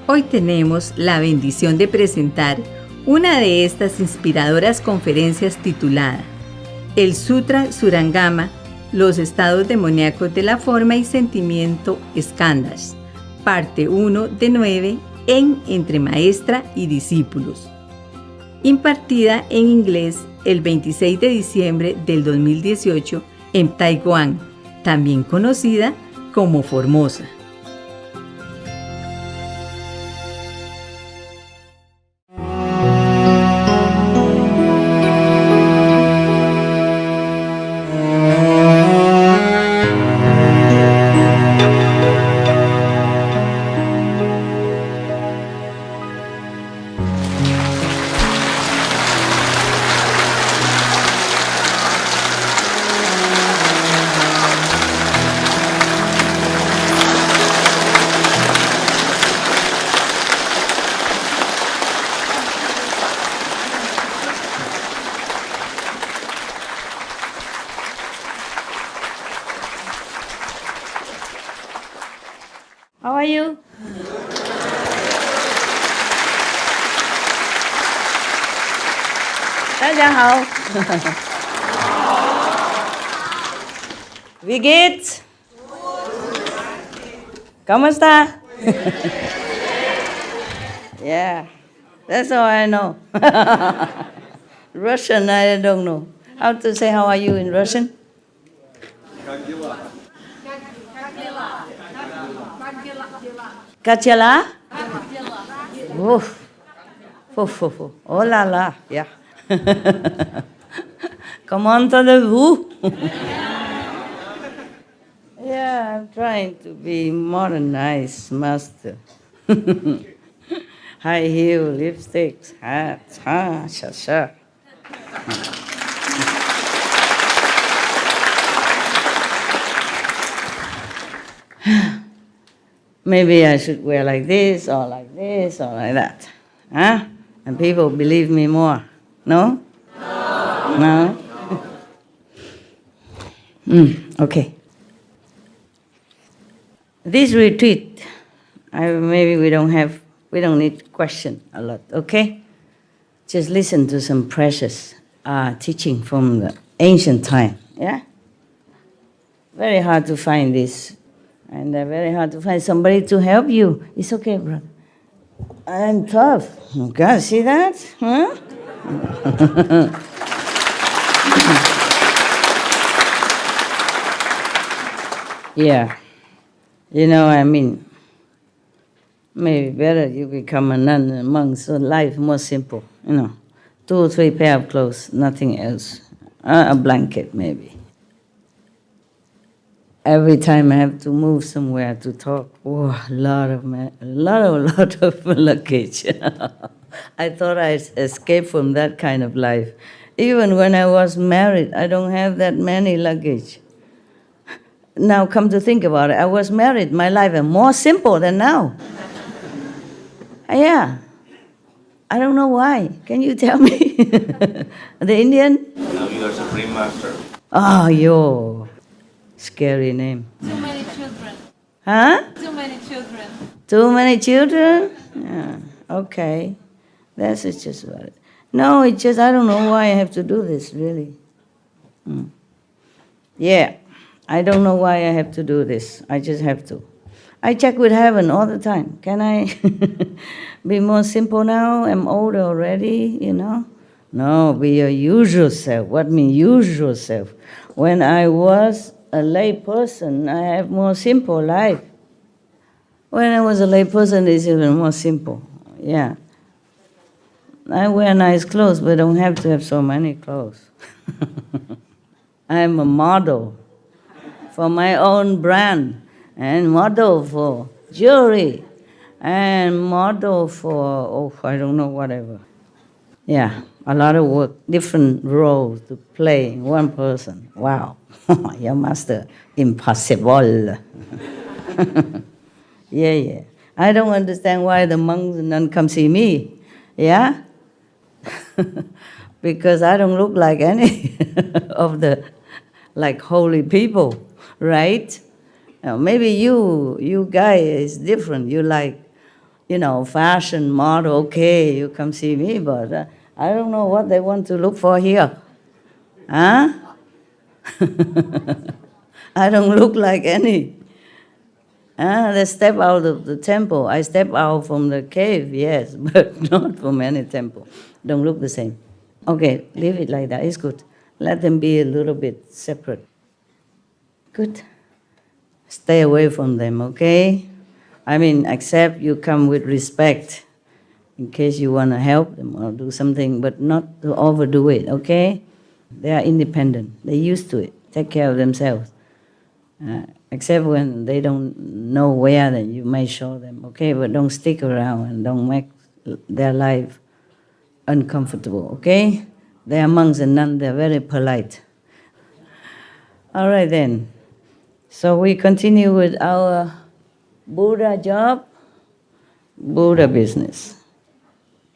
Hoy tenemos la bendición de presentar una de estas inspiradoras conferencias titulada El Sutra Surangama, los estados demoníacos de la forma y sentimiento skandhas, parte 1 de 9 en Entre Maestra y Discípulos, impartida en inglés el 26 de diciembre del 2018 en Taiwán, también conocida como Formosa. How are you? Đại gia hảo. Wie geht's? ¿Cómo está? Yeah, that's all I know. Russian, I don't know. How to say how are you in Russian? Kachala? Oof. Oh la la, yeah. Comment allez-vous? Yeah, I'm trying to be modernized, master. High heel, lipsticks, hats, sha. Maybe I should wear like this, or like this, or like that. Huh? And people believe me more. No? No? Okay. This retreat, maybe we don't need to question a lot, okay? Just listen to some precious teaching from the ancient time, yeah? Very hard to find this. And very hard to find somebody to help you. It's okay, brother. I'm tough. God, see that? Huh? Yeah. You know, I mean, maybe better you become a nun, a monk, so life more simple. You know, 2 or 3 pair of clothes, nothing else. A blanket, maybe. Every time I have to move somewhere to talk, a lot of luggage. I thought I'd escape from that kind of life. Even when I was married, I don't have that many luggage. Now come to think about it, I was married, my life is more simple than now. Yeah. I don't know why. Can you tell me? The Indian? Now you are Supreme Master. Oh, yo. Scary name. Too many children. Huh? Too many children. Too many children? Yeah, okay. That's just about it. No, it's just, I don't know why I have to do this, really. Yeah, I don't know why I have to do this. I just have to. I check with heaven all the time. Can I be more simple now? I'm older already, you know? No, be your usual self. What mean usual self? When I was a lay person, I have more simple life. When I was a lay person, it's even more simple. Yeah. I wear nice clothes, but don't have to have so many clothes. I'm a model for my own brand, and model for jewelry, and model for, I don't know, whatever. Yeah, a lot of work, different roles to play in one person. Wow. Your master, impossible. Yeah. I don't understand why the monks and nuns come see me. Yeah? Because I don't look like any of the holy people, right? Now, maybe you guy is different. You like fashion model, okay, you come see me, but I don't know what they want to look for here. Huh? I don't look like any. They step out of the temple. I step out from the cave, yes, but not from any temple. Don't look the same. Okay, leave it like that. It's good. Let them be a little bit separate. Good. Stay away from them, okay? Accept you come with respect in case you want to help them or do something, but not to overdo it, okay? They are independent. They're used to it. Take care of themselves. Except when they don't know where, then you may show them, okay? But don't stick around and don't make their life uncomfortable, okay? They are monks and nuns. They're very polite. All right, then. So we continue with our Buddha job, Buddha business.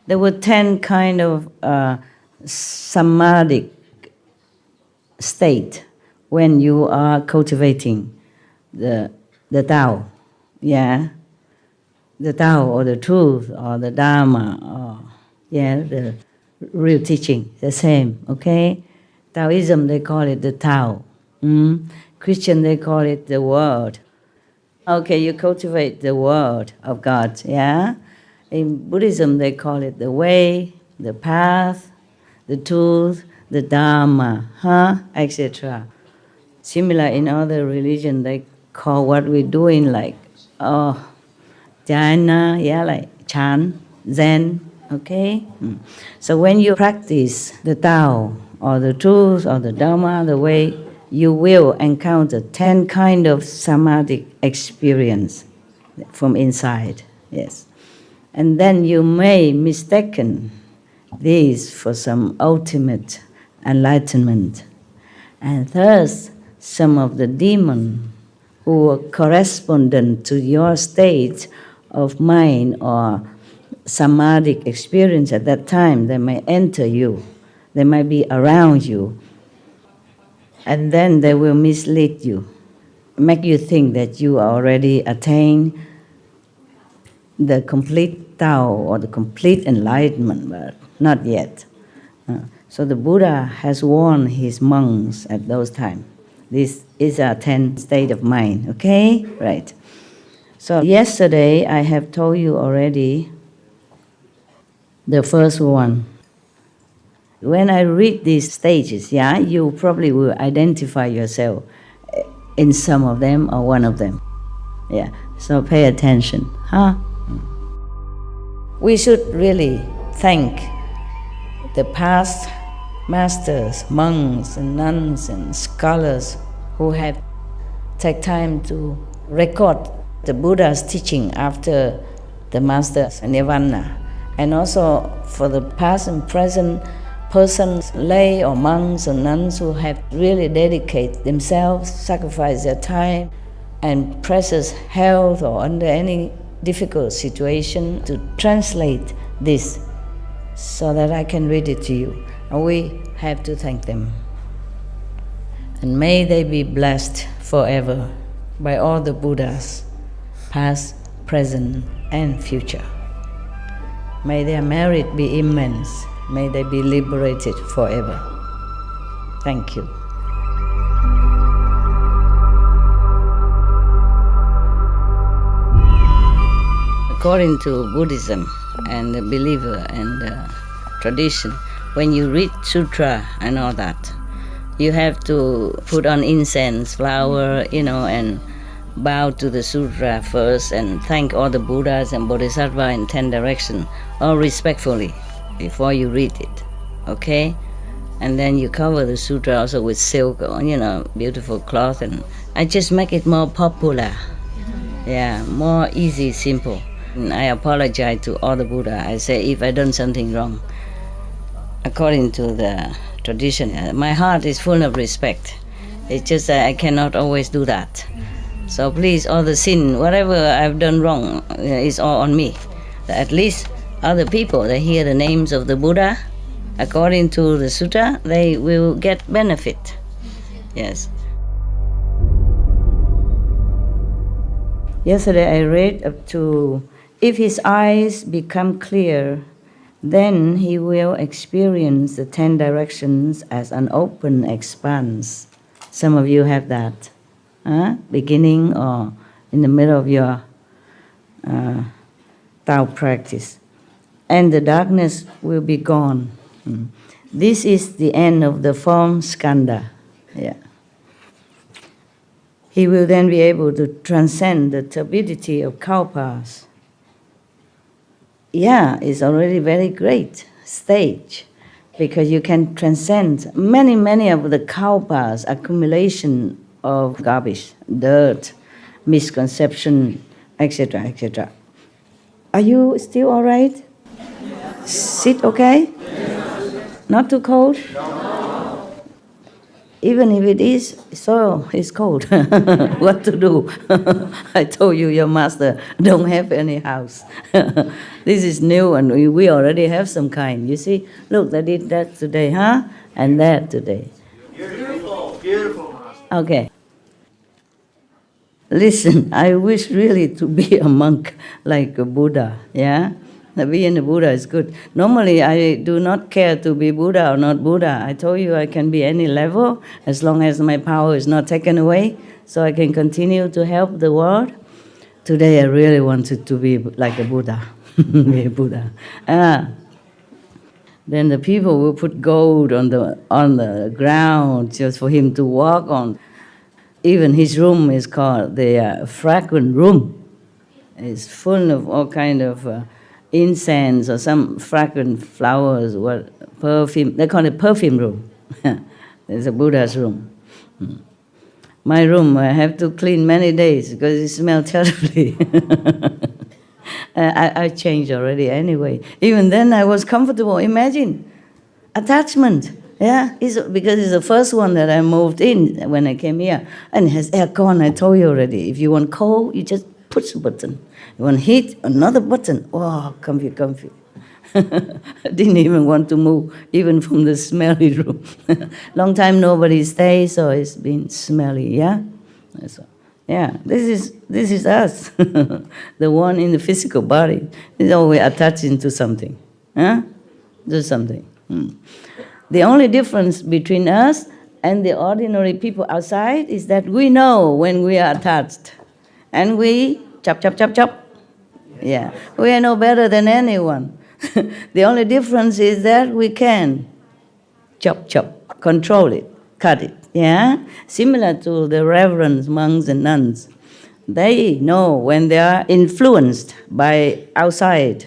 There were 10 kind of samadhic state when you are cultivating the Tao, yeah, the Tao or the truth or the Dharma or the real teaching, the same, okay? Taoism, they call it the Tao. Christian, they call it the Word. Okay, you cultivate the Word of God, yeah? In Buddhism, they call it the way, the path, the truth, the Dharma, etc. Similar in other religions, they call what we're doing like jhana, like Chan, Zen, okay? So when you practice the Tao or the truth or the Dharma, the way, you will encounter 10 kind of samadhic experience from inside, yes. And then you may mistaken these for some ultimate enlightenment. And thus, some of the demons who are correspondent to your state of mind or samadhic experience at that time, they may enter you. They might be around you. And then they will mislead you, make you think that you already attained the complete Tao or the complete enlightenment, but not yet. So the Buddha has warned his monks at those times. This is a 10 state of mind, okay? Right. So yesterday I have told you already the first one. When I read these stages, you probably will identify yourself in some of them or one of them. Yeah, so pay attention, We should really thank the past masters, monks and nuns and scholars who have taken time to record the Buddha's teaching after the master's nirvana. And also for the past and present persons, lay or monks or nuns who have really dedicated themselves, sacrificed their time and precious health or under any difficult situation to translate this so that I can read it to you. And we have to thank them. And may they be blessed forever by all the Buddhas, past, present, and future. May their merit be immense. May they be liberated forever. Thank you. According to Buddhism and the believer and the tradition, when you read sutra and all that, you have to put on incense, flower, and bow to the sutra first and thank all the Buddhas and Bodhisattvas in 10 directions, all respectfully, before you read it, okay? And then you cover the sutra also with silk or, beautiful cloth, and I just make it more popular. Yeah, more easy, simple. And I apologize to all the Buddha. I say if I done something wrong, according to the tradition, my heart is full of respect. It's just that I cannot always do that. So please, all the sin, whatever I've done wrong, is all on me. At least other people, they hear the names of the Buddha, according to the sutta, they will get benefit. Yes. Yesterday I read up to If his eyes become clear, then he will experience the 10 directions as an open expanse. Some of you have that, beginning or in the middle of your Tao practice. And the darkness will be gone. This is the end of the form skandha. Yeah. He will then be able to transcend the turbidity of kalpas. Yeah, it's already very great stage, because you can transcend many of the kalpas, accumulation of garbage, dirt, misconception, etc., etc. Are you still all right? Sit okay? Not too cold? Even if it is, so it's cold. What to do? I told you your master don't have any house. This is new and we already have some kind. You see, look, I did that today, huh? And that today. Beautiful, beautiful, master. Okay. Listen, I wish really to be a monk like a Buddha, yeah? Being a Buddha is good. Normally, I do not care to be Buddha or not Buddha. I told you I can be any level as long as my power is not taken away, so I can continue to help the world. Today, I really wanted to be like a Buddha, be a Buddha. Then the people will put gold on the ground just for him to walk on. Even his room is called the fragrant room. It's full of all kind of incense or some fragrant flowers, perfume. They call it perfume room. There's a Buddha's room. My room I have to clean many days because it smells terribly. I changed already anyway. Even then I was comfortable. Imagine, attachment. Yeah, because it's the first one that I moved in when I came here. And it has aircon, I told you already. If you want cold, you just push a button. You want heat, another button. Oh, comfy, comfy. I didn't even want to move, even from the smelly room. Long time nobody stays, so it's been smelly, yeah? So, yeah, this is us. The one in the physical body is always attaching to something. Huh? Do something. The only difference between us and the ordinary people outside is that we know when we are attached. And we chop. Yeah, we are no better than anyone. The only difference is that we can chop, control it, cut it. Yeah? Similar to the reverend monks and nuns. They know when they are influenced by outside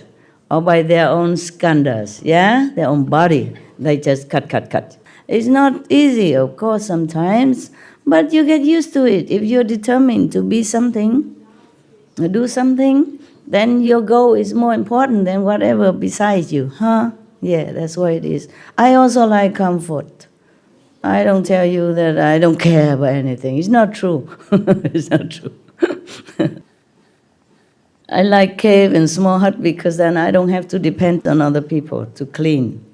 or by their own skandhas, yeah? Their own body. They just cut. It's not easy, of course, sometimes, but you get used to it. If you're determined to be something, do something, then your goal is more important than whatever besides you, huh? Yeah, that's what it is. I also like comfort. I don't tell you that I don't care about anything. It's not true. It's not true. I like cave and small hut because then I don't have to depend on other people to clean.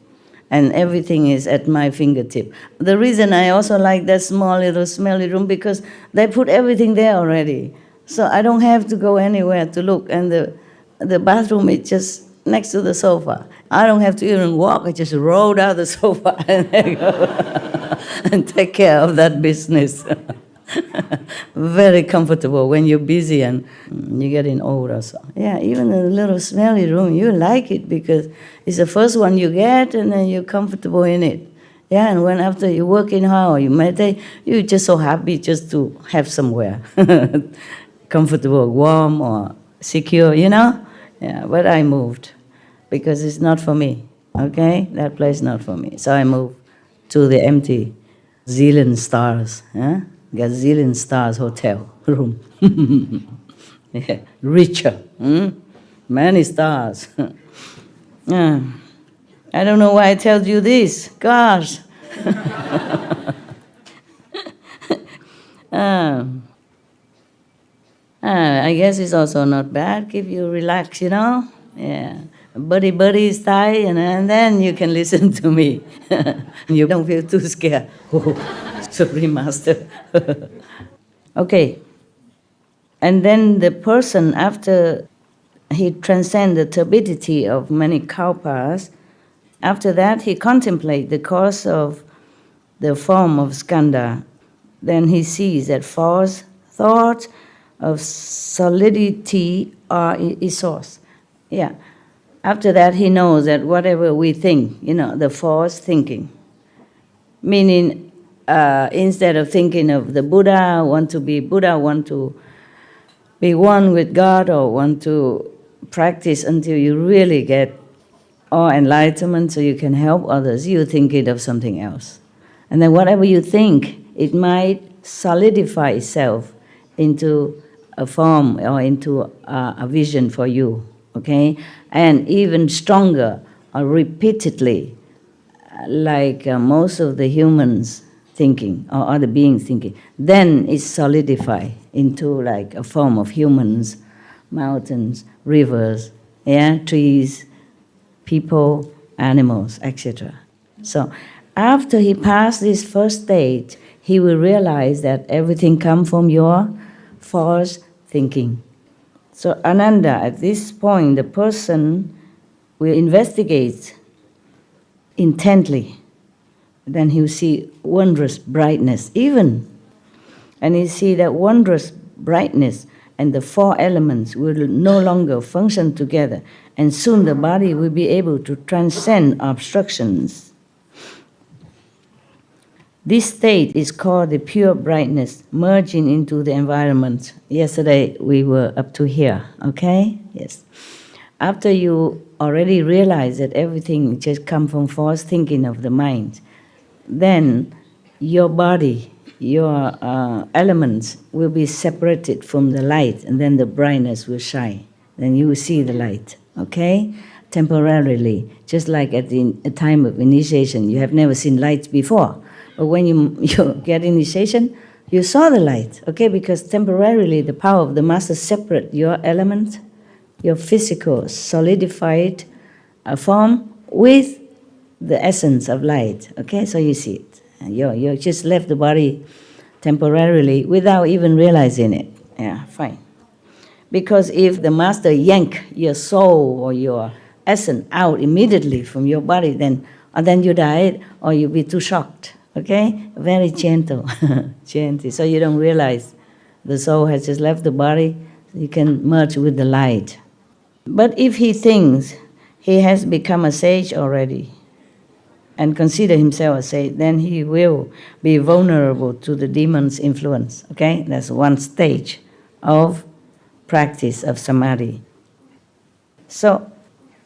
And everything is at my fingertip. The reason I also like that small little smelly room because they put everything there already. So I don't have to go anywhere to look. And the bathroom is just next to the sofa. I don't have to even walk. I just roll down the sofa and and take care of that business. Very comfortable when you're busy and you're getting old or so. Yeah, even a little smelly room, you like it because it's the first one you get and then you're comfortable in it. Yeah, and when after you working hard or you meditate, you're just so happy just to have somewhere. Comfortable, warm or secure, you know? Yeah, but I moved because it's not for me, okay? That place is not for me. So I moved to the empty Zealand Stars, huh? Gazillion Stars hotel room. Yeah, richer, many stars. I don't know why I tell you this. Gosh. I guess it's also not bad. Keep you relax, you know. Yeah, buddy style, and then you can listen to me. You don't feel too scared. Supreme Master. Okay. And then the person, after he transcends the turbidity of many kalpas. After that, he contemplates the cause of the form of skandha. Then he sees that false thoughts of solidity are his source. Yeah. After that, he knows that whatever we think, the false thinking, meaning instead of thinking of the Buddha, want to be one with God, or want to practice until you really get all enlightenment so you can help others, you think it of something else. And then whatever you think, it might solidify itself into a form or into a vision for you, okay? And even stronger, or repeatedly, like most of the humans thinking, or other beings thinking, then it solidifies into like a form of humans, mountains, rivers, trees, people, animals, etc. So after he passed this first stage, he will realize that everything comes from your false thinking. So Ananda, at this point, the person will investigate intently. Then he will see wondrous brightness, even. And he see that wondrous brightness and the four elements will no longer function together. And soon the body will be able to transcend obstructions. This state is called the pure brightness, merging into the environment. Yesterday we were up to here, okay? Yes. After you already realize that everything just comes from false thinking of the mind, then your body, your elements will be separated from the light, and then the brightness will shine. Then you will see the light, okay? Temporarily, just like at the time of initiation, you have never seen light before. But when you get initiation, you saw the light, okay? Because temporarily the power of the master separate your element, your physical solidified form with the essence of light, okay? So you see it. You just left the body temporarily without even realizing it. Yeah, fine. Because if the master yank your soul or your essence out immediately from your body, then you die, or you'll be too shocked. Okay? Very gentle. Gentle. So you don't realize the soul has just left the body, so you can merge with the light. But if he thinks he has become a sage already and consider himself a sage, then he will be vulnerable to the demon's influence. Okay? That's one stage of practice of samadhi. So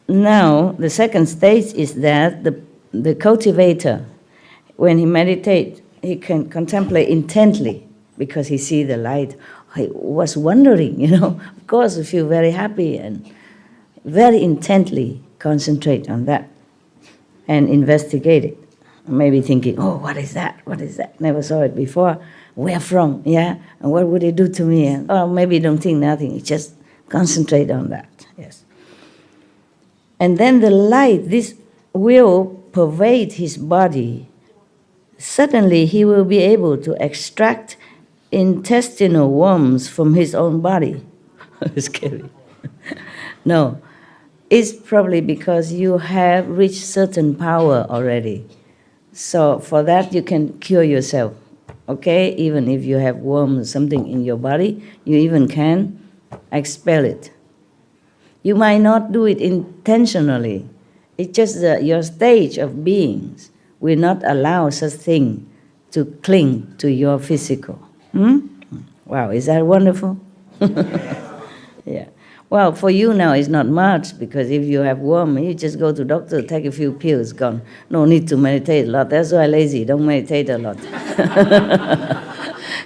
now the second stage is that the cultivator, when he meditates, he can contemplate intently because he sees the light. He was wondering, of course you feel very happy and very intently concentrate on that and investigate it. Maybe thinking, oh, what is that? What is that? Never saw it before. Where from? Yeah? And what would it do to me? Or maybe don't think nothing. You just concentrate on that. Yes. And then the light, this will pervade his body. Suddenly he will be able to extract intestinal worms from his own body. Scary. No. It's probably because you have reached certain power already. So for that you can cure yourself. Okay? Even if you have worms or something in your body, you even can expel it. You might not do it intentionally. It's just that your stage of beings will not allow such thing to cling to your physical. Wow, is that wonderful? Yeah. Well, for you now it's not much, because if you have worm, you just go to doctor, take a few pills, gone. No need to meditate a lot. That's why lazy, don't meditate a lot.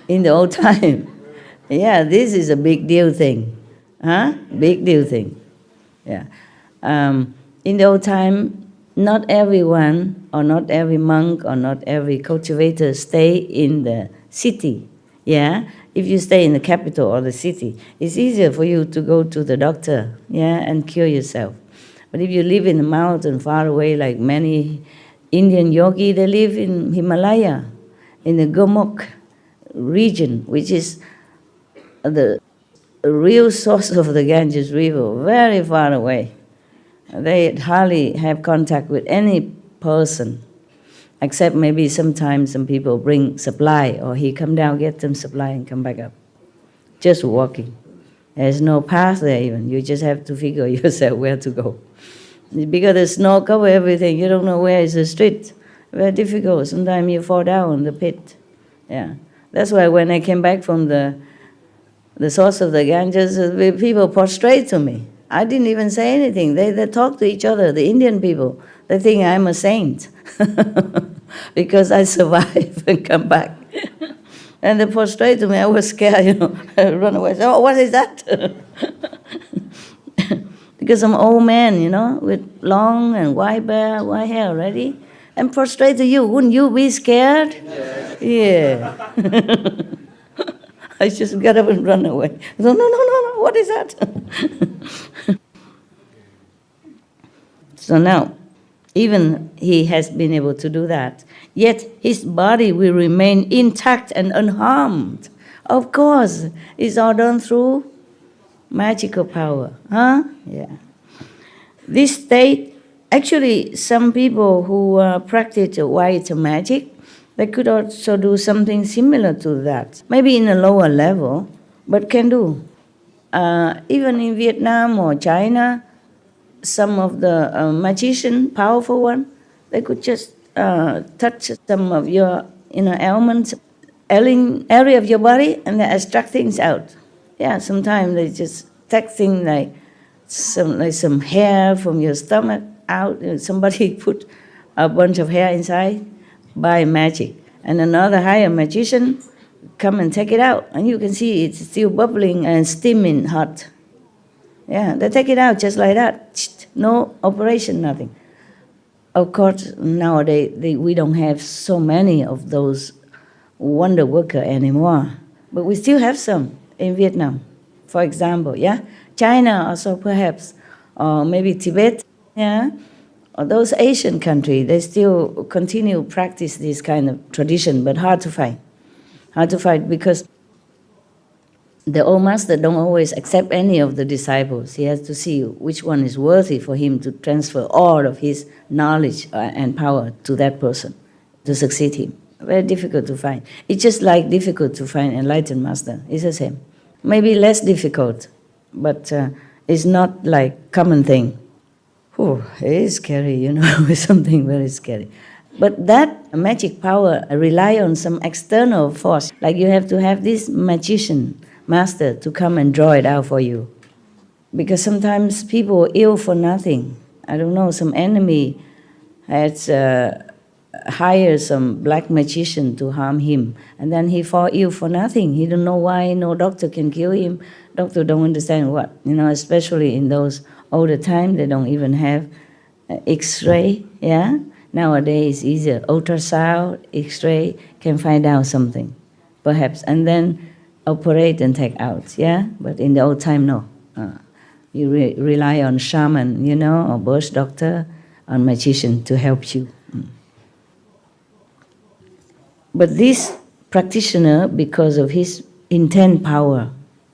In the old time, yeah, this is a big deal thing. Big deal thing. Yeah. In the old time, not everyone, or not every monk, or not every cultivator stay in the city. Yeah? If you stay in the capital or the city, it's easier for you to go to the doctor, and cure yourself. But if you live in the mountain far away, like many Indian yogi, they live in Himalaya, in the Gomukh region, which is the real source of the Ganges River, very far away. They hardly have contact with any person, except maybe sometimes some people bring supply, or he come down, get them supply, and come back up. Just walking. There's no path there even. You just have to figure yourself where to go. Because the snow cover everything, you don't know where is the street. Very difficult. Sometimes you fall down in the pit. Yeah. That's why when I came back from the source of the Ganges, people prostrate to me. I didn't even say anything. They talk to each other, the Indian people. They think I'm a saint because I survived and come back. And they prostrate to me. I was scared, I run away. I said, oh, what is that? Because I'm an old man, with long and white hair already, and prostrate to you. Wouldn't you be scared? Yeah. I just got up and run away. I said, no, what is that? So now, even he has been able to do that, yet his body will remain intact and unharmed. Of course, it's all done through magical power. Yeah. This state, actually, some people who practice white magic, they could also do something similar to that. Maybe in a lower level, but can do. Even in Vietnam or China, some of the magician, powerful one, they could just touch some of your ailments, ailing area of your body, and they extract things out. Yeah, sometimes they just take things like some hair from your stomach out. Somebody put a bunch of hair inside by magic, and another higher magician come and take it out, and you can see it's still bubbling and steaming hot. Yeah, they take it out just like that. No operation, nothing. Of course, nowadays we don't have so many of those wonder workers anymore, but we still have some in Vietnam, for example. Yeah, China also perhaps, or maybe Tibet. Yeah, or those Asian countries, they still continue to practice this kind of tradition, but hard to find. Hard to find because the old master don't always accept any of the disciples. He has to see which one is worthy for him to transfer all of his knowledge and power to that person to succeed him. Very difficult to find. It's just like difficult to find enlightened master. It's the same. Maybe less difficult, but it's not like common thing. Oh, it is scary, it's something very scary. But that magic power rely on some external force. Like you have to have this magician master to come and draw it out for you. Because sometimes people are ill for nothing. I don't know, some enemy has hired some black magician to harm him, and then he fall ill for nothing. He don't know why, no doctor can cure him. Doctor don't understand what, especially in those older times, they don't even have X-ray, yeah? Nowadays it's easier. Ultrasound, X-ray can find out something, perhaps, and then operate and take out, yeah? But in the old time, no. You rely on shaman, or birth doctor, on magician to help you. But this practitioner, because of his intense power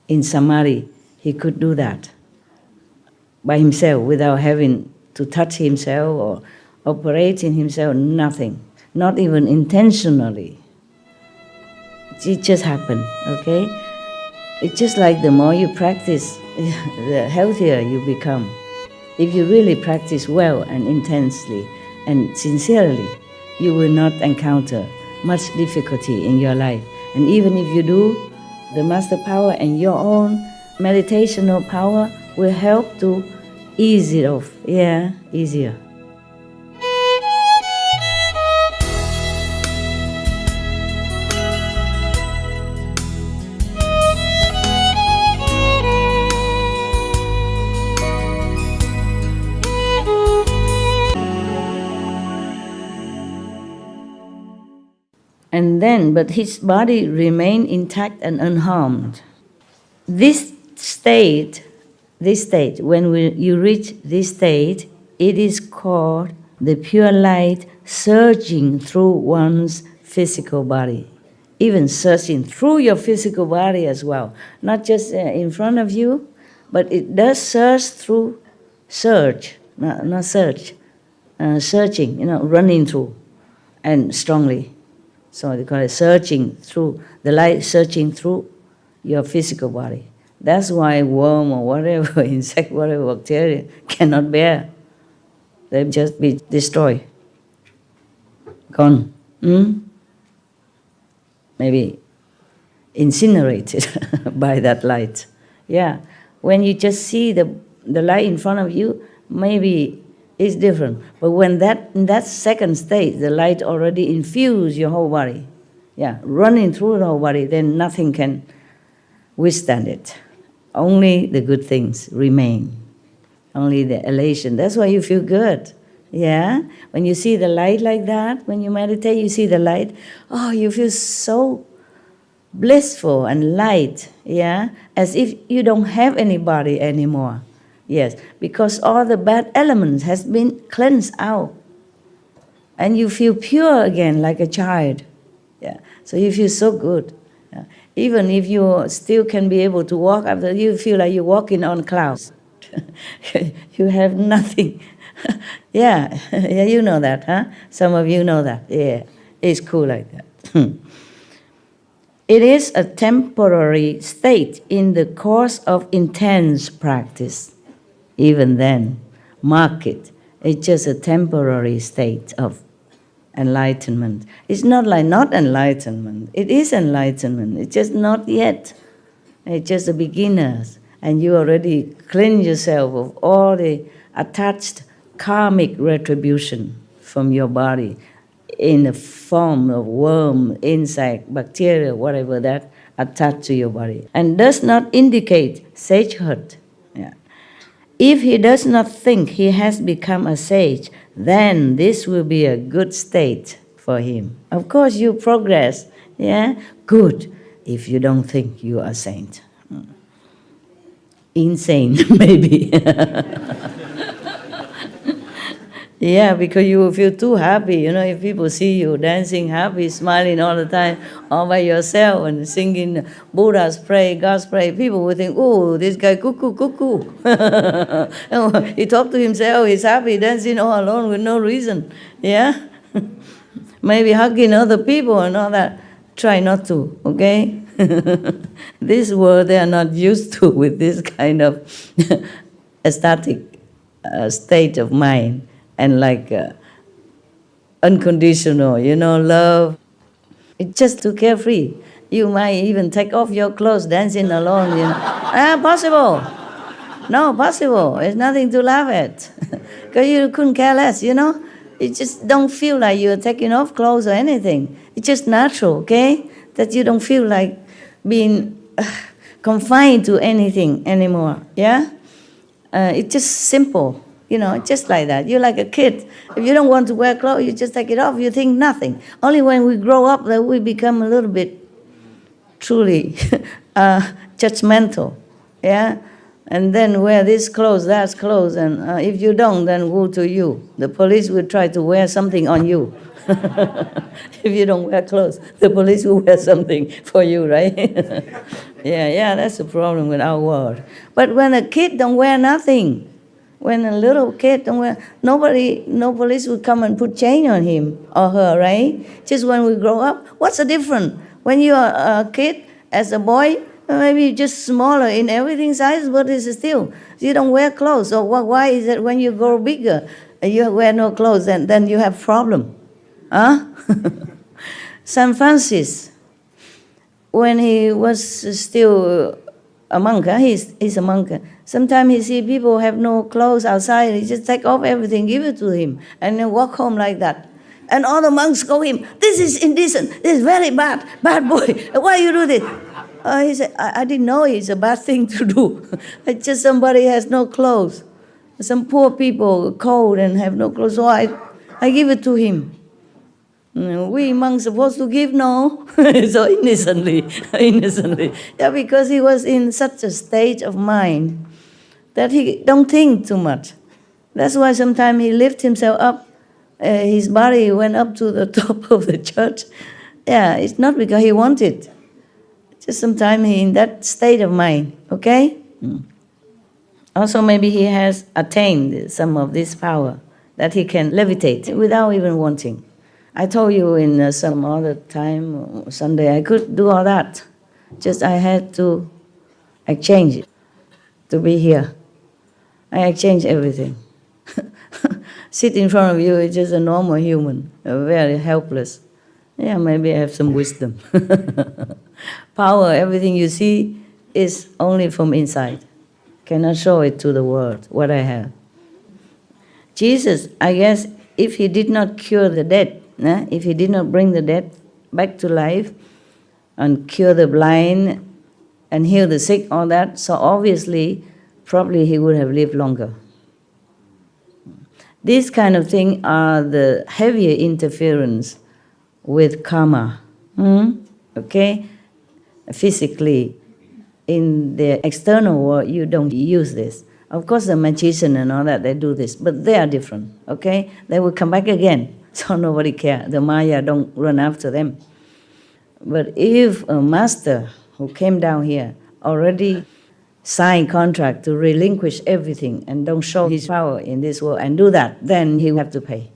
in samadhi, he could do that by himself without having to touch himself or operate in himself, nothing, not even intentionally. It just happened, okay? It's just like the more you practice, the healthier you become. If you really practice well and intensely and sincerely, you will not encounter much difficulty in your life. And even if you do, the master power and your own meditational power will help to ease it off. Yeah, easier. And then, but his body remained intact and unharmed. This state, when you reach this state, it is called the pure light surging through one's physical body. even searching through your physical body as well. Not just in front of you, but it does search through, not search, searching, running through, and strongly. So they call it searching through, the light searching through your physical body. That's why worm or whatever, insect, whatever, bacteria cannot bear. They'll just be destroyed, gone. Maybe incinerated by that light. Yeah, when you just see the light in front of you, maybe it's different. But when in that second state, the light already infused your whole body, running through the whole body, then nothing can withstand it. Only the good things remain. Only the elation. That's why you feel good. Yeah? When you see the light like that, when you meditate, you see the light, you feel so blissful and light, as if you don't have any body anymore. Yes, because all the bad elements has been cleansed out. And you feel pure again like a child. Yeah. So you feel so good. Yeah. Even if you still can be able to walk after, you feel like you're walking on clouds. You have nothing. Yeah, you know that, huh? Some of you know that. Yeah, it's cool like that. It is a temporary state in the course of intense practice. Even then, mark it. It's just a temporary state of enlightenment. It's not like not enlightenment. It is enlightenment. It's just not yet. It's just the beginners. And you already cleanse yourself of all the attached karmic retribution from your body in the form of worm, insect, bacteria, whatever that attached to your body. And does not indicate sagehood. Yeah. If he does not think he has become a sage, then this will be a good state for him. Of course, you progress. Yeah, good. If you don't think you are a saint. Insane, maybe. Yeah, because you will feel too happy. If people see you dancing happy, smiling all the time, all by yourself and singing Buddha's prayer, God's prayer, people will think, oh, this guy cuckoo. He talked to himself, he's happy, dancing all alone with no reason. Yeah? Maybe hugging other people and all that. Try not to, okay? This world they are not used to with this kind of ecstatic state of mind and like unconditional, love. It's just too carefree. You might even take off your clothes dancing alone, Possible. No, possible. It's nothing to laugh at. Because you couldn't care less, You just don't feel like you're taking off clothes or anything. It's just natural, okay? That you don't feel like being confined to anything anymore, yeah? It's just simple, just like that. You're like a kid. If you don't want to wear clothes, you just take it off, you think nothing. Only when we grow up that we become a little bit truly judgmental, yeah? And then wear this clothes, that clothes, and if you don't, then woe to you. The police will try to wear something on you. If you don't wear clothes, the police will wear something for you, right? Yeah, that's the problem with our world. But when a kid don't wear nothing, when a little kid don't wear, no police will come and put chain on him or her, right? Just when we grow up, what's the difference? When you are a kid, as a boy, maybe just smaller in everything size, but it's still, you don't wear clothes. So why is it when you grow bigger, you wear no clothes, and then you have problem? Huh? St. Francis, when he was still a monk, he's a monk. Sometimes he see people have no clothes outside, he just take off everything, give it to him, and then walk home like that. And all the monks go him, this is indecent, this is very bad boy, why you do this? He said, I didn't know it's a bad thing to do. It's just somebody has no clothes. Some poor people cold and have no clothes, so I give it to him. We monks supposed to give, no? So innocently. Yeah, because he was in such a state of mind that he don't think too much. That's why sometimes he lifted himself up. His body went up to the top of the church, Yeah, it's not because he wanted. Just sometimes he in that state of mind, okay? Also maybe he has attained some of this power that he can levitate without even wanting. I told you in some other time, Sunday, I could do all that. Just I had to exchange it to be here. I exchange everything. Sit in front of you, it's just a normal human, very helpless. Yeah, maybe I have some wisdom. Power, everything you see is only from inside. Cannot show it to the world, what I have. Jesus, I guess, if he did not cure the dead, if he did not bring the dead back to life and cure the blind and heal the sick, all that, so obviously, probably he would have lived longer. These kind of things are the heavier interference with karma. Okay? Physically, in the external world, you don't use this. Of course, the magician and all that, they do this, but they are different, okay? They will come back again, so nobody cares. The Maya don't run after them. But if a master who came down here already signed contract to relinquish everything and don't show his power in this world and do that, then he will have to pay.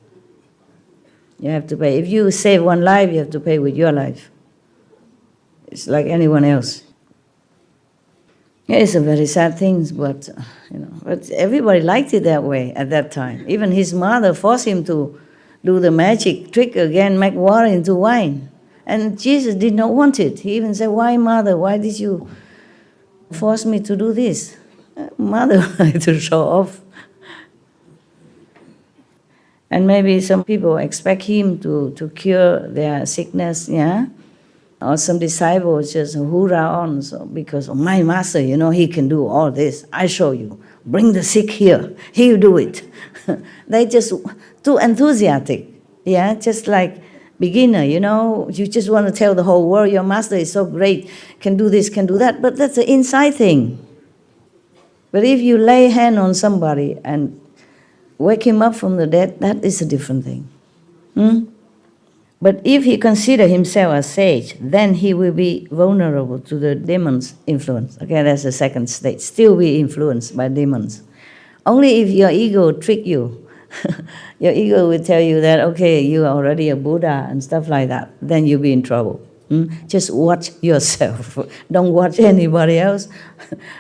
You have to pay. If you save one life, you have to pay with your life. It's like anyone else. Yeah, it's a very sad thing, but but everybody liked it that way at that time. Even his mother forced him to do the magic trick again, make water into wine. And Jesus did not want it. He even said, "Why, mother? Why did you force me to do this?" Mother wanted to show off. And maybe some people expect him to cure their sickness, yeah? Or some disciples just hoorah on, so because of my master, he can do all this. I show you. Bring the sick here. He'll do it. They just too enthusiastic, yeah? Just like beginner, you just want to tell the whole world your master is so great, can do this, can do that, but that's an inside thing. But if you lay hand on somebody and wake him up from the dead, that is a different thing. But if he considers himself a sage, then he will be vulnerable to the demon's influence. Okay, that's the second stage. Still be influenced by demons. Only if your ego trick you, your ego will tell you that, okay, you are already a Buddha and stuff like that, then you'll be in trouble. Just watch yourself. Don't watch anybody else.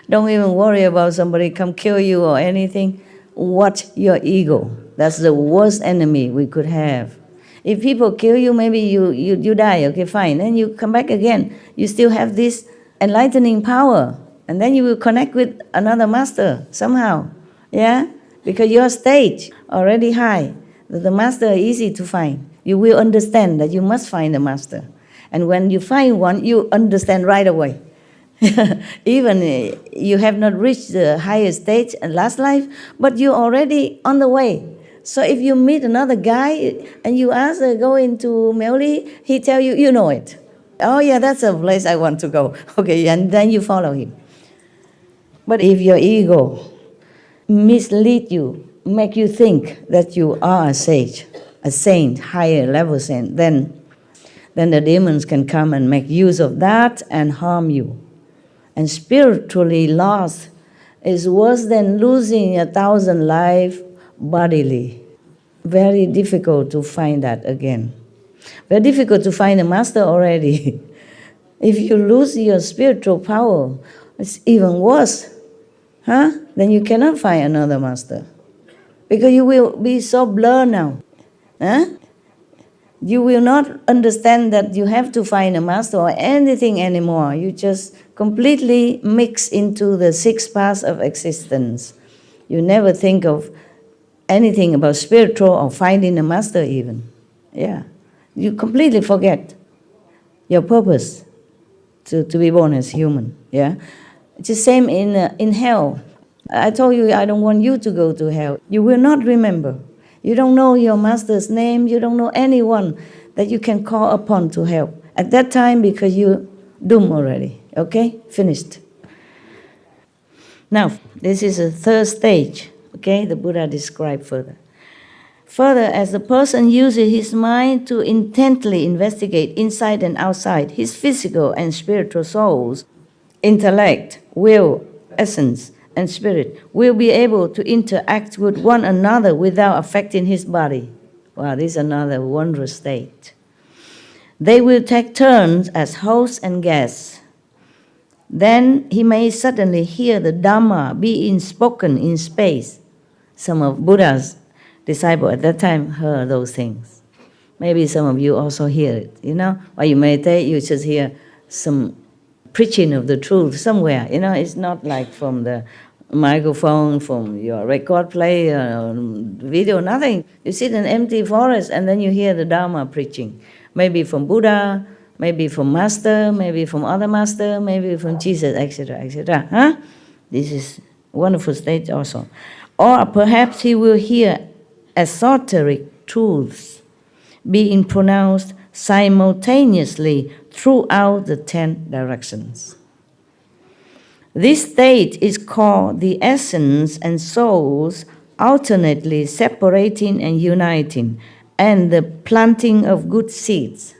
Don't even worry about somebody come kill you or anything. Watch your ego. That's the worst enemy we could have. If people kill you, maybe you die, okay, fine. Then you come back again. You still have this enlightening power. And then you will connect with another master somehow. Yeah? Because your stage already high. The master is easy to find. You will understand that you must find a master. And when you find one, you understand right away. Even you have not reached the highest stage in last life, but you're already on the way. So if you meet another guy and you ask go into Meoli, he tell you, you know it. Oh yeah, that's a place I want to go. Okay, and then you follow him. But if your ego mislead you, make you think that you are a sage, a saint, higher level saint, then the demons can come and make use of that and harm you. And spiritually lost is worse than losing 1,000 lives bodily. Very difficult to find that again. Very difficult to find a master already. If you lose your spiritual power, it's even worse. Then you cannot find another master. Because you will be so blurred now. You will not understand that you have to find a master or anything anymore. You just completely mix into the 6 paths of existence. You never think of anything about spiritual or finding a master even. Yeah. You completely forget your purpose to be born as human. Yeah. It's the same in hell. I told you I don't want you to go to hell. You will not remember. You don't know your master's name. You don't know anyone that you can call upon to help. At that time, because you're doomed already. Okay? Finished. Now, this is a third stage. Okay? The Buddha described further. Further, as the person uses his mind to intently investigate inside and outside his physical and spiritual souls, intellect, will, essence, and spirit will be able to interact with one another without affecting his body. Wow, this is another wondrous state. They will take turns as hosts and guests. Then he may suddenly hear the Dhamma being spoken in space. Some of Buddha's disciples at that time heard those things. Maybe some of you also hear it, While you meditate, you just hear some preaching of the truth somewhere, It's not like from the microphone, from your record player, video, nothing. You sit in an empty forest and then you hear the Dharma preaching. Maybe from Buddha, maybe from Master, maybe from other Master, maybe from Jesus, etc., etc. Huh? This is a wonderful state also. Or perhaps he will hear esoteric truths being pronounced simultaneously throughout the 10 directions. This state is called the essence and souls alternately separating and uniting, and the planting of good seeds.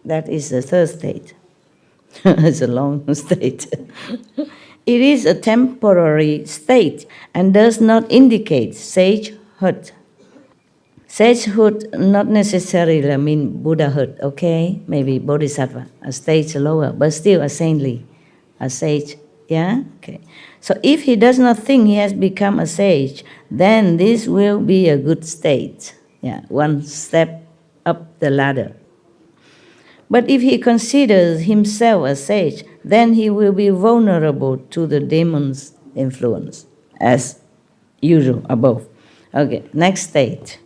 That is the third state. It's a long state. It is a temporary state and does not indicate sagehood. Sagehood not necessarily mean Buddhahood, okay? Maybe Bodhisattva, a stage lower, but still a saintly, a sage. Yeah? Okay. So if he does not think he has become a sage, then this will be a good state. Yeah, one step up the ladder. But if he considers himself a sage, then he will be vulnerable to the demon's influence, as usual above. Okay, next state.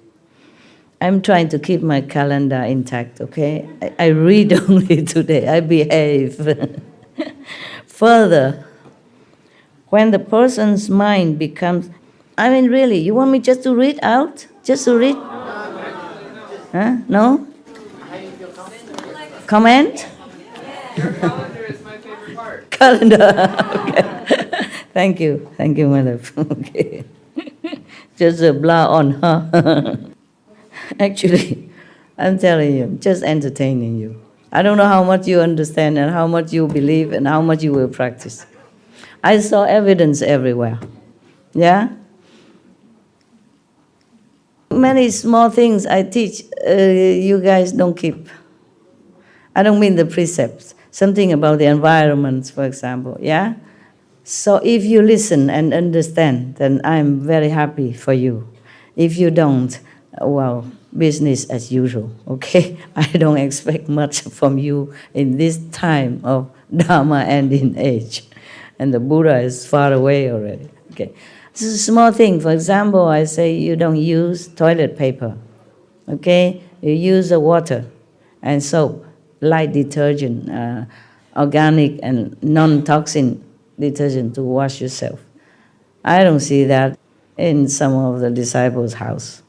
I'm trying to keep my calendar intact, okay? I read only today, I behave. Further, when the person's mind becomes, really, you want me just to read out? Just to read? Huh? No? Comment? Your calendar is my favorite part. Calendar. Okay. Thank you, my love. Okay. Just a blah on, huh? Actually, I'm telling you, just entertaining you. I don't know how much you understand and how much you believe and how much you will practice. I saw evidence everywhere. Yeah? Many small things I teach, you guys don't keep. I don't mean the precepts. Something about the environments, for example, yeah? So if you listen and understand, then I'm very happy for you. If you don't, well, business as usual, okay? I don't expect much from you in this time of Dharma ending age. And the Buddha is far away already, okay? This is a small thing. For example, I say you don't use toilet paper, okay? You use the water and soap, light detergent, organic and non-toxin detergent to wash yourself. I don't see that in some of the disciples' house.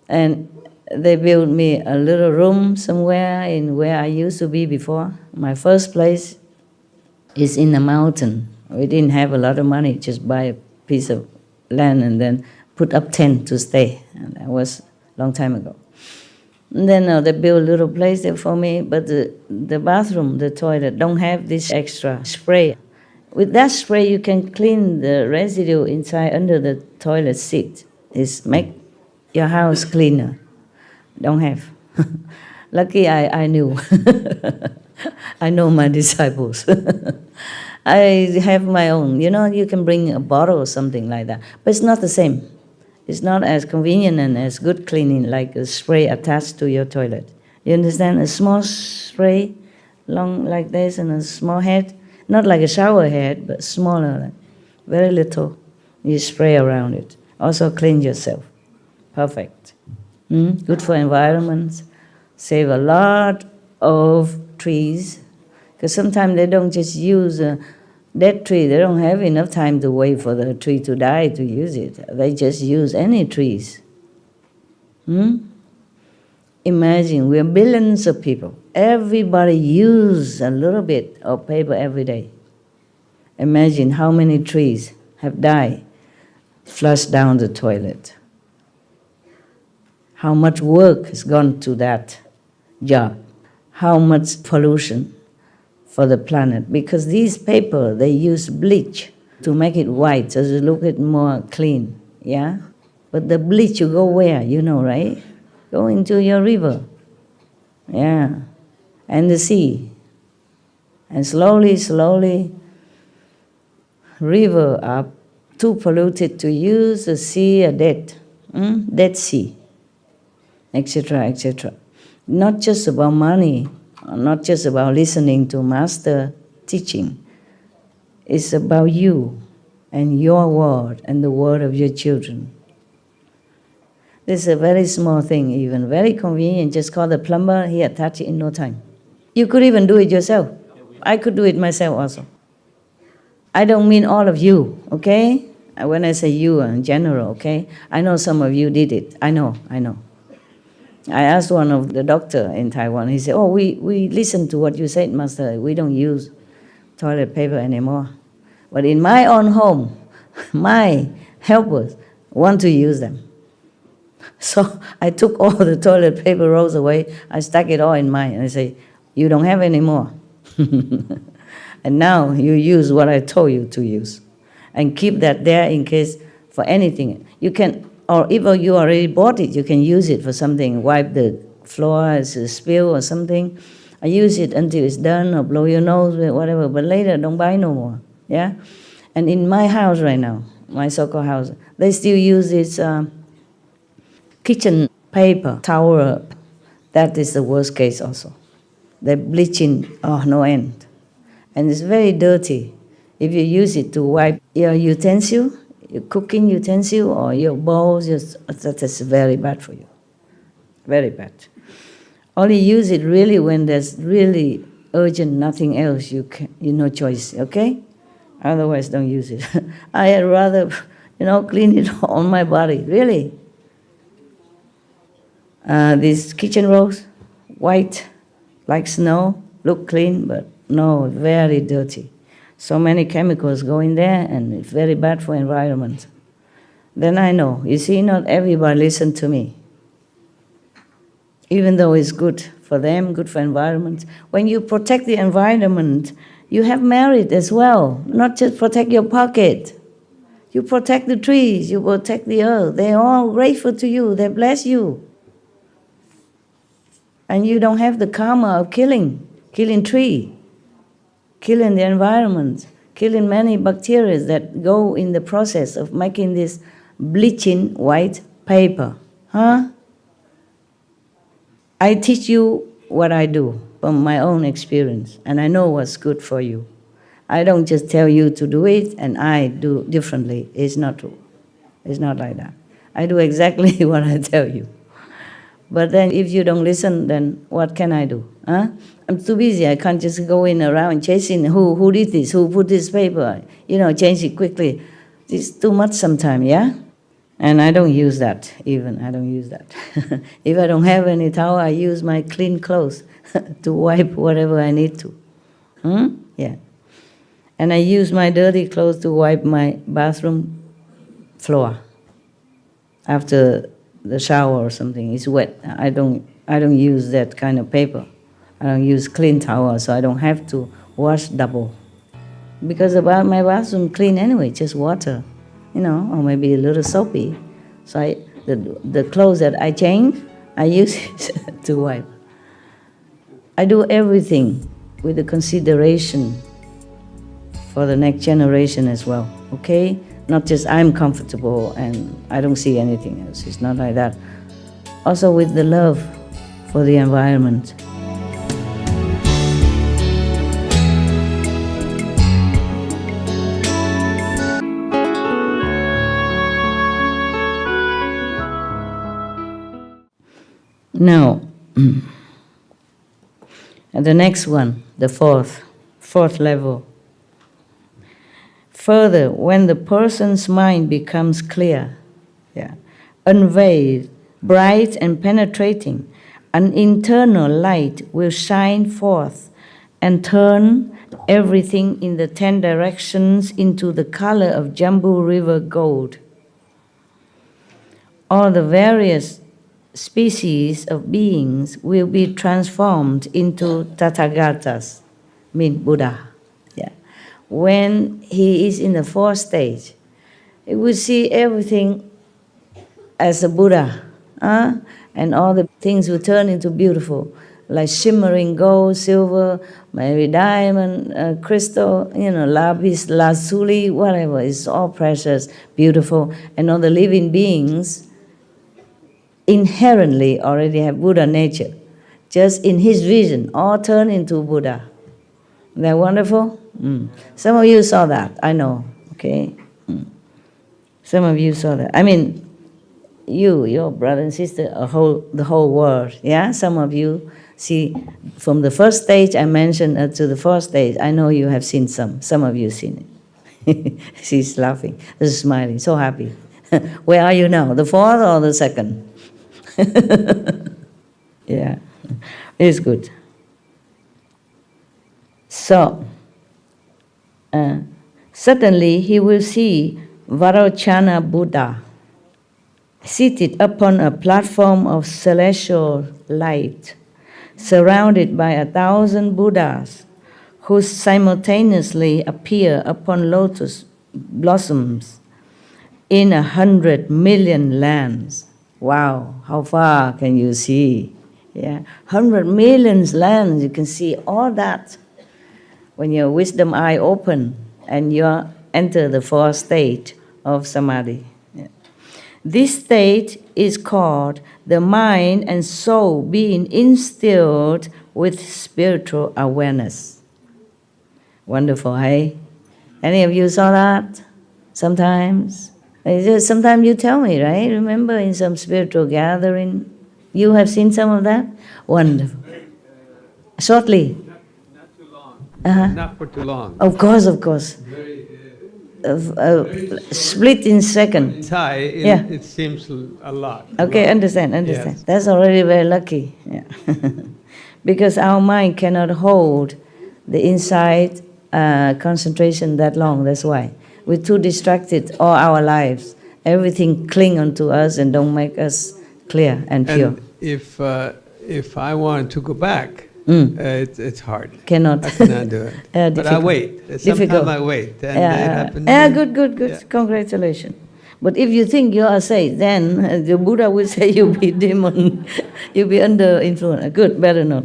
And they built me a little room somewhere in where I used to be before. My first place is in the mountain. We didn't have a lot of money, just buy a piece of land and then put up tent to stay. And that was a long time ago. And then they built a little place there for me, but the bathroom, the toilet, don't have this extra spray. With that spray, you can clean the residue inside under the toilet seat. It's make your house cleaner. Don't have. Lucky I knew. I know my disciples. I have my own. You can bring a bottle or something like that. But it's not the same. It's not as convenient and as good cleaning like a spray attached to your toilet. You understand? A small spray, long like this, and a small head. Not like a shower head, but smaller, like very little. You spray around it. Also clean yourself. Perfect. Good for environment. Save a lot of trees. Because sometimes they don't just use a dead tree. They don't have enough time to wait for the tree to die to use it. They just use any trees. Imagine, we're billions of people. Everybody uses a little bit of paper every day. Imagine how many trees have died, flushed down the toilet. how much work has gone to that job, how much pollution for the planet. Because these paper, they use bleach to make it white, so it look it more clean, yeah? But the bleach, you go where, you know, right? Go into your river, yeah, and the sea. And slowly, slowly, river are too polluted to use, the sea a dead sea, etc., etc. Not just about money, not just about listening to master teaching. It's about you and your word and the word of your children. This is a very small thing even, very convenient. Just call the plumber, he attach it in no time. You could even do it yourself. I could do it myself also. I don't mean all of you, okay? When I say you in general, okay? I know some of you did it. I know. I asked one of the doctor in Taiwan. He said, oh, we listened to what you said, Master. We don't use toilet paper anymore. But in my own home, my helpers want to use them. So I took all the toilet paper rolls away. I stuck it all in mine. And I say, you don't have any more. And now you use what I told you to use. And keep that there in case for anything. You can, or if you already bought it, you can use it for something. Wipe the floor as a spill or something. I use it until it's done, or blow your nose, whatever. But later, don't buy no more. Yeah? And in my house right now, my so-called house, they still use this kitchen paper, towel. That is the worst case also. They're bleaching, no end. And it's very dirty. If you use it to wipe your utensil, your cooking utensil, or your bowls, that is very bad for you. Very bad. Only use it really when there's really urgent, nothing else, you no choice, okay? Otherwise, don't use it. I'd rather, clean it on my body, really. These kitchen rolls, white, like snow, look clean, but no, very dirty. So many chemicals go in there, and it's very bad for environment. Then I know, you see, not everybody listen to me. Even though it's good for them, good for environment. When you protect the environment, you have merit as well, not just protect your pocket. You protect the trees, you protect the earth. They're all grateful to you, they bless you. And you don't have the karma of killing tree, killing the environment, killing many bacteria that go in the process of making this bleaching white paper. Huh? I teach you what I do from my own experience, and I know what's good for you. I don't just tell you to do it and I do differently. It's not true. It's not like that. I do exactly what I tell you. But then if you don't listen, then what can I do? Huh? I'm too busy. I can't just go in around chasing who did this, who put this paper, change it quickly. It's too much sometimes, yeah? And I don't use that even. I don't use that. If I don't have any towel, I use my clean clothes to wipe whatever I need to. Yeah. And I use my dirty clothes to wipe my bathroom floor after the shower or something. It's wet. I don't use that kind of paper. I don't use clean towel, so I don't have to wash double. Because about my bathroom clean anyway, just water, or maybe a little soapy. So the clothes that I change, I use it to wipe. I do everything with the consideration for the next generation as well, okay? Not just I'm comfortable and I don't see anything else. It's not like that. Also with the love for the environment. Now, and the next one, the fourth level. Further, when the person's mind becomes clear, unveiled, bright and penetrating, an internal light will shine forth and turn everything in the 10 directions into the color of Jambu River gold. All the various species of beings will be transformed into Tathagatas, mean Buddha. Yeah. When he is in the fourth stage, he will see everything as a Buddha, and all the things will turn into beautiful, like shimmering gold, silver, maybe diamond, crystal, lapis lazuli, whatever. It's all precious, beautiful, and all the living beings inherently already have Buddha nature. Just in his vision, all turn into Buddha. Isn't that wonderful? Some of you saw that, I know, okay? Some of you saw that. I mean, your brother and sister, the whole world, yeah? Some of you see, from the first stage I mentioned to the fourth stage, I know you have seen some of you seen it. She's laughing, she's smiling, so happy. Where are you now, the fourth or the second? Yeah, it's good. So, suddenly he will see Varochana Buddha seated upon a platform of celestial light, surrounded by 1,000 Buddhas who simultaneously appear upon lotus blossoms in 100 million lands. Wow, how far can you see? Yeah, 100 million lands, you can see all that when your wisdom eye open and you enter the fourth state of samadhi. Yeah. This state is called the mind and soul being instilled with spiritual awareness. Wonderful, hey? Any of you saw that? Sometimes? Sometimes you tell me, right? Remember in some spiritual gathering, you have seen some of that? Wonderful. Shortly? Not too long. Uh-huh. Not for too long. Of course. Very, Split in second. Thai, Yeah. it seems a lot. Okay, Long. understand. Yes. That's already very lucky. Yeah. Because our mind cannot hold the inside concentration that long, that's why. We're too distracted all our lives. Everything cling onto us and don't make us clear and pure. And if I want to go back, it's hard. I cannot do it. But I wait. Sometimes I wait. And it happens. Good. Yeah. Congratulations. But if you think you are safe, then the Buddha will say you'll be demon, you'll be under influence. Good, better not.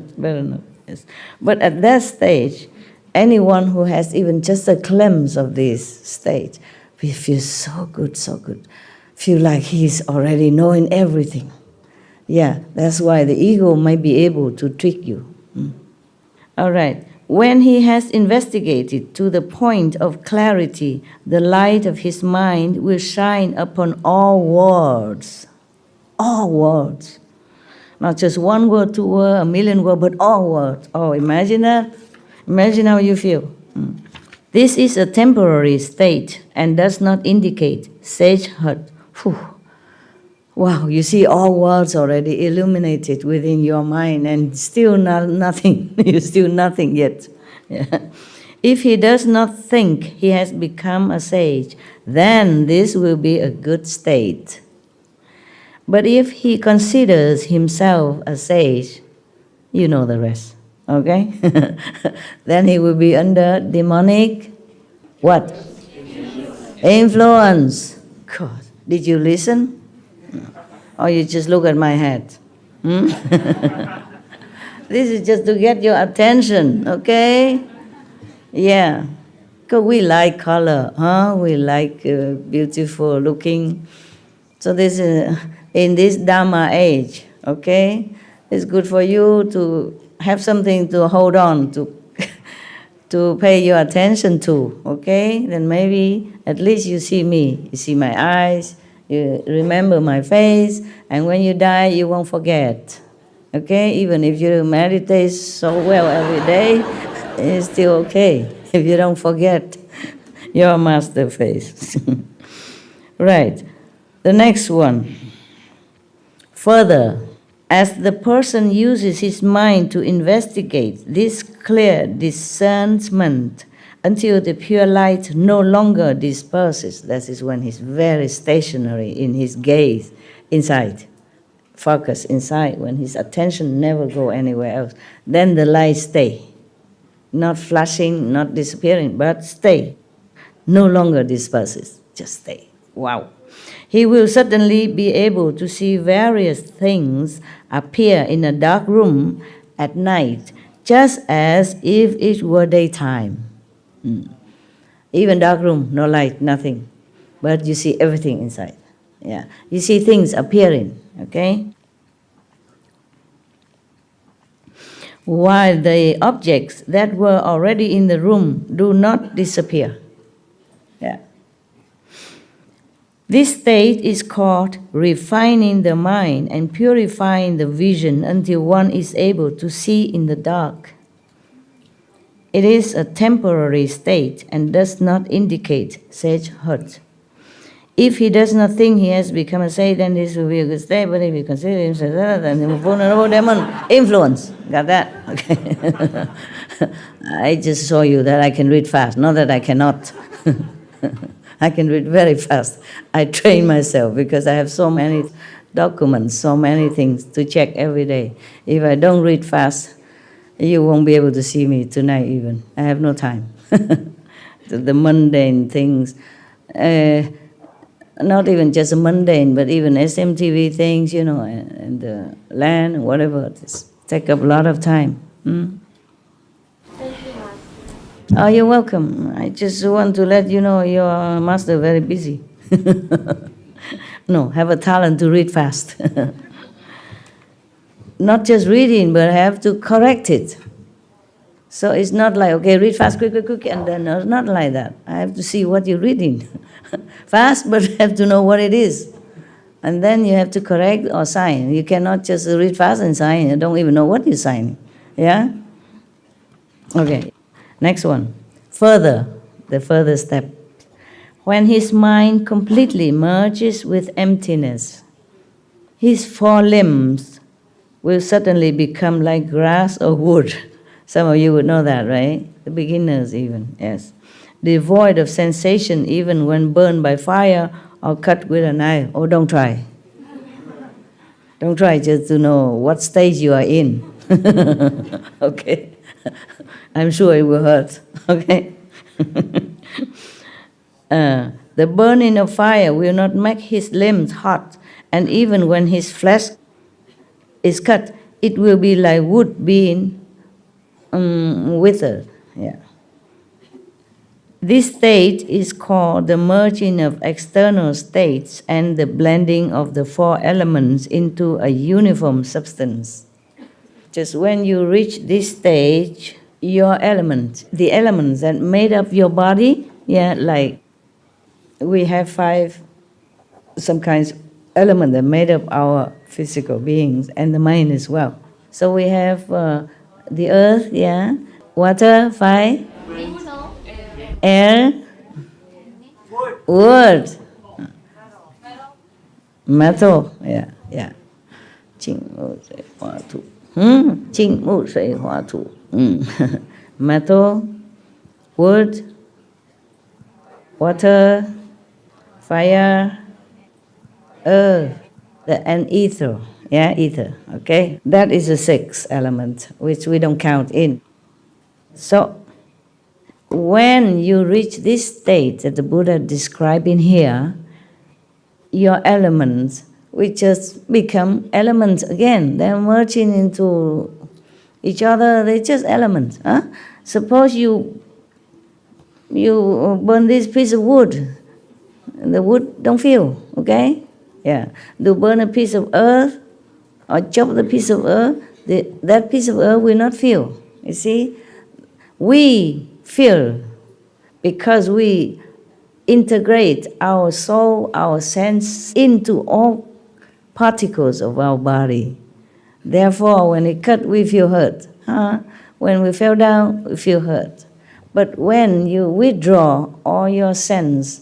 Yes. But at that stage, anyone who has even just a glimpse of this state, we feel so good. Feel like he's already knowing everything. Yeah, that's why the ego might be able to trick you. All right. When he has investigated to the point of clarity, the light of his mind will shine upon all worlds. All worlds. Not just one word, two words, a million words, but all worlds. Oh, imagine that. Imagine how you feel. This is a temporary state and does not indicate sagehood. Wow, you see all worlds already illuminated within your mind and still nothing. You're still nothing yet. Yeah. If he does not think he has become a sage, then this will be a good state. But if he considers himself a sage, you know the rest, okay? Then he will be under demonic, what? Influence. God, did you listen? Or you just look at my head? This is just to get your attention, okay? Yeah. Because we like color, huh? We like beautiful looking. So this is, in this Dharma age, okay? It's good for you to have something to hold on to, to pay your attention to, okay? Then maybe at least you see me, you see my eyes, you remember my face, and when you die, you won't forget. Okay? Even if you meditate so well every day, it's still okay if you don't forget your master face. Right. The next one. Further, as the person uses his mind to investigate this clear discernment until the pure light no longer disperses, that is when he's very stationary in his gaze inside, focus inside, when his attention never go anywhere else, then the light stay. Not flashing, not disappearing, but stay. No longer disperses, just stay. Wow. He will certainly be able to see various things appear in a dark room at night, just as if it were daytime. Even dark room, no light, nothing. But you see everything inside. Yeah. You see things appearing, okay? While the objects that were already in the room do not disappear. Yeah. This state is called refining the mind and purifying the vision until one is able to see in the dark. It is a temporary state and does not indicate sage hurt. If he does not think he has become a sage, then this will be a good state, but if he considers himself then a vulnerable demon influence. Got that? Okay. I just show you that I can read fast, not that I cannot. I can read very fast. I train myself because I have so many documents, so many things to check every day. If I don't read fast, you won't be able to see me tonight even. I have no time. The mundane things, not even just mundane, but even SMTV things, you know, and the land, whatever, just take up a lot of time. Oh, you're welcome. I just want to let you know your master very busy. No, have a talent to read fast. Not just reading, but have to correct it. So it's not like, okay, read fast, quick, and then no, it's not like that. I have to see what you're reading. Fast, but have to know what it is. And then you have to correct or sign. You cannot just read fast and sign. You don't even know what you're signing. Yeah? Okay. Next one. Further, the further step. When his mind completely merges with emptiness, his four limbs will suddenly become like grass or wood. Some of you would know that, right? The beginners even, yes. Devoid of sensation even when burned by fire or cut with a knife. Oh, don't try. Don't try just to know what stage you are in. Okay? I'm sure it will hurt, okay? The burning of fire will not make his limbs hot, and even when his flesh is cut, it will be like wood being withered. Yeah. This state is called the merging of external states and the blending of the four elements into a uniform substance. Just when you reach this stage, your element, the elements that made up your body, yeah, like we have five, some kinds of elements that made up our physical beings and the mind as well. So we have the earth, yeah, water, fire, air, wood, metal, yeah, yeah. 金木水火土，金木水火土。Metal, wood, water, fire, earth, and ether. Yeah, ether, okay? That is the sixth element, which we don't count in. So, when you reach this state that the Buddha described in here, your elements will just become elements again. They're merging into each other, they're just elements. Huh? Suppose you burn this piece of wood, the wood don't feel, okay? Yeah. You burn a piece of earth or chop the piece of earth, that piece of earth will not feel. You see? We feel because we integrate our soul, our sense into all particles of our body. Therefore, when it cut, we feel hurt. When we fell down, we feel hurt. But when you withdraw all your sense,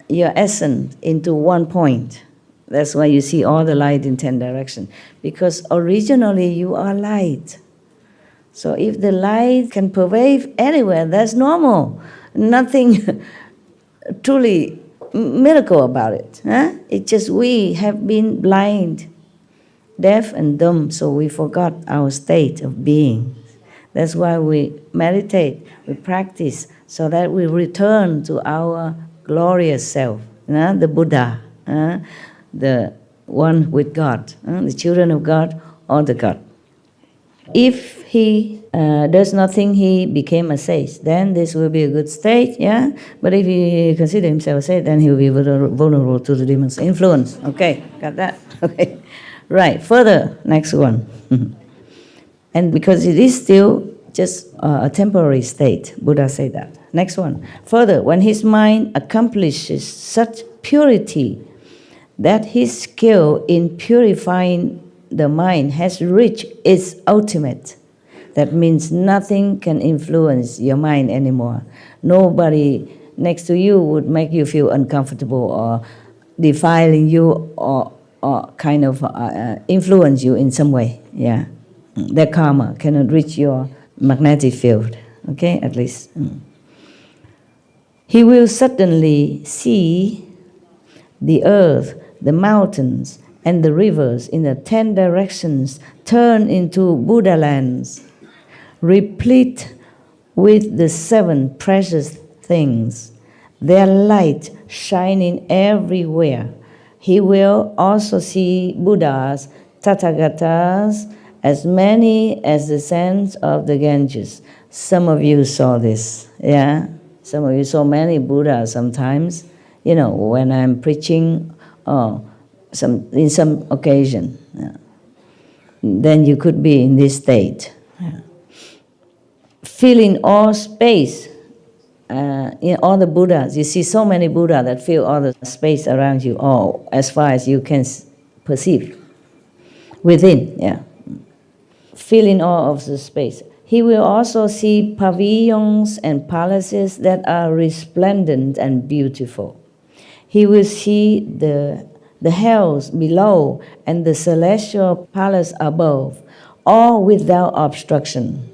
your essence into one point, that's why you see all the light in 10 directions. Because originally you are light. So if the light can pervade anywhere, that's normal. Nothing truly miracle about it. It's just we have been blind deaf and dumb, so we forgot our state of being. That's why we meditate, we practice, so that we return to our glorious self, the Buddha, the one with God, the children of God or the God. If he does not think he became a sage, then this will be a good state, yeah? But if he considers himself a sage, then he will be vulnerable to the demon's influence. Okay, got that? Okay. Right, further, next one. And because it is still just a temporary state, Buddha said that. Next one. Further, when his mind accomplishes such purity that his skill in purifying the mind has reached its ultimate, that means nothing can influence your mind anymore. Nobody next to you would make you feel uncomfortable or defiling you or kind of influence you in some way. Yeah, their karma cannot reach your magnetic field. Okay, at least. He will suddenly see the earth, the mountains, and the rivers in the 10 directions turn into Buddha lands, replete with the 7 precious things, their light shining everywhere. He will also see Buddhas, Tathagatas, as many as the sands of the Ganges. Some of you saw this, yeah? Some of you saw many Buddhas sometimes, when I'm preaching, in some occasion. Yeah. Then you could be in this state. Yeah. Filling all space, in all the Buddhas, you see so many Buddhas that fill all the space around you, or as far as you can perceive. Within, yeah. Filling all of the space. He will also see pavilions and palaces that are resplendent and beautiful. He will see the hells below and the celestial palace above, all without obstruction.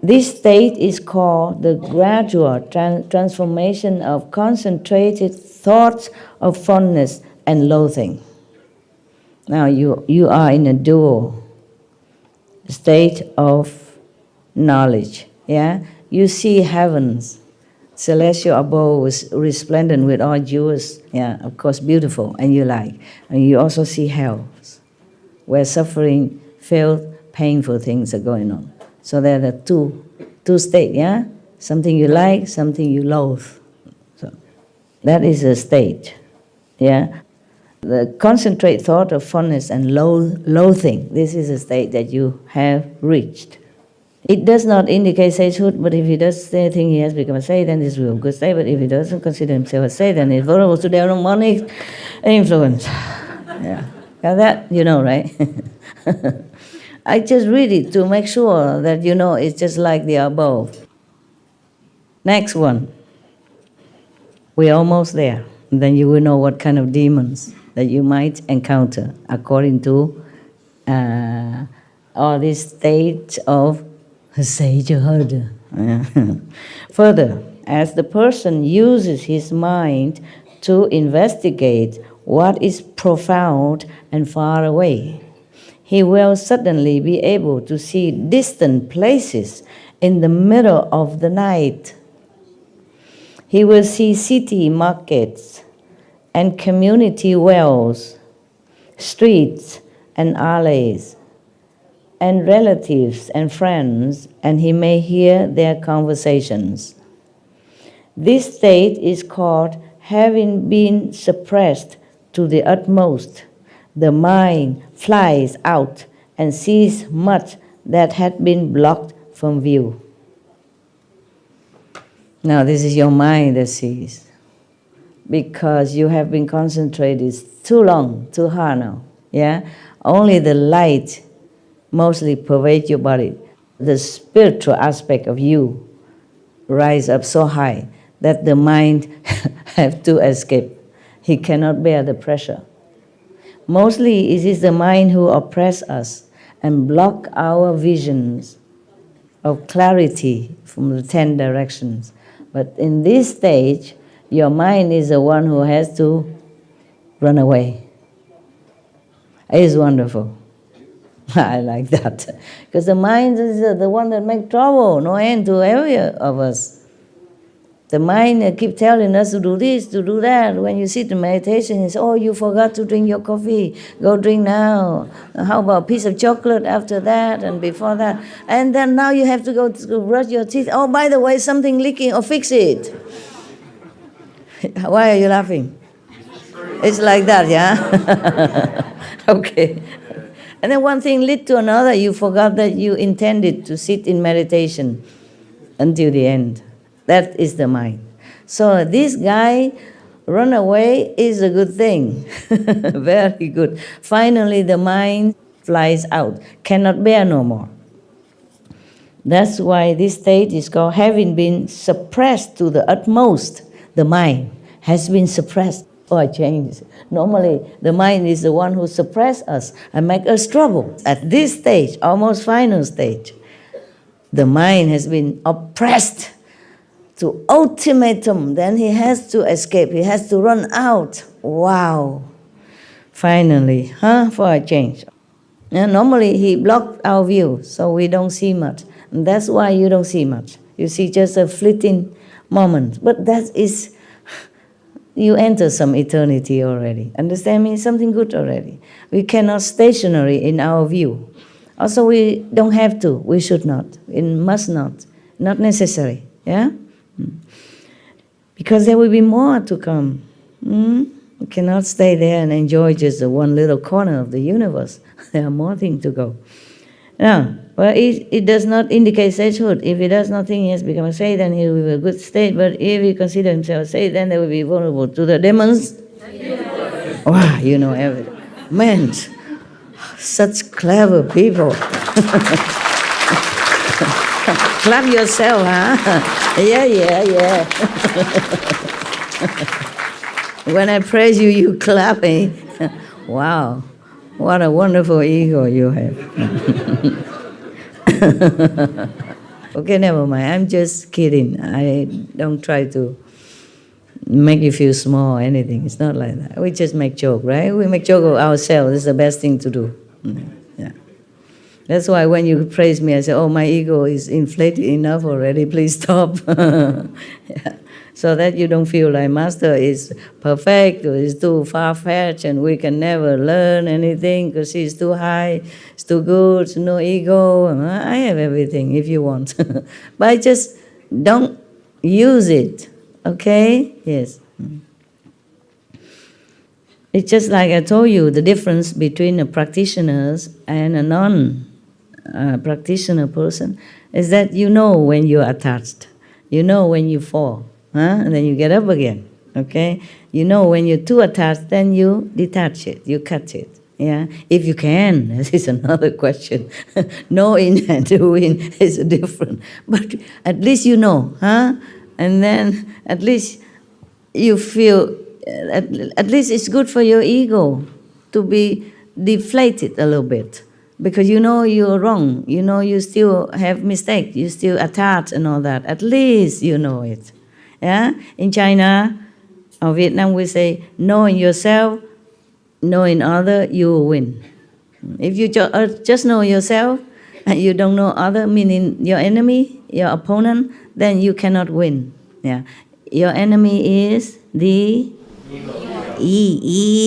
This state is called the gradual transformation of concentrated thoughts of fondness and loathing. Now you are in a dual state of knowledge. Yeah, you see heavens, celestial abode was resplendent with all jewels. Yeah, of course, beautiful, and you like. And you also see hells, where suffering, filth, painful things are going on. So there are two states. Yeah, something you like, something you loathe. So that is a state. Yeah. The concentrate thought of fondness and loathing, this is a state that you have reached. It does not indicate sagehood, but if he does think he has become a sage, then this will be a good state. But if he doesn't consider himself a sage, then he's vulnerable to demonic influence. Yeah, got that? You know, right? I just read it to make sure that you know it's just like the above. Next one. We're almost there. And then you will know what kind of demons that you might encounter according to all this state of sagehood. Further, as the person uses his mind to investigate what is profound and far away, he will suddenly be able to see distant places in the middle of the night. He will see city markets and community wells, streets and alleys, and relatives and friends, and he may hear their conversations. This state is called having been suppressed to the utmost. The mind flies out and sees much that had been blocked from view. Now this is your mind that sees, because you have been concentrated too long, too hard now. Yeah, only the light mostly pervades your body. The spiritual aspect of you rise up so high that the mind have to escape. He cannot bear the pressure. Mostly it is the mind who oppress us and block our visions of clarity from the 10 directions. But in this stage, your mind is the one who has to run away. It's wonderful. I like that. Because the mind is the one that makes trouble, no end to every of us. The mind keep telling us to do this, to do that. When you sit in meditation, it's, oh, you forgot to drink your coffee. Go drink now. How about a piece of chocolate after that and before that? And then now you have to go to brush your teeth. Oh, by the way, something leaking. Oh, fix it. Why are you laughing? It's like that, yeah? Okay. And then one thing led to another. You forgot that you intended to sit in meditation until the end. That is the mind. So this guy run away is a good thing. Very good. Finally, the mind flies out, cannot bear no more. That's why this state is called having been suppressed to the utmost. The mind has been suppressed for a change. Normally, the mind is the one who suppresses us and makes us trouble. At this stage, almost final stage, the mind has been oppressed to ultimatum. Then he has to escape. He has to run out. Wow. Finally, for a change. And normally, he blocked our view, so we don't see much. And that's why you don't see much. You see just a fleeting moment. But that is, you enter some eternity already. Understand me? Something good already. We cannot stationary in our view. Also, we don't have to. We should not. It must not. Not necessary. Yeah? Because there will be more to come. We cannot stay there and enjoy just the one little corner of the universe. There are more things to go. Now, well, it does not indicate sagehood. If he does not think he has become a sage, then he will be a good state. But if he considers himself a sage, then they will be vulnerable to the demons. Wow, you know everything. Man, such clever people. Clap yourself, huh? Yeah. When I praise you, you clap, eh? Wow, what a wonderful ego you have. Okay, never mind. I'm just kidding. I don't try to make you feel small or anything. It's not like that. We just make joke, right? We make joke of ourselves. It's the best thing to do. Yeah. That's why when you praise me, I say, oh, my ego is inflated enough already. Please stop. Yeah. So that you don't feel like Master is perfect or is too far-fetched and we can never learn anything because he's too high, it's too good, no ego. I have everything if you want. But I just don't use it, okay? Yes. It's just like I told you, the difference between a practitioner and a non-practitioner person is that you know when you're attached, you know when you fall. And then you get up again, okay? You know when you're too attached, then you detach it, you cut it, yeah? If you can, this is another question. Knowing and doing is different. But at least you know, And then at least you feel, at least it's good for your ego to be deflated a little bit. Because you know you're wrong, you know you still have mistake, you still attached and all that. At least you know it. Yeah? In China or Vietnam, we say, knowing yourself, knowing other, you will win. If you just know yourself and you don't know other, meaning your enemy, your opponent, then you cannot win. Yeah. Your enemy is the ego.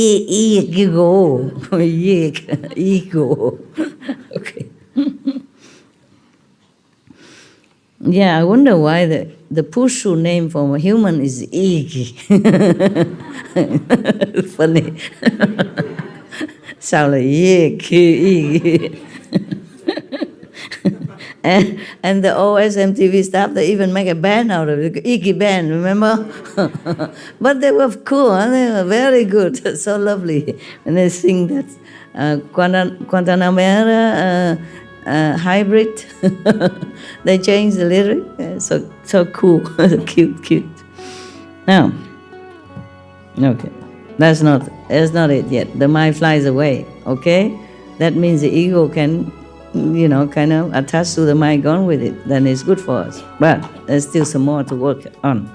Ego. Okay. Yeah, I wonder why the Pushu name for a human is Igi. Funny. Sound like Igi. And the old SMTV staff, they even make a band out of it, Igi band, remember? But they were cool, huh? They were very good, so lovely. And they sing that Guantanamera hybrid. They changed the lyric. So cool, cute. Now, okay, that's not it yet. The mind flies away. Okay, that means the ego can, kind of attach to the mind, gone with it. Then it's good for us. But there's still some more to work on.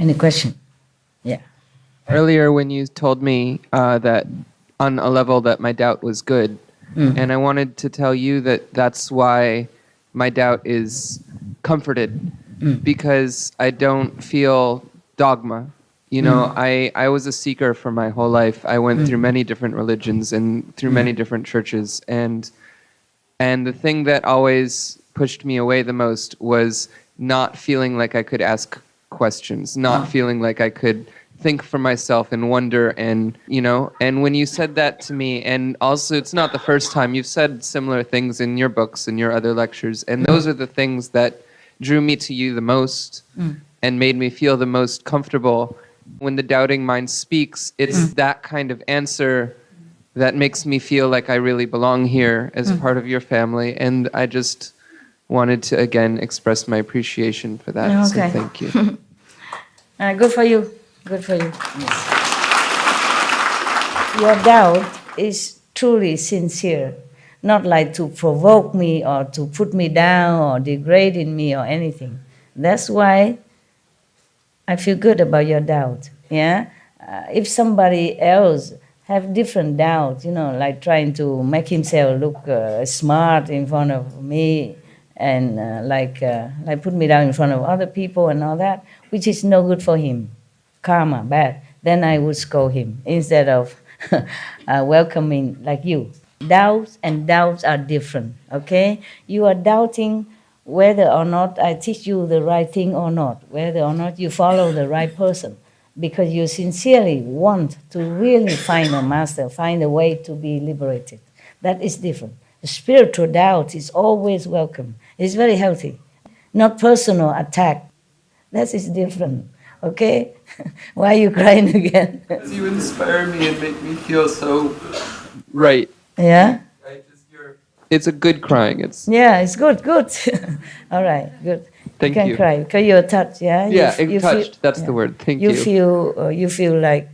Any question? Yeah. Earlier when you told me that on a level that my doubt was good, and I wanted to tell you that that's why my doubt is comforted, because I don't feel dogma. You know, I was a seeker for my whole life. I went through many different religions and through many different churches, and the thing that always pushed me away the most was not feeling like I could ask questions, not feeling like I could think for myself and wonder, and and when you said that to me, and also it's not the first time you've said similar things in your books and your other lectures, and those are the things that drew me to you the most and made me feel the most comfortable. When the doubting mind speaks, it's that kind of answer that makes me feel like I really belong here as part of your family, and I just wanted to again express my appreciation for that. Okay. So thank you. Good for you. Good for you. Yes. Your doubt is truly sincere, not like to provoke me or to put me down or degrade in me or anything. That's why I feel good about your doubt. Yeah. If somebody else have different doubts, like trying to make himself look smart in front of me, and like put me down in front of other people and all that, which is no good for him. Karma, bad. Then I would scold him instead of welcoming like you. Doubts and doubts are different, okay? You are doubting whether or not I teach you the right thing or not, whether or not you follow the right person, because you sincerely want to really find a master, find a way to be liberated. That is different. The spiritual doubt is always welcome. It's very healthy. Not personal attack. That is different. Okay? Why are you crying again? Because you inspire me and make me feel so right. Yeah? It's a good crying. It's good. All right, good. Thank you. Can cry because you're touched, yeah? Yeah, touched. That's the word. Thank you. You feel like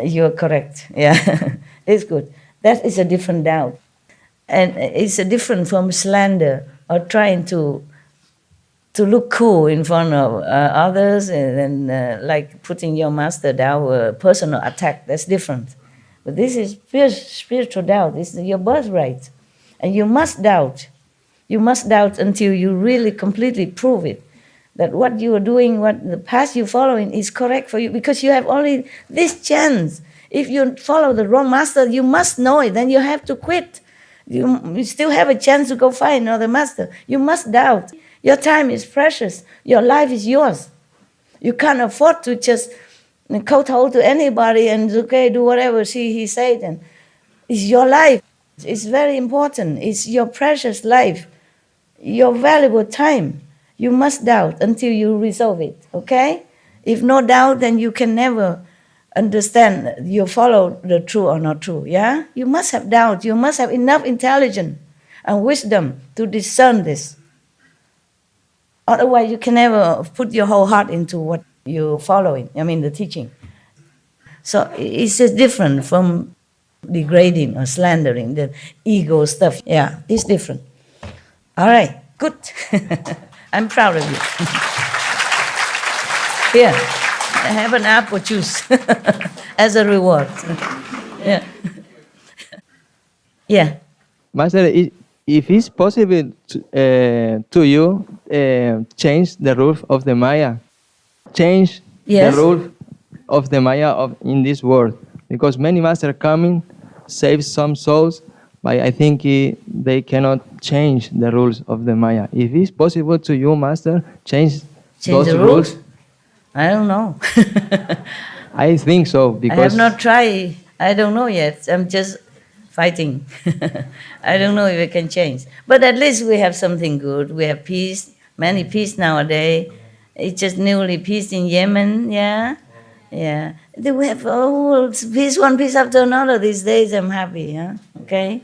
you're correct. Yeah, it's good. That is a different doubt. And it's a different from slander or trying to look cool in front of others and like putting your master down, personal attack. That's different. But this is spiritual doubt. It's your birthright. And you must doubt. You must doubt until you really completely prove it. That what you are doing, what the path you're following is correct for you, because you have only this chance. If you follow the wrong master, you must know it. Then you have to quit. You still have a chance to go find another master. You must doubt. Your time is precious. Your life is yours. You can't afford to just kowtow to anybody and okay, do whatever he said. And it's your life. It's very important. It's your precious life, your valuable time. You must doubt until you resolve it. Okay? If no doubt, then you can never understand you follow the true or not true. Yeah? You must have doubt. You must have enough intelligence and wisdom to discern this. Otherwise, you can never put your whole heart into what you're following, the teaching. So it's just different from degrading or slandering, the ego stuff. Yeah, it's different. All right, good. I'm proud of you. Here, have an apple juice as a reward. Yeah. Yeah. Master, if it's possible to you, change the rule of the Maya. Change the rule of the Maya in this world. Because many masters coming, save some souls, but I think they cannot change the rules of the Maya. If it's possible to you, Master, change those the rules? I don't know. I think so, because I have not tried. I don't know yet. I'm just fighting. I don't know if it can change. But at least we have something good. We have peace, many peace nowadays. It's just newly peace in Yemen, yeah? Yeah. We have peace, one piece after another these days. I'm happy, yeah? Okay?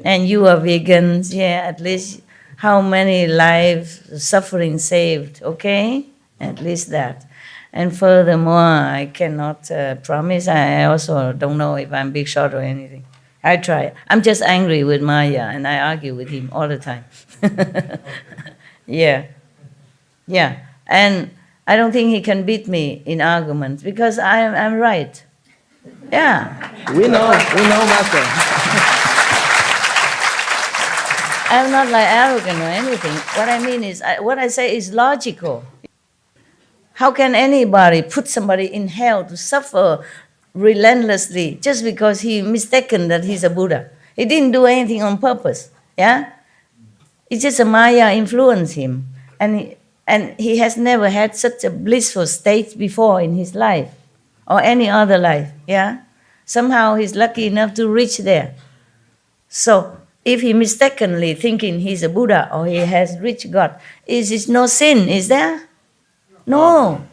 And you are vegans, yeah, at least how many lives, suffering saved, okay? At least that. And furthermore, I cannot promise. I also don't know if I'm big shot or anything. I try. I'm just angry with Maya, and I argue with him all the time. Yeah. Yeah. And I don't think he can beat me in arguments because I'm right. Yeah. We know, Master. I'm not like arrogant or anything. What I mean is, what I say is logical. How can anybody put somebody in hell to suffer relentlessly just because he mistaken that he's a Buddha? He didn't do anything on purpose. Yeah. It's just a Maya influenced him, and he has never had such a blissful state before in his life or any other life. Yeah. Somehow he's lucky enough to reach there. So if he mistakenly thinking he's a Buddha or he has reached God, is it no sin? Is there? No.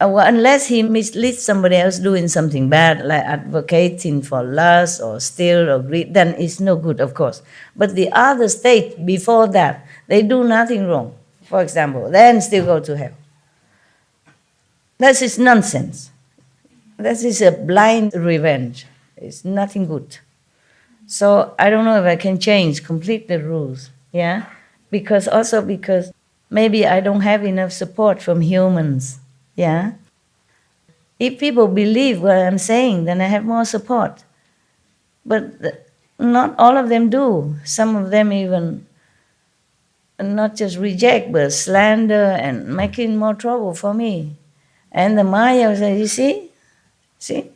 Unless he misleads somebody else doing something bad, like advocating for lust or steal or greed, then it's no good, of course. But the other state before that, they do nothing wrong, for example, then still go to hell. That is nonsense. That is a blind revenge. It's nothing good. So I don't know if I can change completely the rules, yeah? Because maybe I don't have enough support from humans. Yeah? If people believe what I'm saying, then I have more support. But not all of them do. Some of them even not just reject, but slander and making more trouble for me. And the Maya say, you see?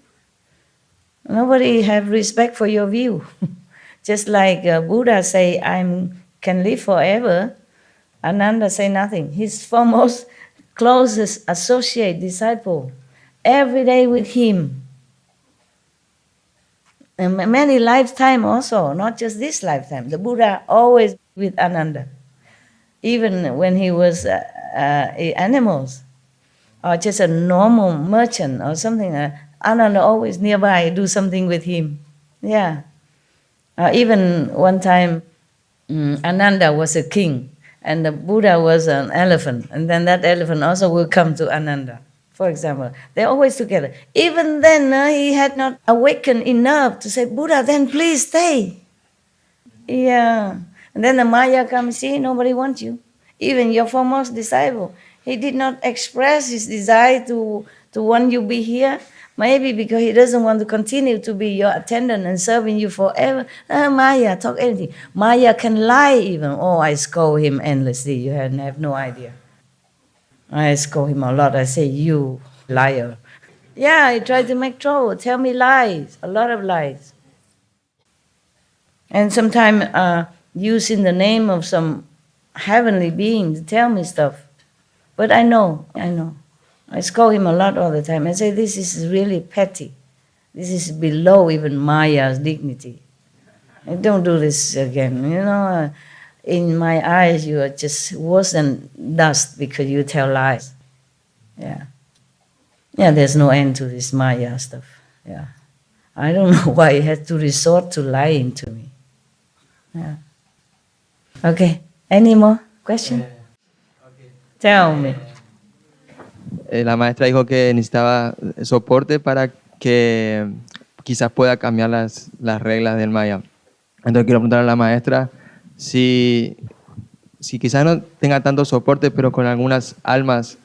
Nobody have respect for your view. Just like Buddha say, I can live forever. Ananda say nothing. His foremost closest associate, disciple, every day with him. And many lifetime also, not just this lifetime. The Buddha always with Ananda. Even when he was animals, or just a normal merchant or something, Ananda always nearby, do something with him. Yeah. Even one time, Ananda was a king, and the Buddha was an elephant, and then that elephant also will come to Ananda, for example. They're always together. Even then, he had not awakened enough to say, Buddha, then please stay. Yeah. And then the Maya comes, see, nobody wants you. Even your foremost disciple, he did not express his desire to want you be here. Maybe because he doesn't want to continue to be your attendant and serving you forever. Maya, talk anything. Maya can lie even. Oh, I scold him endlessly. You have no idea. I scold him a lot. I say, you liar. Yeah, he tried to make trouble. Tell me lies. A lot of lies. And sometimes using the name of some heavenly being to tell me stuff. But I know. I scold him a lot all the time. I say, this is really petty. This is below even Maya's dignity. And don't do this again. In my eyes, you are just worse than dust because you tell lies. Yeah. Yeah, there's no end to this Maya stuff. Yeah. I don't know why he had to resort to lying to me. Yeah. Okay. Any more questions? Okay. Tell me. La maestra dijo que necesitaba soporte para que quizás pueda cambiar las reglas del Maya. Entonces quiero preguntar a la maestra si quizás no tenga tanto soporte, pero con algunas almas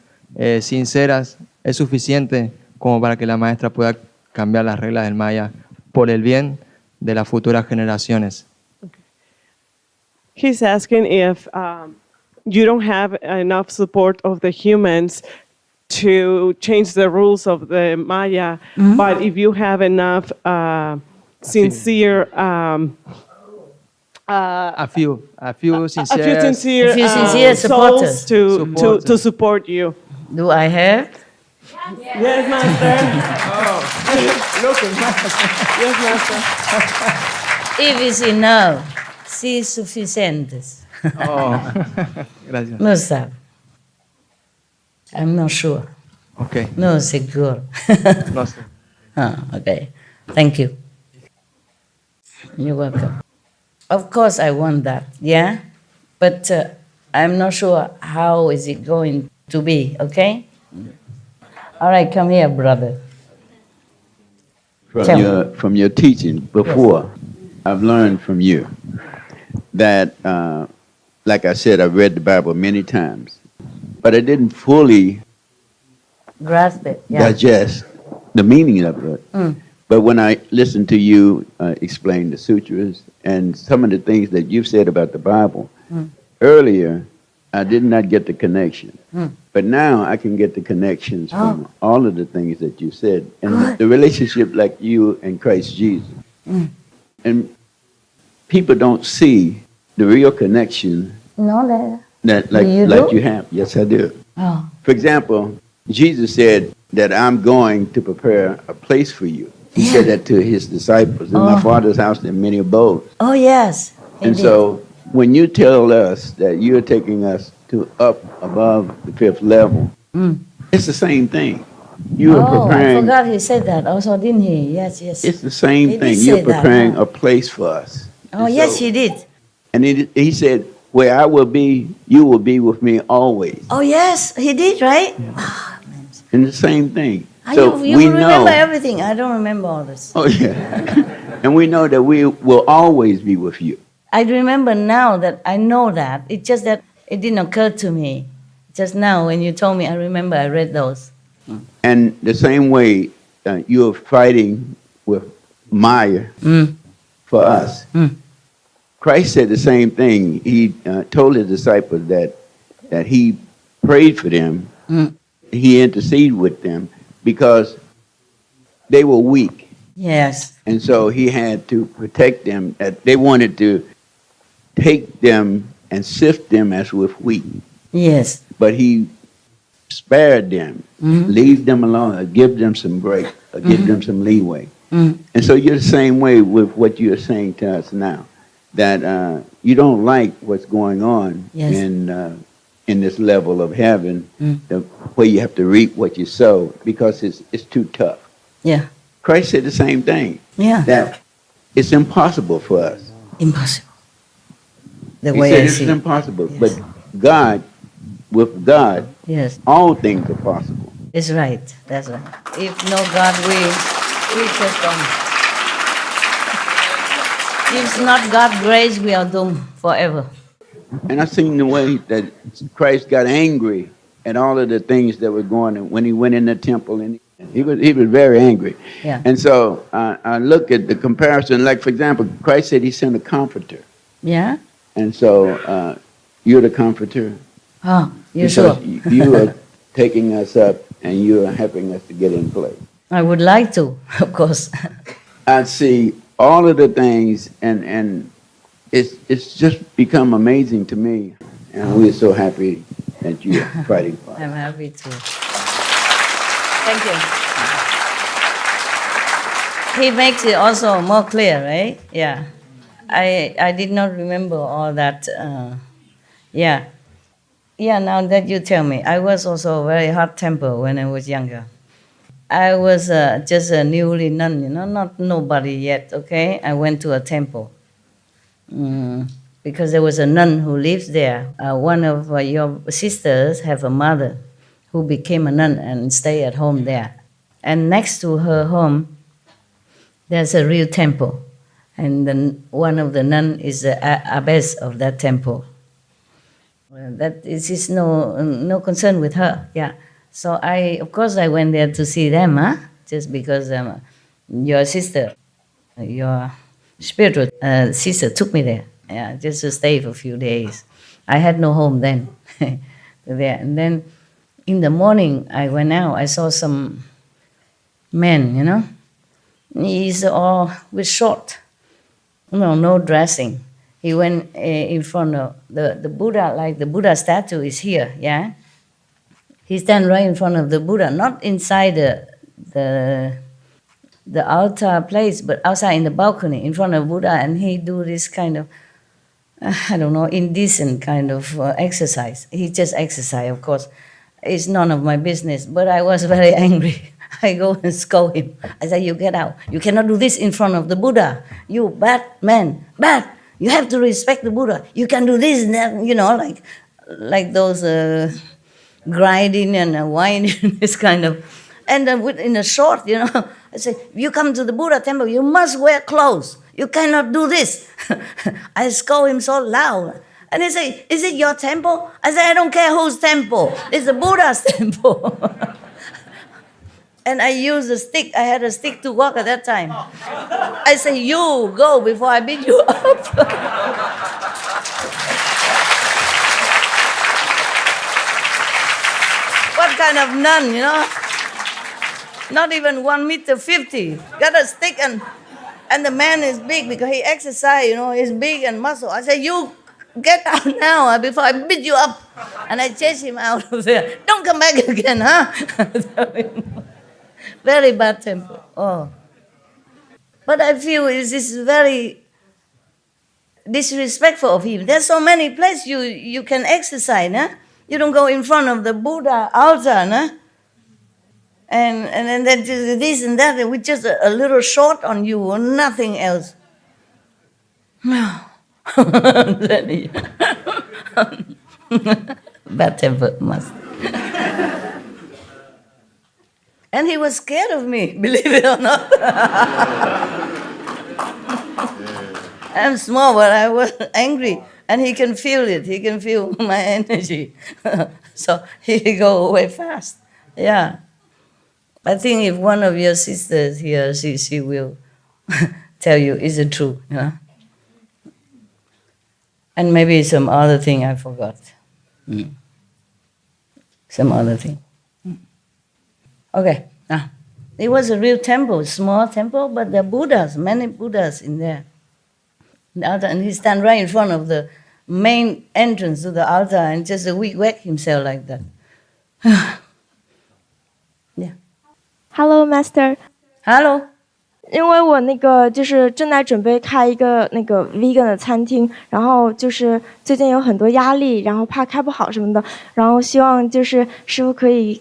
sinceras es suficiente como para que la maestra pueda cambiar las reglas del Maya por el bien de las futuras generaciones. He's asking if you don't have enough support of the humans to change the rules of the Maya, but if you have enough sincere, a few sincere supporters to support you. Do I have? Yes, Master. Look at Master. Yes, Master. If it's enough, si suficientes. Gracias. No sabe. I'm not sure. Okay. No seguro. No sé. Okay. Thank you. You're welcome. Of course I want that, yeah? But I'm not sure how is it going to be, okay? All right, come here, brother. From your teaching before, yes. I've learned from you that, like I said, I've read the Bible many times. but I didn't fully grasp it. Yeah. digest the meaning of it. But when I listened to you explain the sutras and some of the things that you've said about the Bible earlier, I did not get the connection. But now I can get the connections from all of the things that you said. And the relationship like you and Christ Jesus. And people don't see the real connection that like you have. Yes, I do. Oh. For example, Jesus said that I'm going to prepare a place for you. He said that to his disciples. In my Father's house there are many abodes. Oh, yes. And so when you tell us that you're taking us to up above the fifth level, it's the same thing. You are preparing. I forgot he said that also, didn't he? Yes. It's the same thing. You're preparing a place for us. Oh, and yes, he did. And he said, where I will be, you will be with me always. Oh, yes, he did, right? And the same thing. So you we remember everything. I don't remember all this. Oh, yeah. And we know that we will always be with you. I remember now that I know that. It's just that it didn't occur to me. Just now when you told me, I remember I read those. And the same way you're fighting with Maya for us. Christ said the same thing. He told his disciples that he prayed for them. He interceded with them because they were weak. Yes. And so he had to protect them. They wanted to take them and sift them as with wheat. Yes. But he spared them, leave them alone, or give them some break, or give them some leeway. And so you're the same way with what you're saying to us now, that you don't like what's going on in this level of heaven, where you have to reap what you sow, because it's too tough. Yeah. Christ said the same thing. Yeah. That it's impossible for us. Impossible. The He way said I it's see. impossible. Yes. But God, with God, yes, all things are possible. It's right. That's right. If no God, we just don't. If not God's grace, we are doomed forever. And I seen the way that Christ got angry at all of the things that were going on when he went in the temple, and he was very angry. Yeah. And so I look at the comparison. Like, for example, Christ said he sent a comforter. Yeah. And so you're the comforter. Oh, you because sure? You are taking us up and you are helping us to get in place. I would like to, of course. I see all of the things, and it's just become amazing to me. And we're so happy that you're fighting for us. I'm happy too. Thank you. He makes it also more clear, right? Yeah. I did not remember all that. Yeah. Yeah, now that you tell me. I was also very hot-tempered when I was younger. I was just a newly nun, not nobody yet, okay? I went to a temple because there was a nun who lives there. One of your sisters have a mother who became a nun and stay at home there. And next to her home, there's a real temple. And then one of the nun is the abbess of that temple. That is no concern with her, yeah. So of course I went there to see them, just because your sister, your spiritual sister took me there, yeah, just to stay for a few days. I had no home then, there. And then in the morning I went out, I saw some men, he's all with short, no dressing. He went in front of the Buddha, like the Buddha statue is here, yeah? He stand right in front of the Buddha, not inside the altar place, but outside in the balcony, in front of Buddha, and he do this kind of, I don't know, indecent kind of exercise. He just exercise, of course. It's none of my business, but I was very angry. I go and scold him. I said, you get out. You cannot do this in front of the Buddha. You bad man, bad. You have to respect the Buddha. You can do this and that, like those grinding and whining, this kind of. And then in a short, I say, you come to the Buddha temple, you must wear clothes. You cannot do this. I scold him so loud. And they say, is it your temple? I say, I don't care whose temple. It's the Buddha's temple. And I used a stick. I had a stick to walk at that time. I say, you go before I beat you up. What kind of nun, you know? Not even 1.50 meters. Got a stick and the man is big because he exercise, you know, he's big and muscle. I say, you get out now before I beat you up. And I chase him out of there. Don't come back again, huh? Very bad temper. Oh. But I feel this is very disrespectful of him. There's so many places you can exercise, huh? You don't go in front of the Buddha altar, huh? And then this and that, with just a little short on you or nothing else. Bad temper must. And he was scared of me, believe it or not. I'm small, but I was angry. And he can feel it. He can feel my energy. So he go away fast. Yeah. I think if one of your sisters here, she will tell you, is it true? You know? And maybe some other thing I forgot. Some other thing. Okay. It was a real temple, small temple, but there are Buddhas, many Buddhas in there. The altar, and he stand right in front of the main entrance to the altar and just whack himself like that. Yeah. Hello, Master. Hello. 因为我就是正在准备开一个vegan 的餐厅，然后就是最近有很多压力，然后怕开不好什么的，然后希望就是师父可以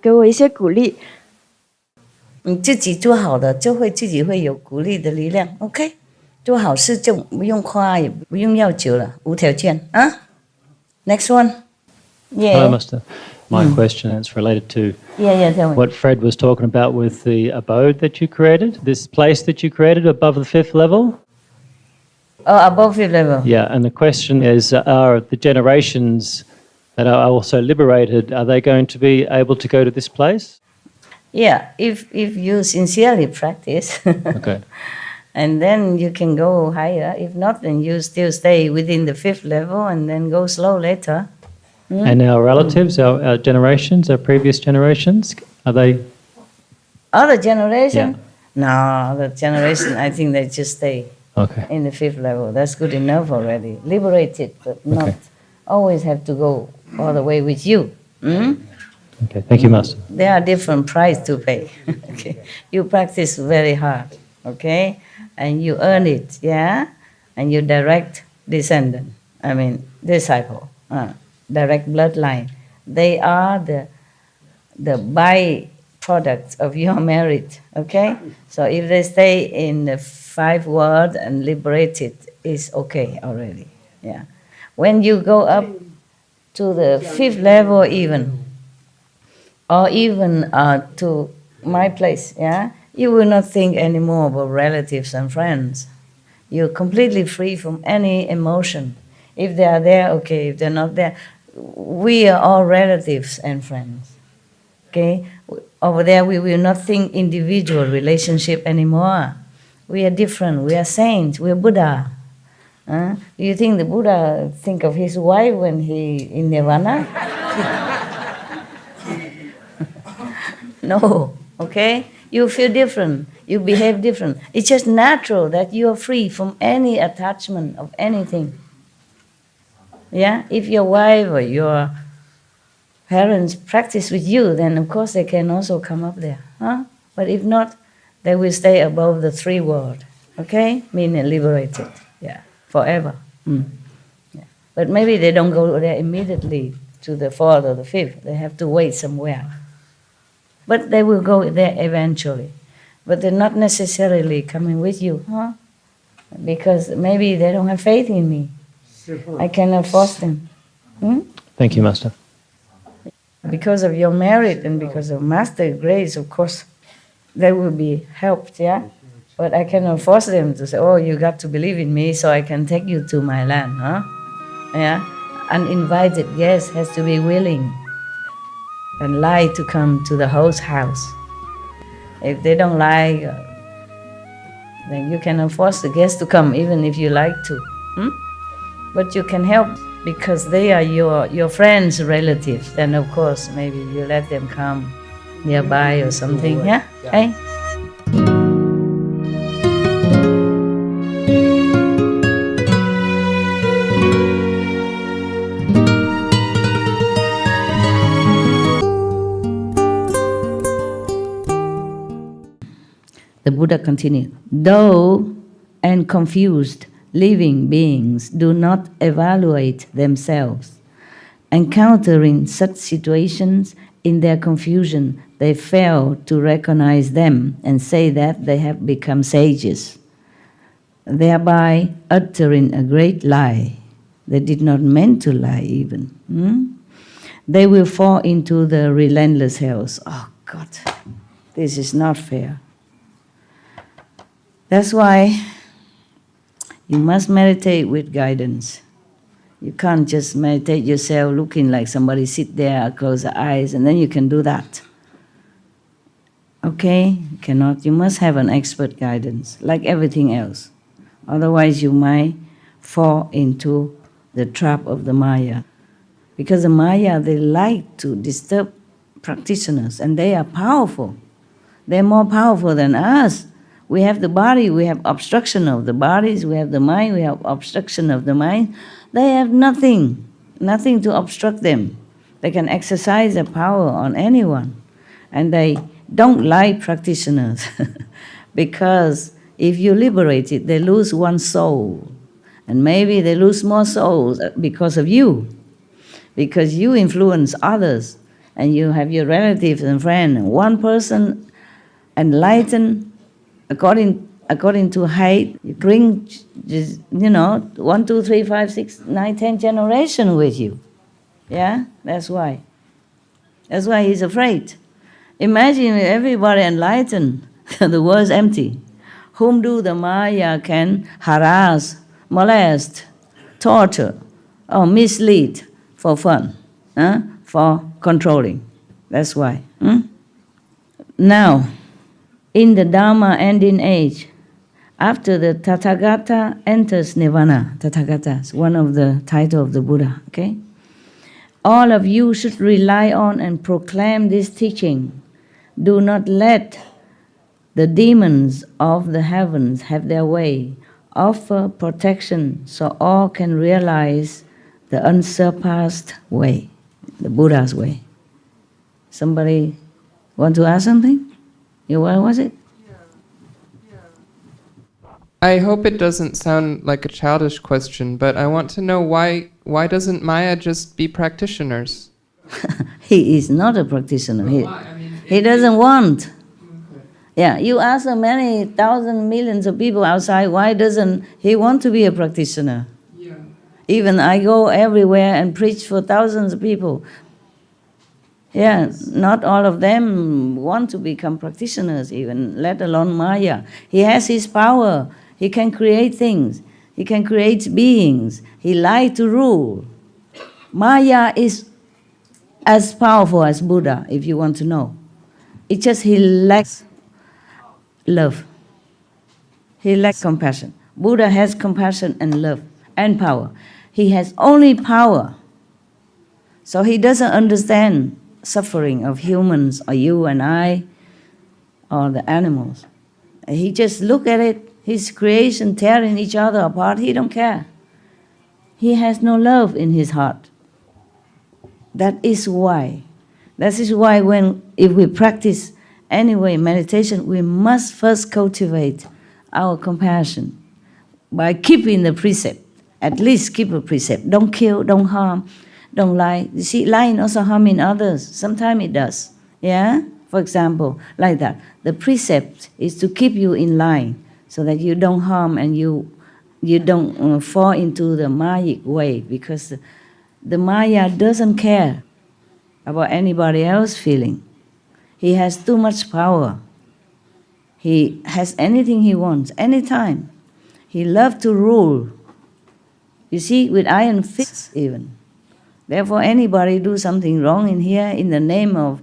给我一些鼓励。你自己做好了，就会自己会有鼓励的力量。OK， 做好事就不用夸，也不用要求了，无条件啊。Next one. Yeah. Hello, Master. My question is related to tell me. what Fred was talking about with the abode that you created, this place that you created above the 5th level. Oh, above 5th level. Yeah, and the question is, are the generations that are also liberated, are they going to be able to go to this place? Yeah, if you sincerely practice. Okay. And then you can go higher. If not, then you still stay within the 5th level and then go slow later. And our relatives, our generations, our previous generations, are they? Other generation? Yeah. No, the generation, I think they just stay in the 5th level. That's good enough already. Liberated, but not always have to go all the way with you. Okay, thank you, Master. There are different price to pay. Okay, you practice very hard, okay? And you earn it, yeah? And you direct descendant, disciple. Direct bloodline. They are the byproducts of your merit, okay? So if they stay in the 5 world and liberated, it's okay already, yeah. When you go up to the 5th level even, or even to my place, yeah, you will not think anymore about relatives and friends. You're completely free from any emotion. If they are there, okay. If they're not there, we are all relatives and friends. Okay? Over there, we will not think individual relationship anymore. We are different. We are saints. We are Buddha. Do you think the Buddha think of his wife when he in Nirvana? No. Okay? You feel different. You behave different. It's just natural that you are free from any attachment of anything. Yeah, if your wife or your parents practice with you, then of course they can also come up there. But if not, they will stay above the 3 world. Okay, meaning liberated. Yeah, forever. Yeah. But maybe they don't go there immediately to the 4th or the 5th. They have to wait somewhere. But they will go there eventually. But they're not necessarily coming with you, because maybe they don't have faith in me. I cannot force them. Thank you, Master. Because of your merit and because of Master grace, of course, they will be helped, yeah? But I cannot force them to say, oh, you got to believe in me so I can take you to my land, Yeah, uninvited guest has to be willing and like to come to the host house. If they don't like, then you cannot force the guests to come, even if you like to. But you can help because they are your friends, relatives. Then of course maybe you let them come nearby or something. Yeah. Hey. The Buddha continued, though and confused living beings do not evaluate themselves, encountering such situations in their confusion, they fail to recognize them and say that they have become sages, thereby uttering a great lie. They did not mean to lie even. They will fall into the relentless hells. Oh God, this is not fair. That's why you must meditate with guidance. You can't just meditate yourself looking like somebody sit there, close the eyes, and then you can do that. Okay? You cannot. You must have an expert guidance, like everything else. Otherwise you might fall into the trap of the Maya. Because the Maya, they like to disturb practitioners, and they are powerful. They're more powerful than us. We have the body, we have obstruction of the bodies, we have the mind, we have obstruction of the mind. They have nothing to obstruct them. They can exercise their power on anyone. And they don't like practitioners because if you liberate it, they lose one soul. And maybe they lose more souls because of you. Because you influence others and you have your relatives and friends. One person enlightened according to height, you bring, 1, 2, 3, 5, 6, 9, 10 generations with you. Yeah, that's why. That's why he's afraid. Imagine everybody enlightened, the world's empty. Whom do the Maya can harass, molest, torture, or mislead for fun, for controlling. That's why. Now, in the Dharma ending age, after the Tathagata enters Nirvana, Tathagata is one of the titles of the Buddha, okay? All of you should rely on and proclaim this teaching. Do not let the demons of the heavens have their way. Offer protection so all can realize the unsurpassed way, the Buddha's way. Somebody want to ask something? What was it? I hope it doesn't sound like a childish question, but I want to know why doesn't Maya just be practitioners? He is not a practitioner. He doesn't want. Yeah, you ask many thousands, millions of people outside, why doesn't he want to be a practitioner? Yeah. Even I go everywhere and preach for thousands of people. Yeah, not all of them want to become practitioners even, let alone Maya. He has his power. He can create things. He can create beings. He likes to rule. Maya is as powerful as Buddha, if you want to know. It's just he lacks love. He lacks compassion. Buddha has compassion and love and power. He has only power. So he doesn't understand suffering of humans or you and I or the animals. He just look at it, his creation tearing each other apart, he don't care. He has no love in his heart. That is why if we practice anyway meditation, we must first cultivate our compassion by keeping the precept. At least keep a precept. Don't kill, don't harm, don't lie. You see, lying also harming others. Sometimes it does. Yeah? For example, like that. The precept is to keep you in line so that you don't harm and you don't fall into the Mayic way, because the Maya doesn't care about anybody else's feeling. He has too much power. He has anything he wants, anytime. He loves to rule. You see, with iron fists even. Therefore, anybody do something wrong in here, in the name of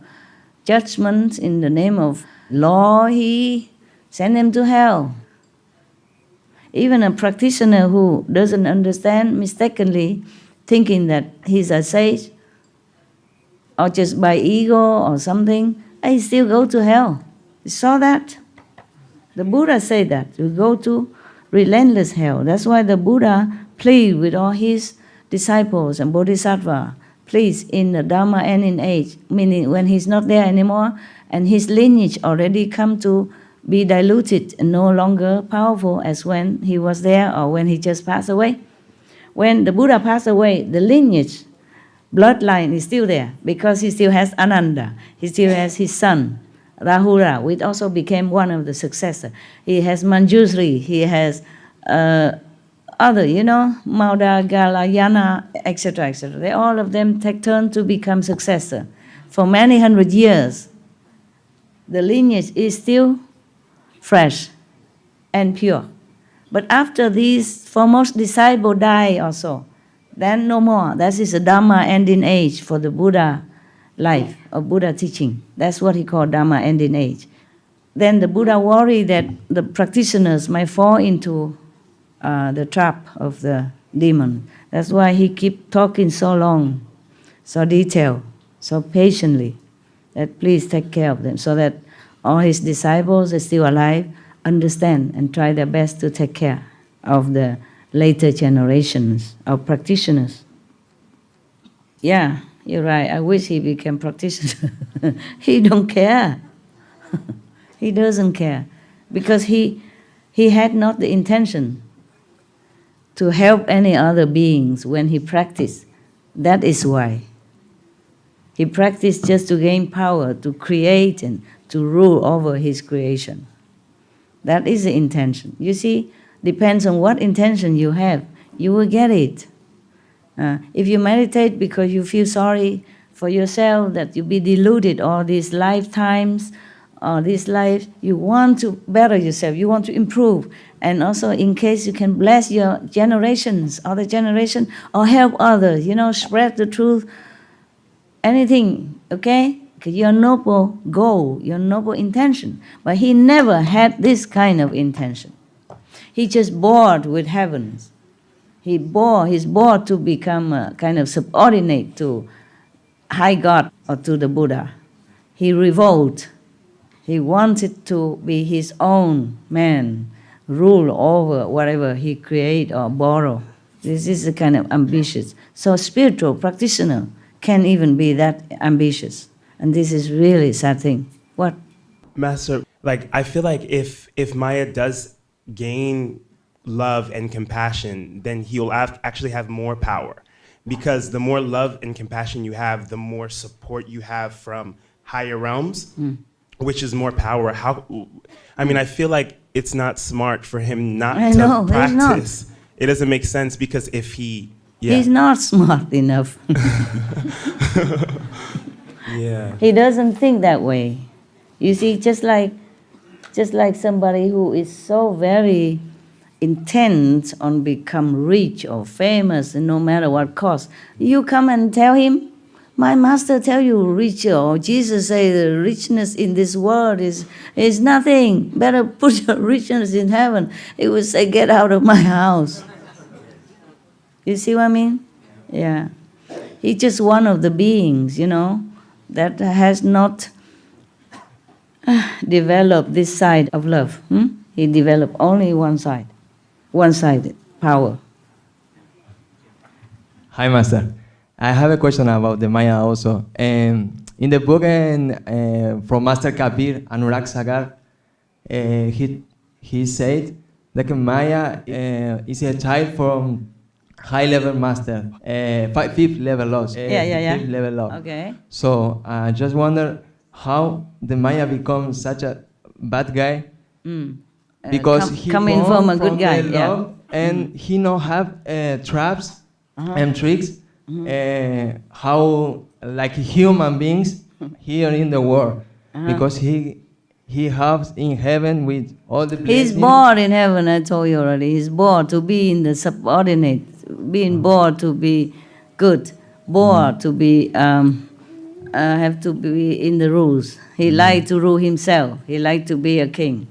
judgment, in the name of law, he send them to hell. Even a practitioner who doesn't understand, mistakenly thinking that he's a sage, or just by ego or something, he still go to hell. You saw that? The Buddha said that. You go to relentless hell. That's why the Buddha plead with all his disciples and bodhisattva, please, in the Dharma and in age, meaning when he's not there anymore and his lineage already come to be diluted and no longer powerful as when he was there or when he just passed away. When the Buddha passed away, the lineage, bloodline is still there because he still has Ananda. He still has his son, Rahula, which also became one of the successors. He has Manjusri, he has other, Mauda, Galayana, etc., etc. They all of them take turn to become successor. For many hundred years, the lineage is still fresh and pure. But after these foremost disciples die also, then no more. That is a Dhamma ending age for the Buddha life or Buddha teaching. That's what he called Dhamma ending age. Then the Buddha worried that the practitioners might fall into the trap of the demon. That's why he keep talking so long, so detailed, so patiently, that please take care of them, so that all his disciples are still alive, understand and try their best to take care of the later generations of practitioners. Yeah, you're right. I wish he became practitioner. He don't care. He doesn't care because he had not the intention to help any other beings when he practiced. That is why. He practiced just to gain power, to create and to rule over his creation. That is the intention. You see, depends on what intention you have, you will get it. If you meditate because you feel sorry for yourself, that you be deluded all these lifetimes, or this life, you want to better yourself, you want to improve, and also in case you can bless your generations, other generation, or help others, spread the truth, anything, okay? Your noble goal, your noble intention. But he never had this kind of intention. He just bored with heavens. He's bored to become a kind of subordinate to high God or to the Buddha. He revolted. He wanted to be his own man, rule over whatever he create or borrow. This is the kind of ambitious. So spiritual practitioner can't even be that ambitious. And this is really sad thing. What? Master, I feel like if Maya does gain love and compassion, then he'll actually have more power. Because the more love and compassion you have, the more support you have from higher realms, which is more power. I feel like it's not smart for him not to practice. It doesn't make sense because if he... Yeah. He's not smart enough. Yeah. He doesn't think that way. You see, just like somebody who is so very intent on become rich or famous, and no matter what cost, you come and tell him, my master tell you rich, or Jesus say the richness in this world is nothing. Better put your richness in heaven. He would say, get out of my house. You see what I mean? Yeah. He's just one of the beings, that has not developed this side of love. He developed only one side, one-sided power. Hi, Master. I have a question about the Maya also. In the book from Master Kabir, Anurag Sagar, he said that Maya is a child from high-level master, fifth level loss. Fifth level loss. Okay. So I just wonder how the Maya becomes such a bad guy, because he coming from a good guy, and he not have traps and tricks. How like human beings here in the world, because he has in heaven with all the blessings. He's born in heaven, I told you already. He's born to be in the subordinate being born to be good, born to be have to be in the rules. He liked to rule himself. He liked to be a king.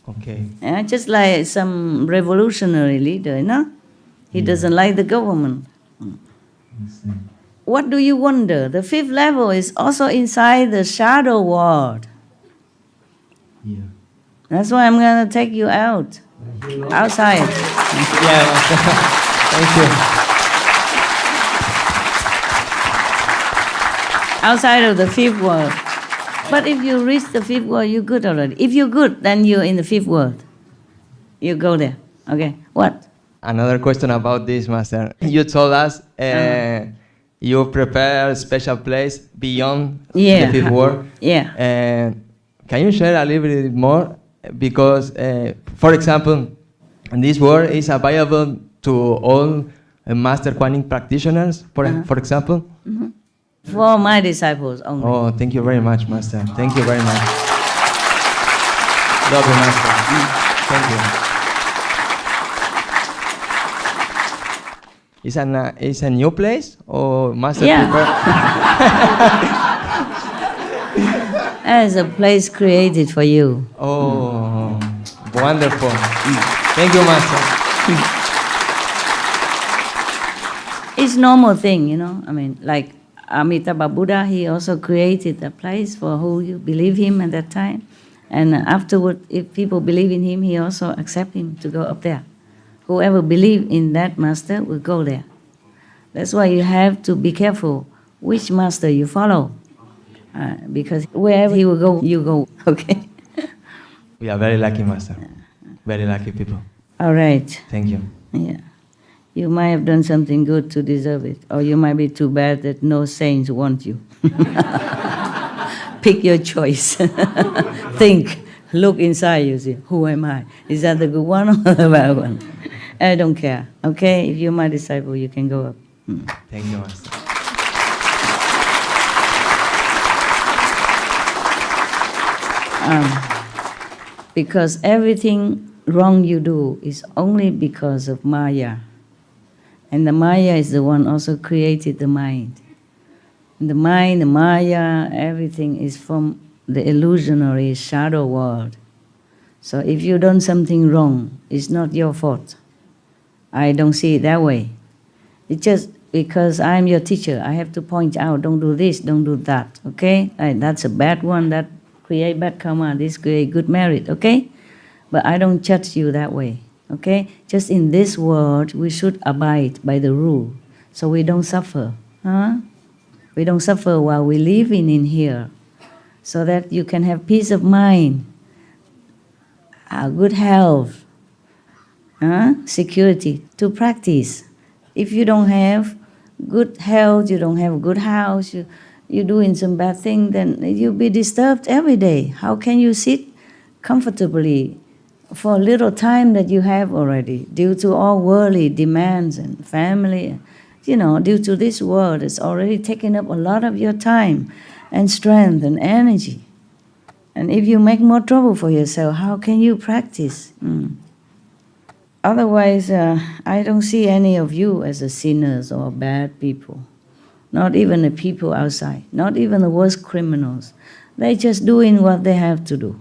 Okay. Just like some revolutionary leader, you know? He doesn't like the government. What do you wonder? The fifth level is also inside the shadow world. Yeah. That's why I'm going to take you out, outside. Yeah. Thank you. Outside of the fifth world. But if you reach the fifth world, you're good already. If you're good, then you're in the fifth world. You go there. Okay, what? Another question about this, Master. You told us you prepare a special place beyond the fifth world. Yeah. Can you share a little bit more? Because, for example, this world is available to all Master Kuan Yin practitioners, for example? Mm-hmm. For my disciples only. Oh, thank you very much, Master. Thank you very much. Love you, Master. Thank you. It's a new place or Master prepare? It's a place created for you. Oh, wonderful. Thank you, Master. It's normal thing, you know. I mean, like Amitabha Buddha, he also created a place for who you believe him at that time. And afterward, if people believe in him, he also accept him to go up there. Whoever believe in that master will go there. That's why you have to be careful which master you follow. Because wherever he will go, you go. Okay? We are very lucky, Master. Very lucky people. All right. Thank you. Yeah. You might have done something good to deserve it. Or you might be too bad that no saints want you. Pick your choice. Think. Look inside you. See, who am I? Is that the good one or the bad one? I don't care. Okay? If you're my disciple, you can go up. Thank you, Master. Because everything wrong you do is only because of Maya. And the Maya is the one also created the mind. And the mind, the Maya, everything is from the illusionary shadow world. So if you've done something wrong, it's not your fault. I don't see it that way. It's just because I'm your teacher, I have to point out, don't do this, don't do that, okay? That's a bad one, that create bad karma, this create good merit, okay? But I don't judge you that way, okay? Just in this world, we should abide by the rule, so we don't suffer, huh? We don't suffer while we living in here, so that you can have peace of mind, good health, security to practice. If you don't have good health, you don't have a good house, you're doing some bad thing, then you'll be disturbed every day. How can you sit comfortably for a little time that you have already due to all worldly demands and family? You know, due to this world, it's already taking up a lot of your time and strength and energy. And if you make more trouble for yourself, how can you practice? Otherwise, I don't see any of you as a sinners or bad people. Not even the people outside, not even the worst criminals. They're just doing what they have to do.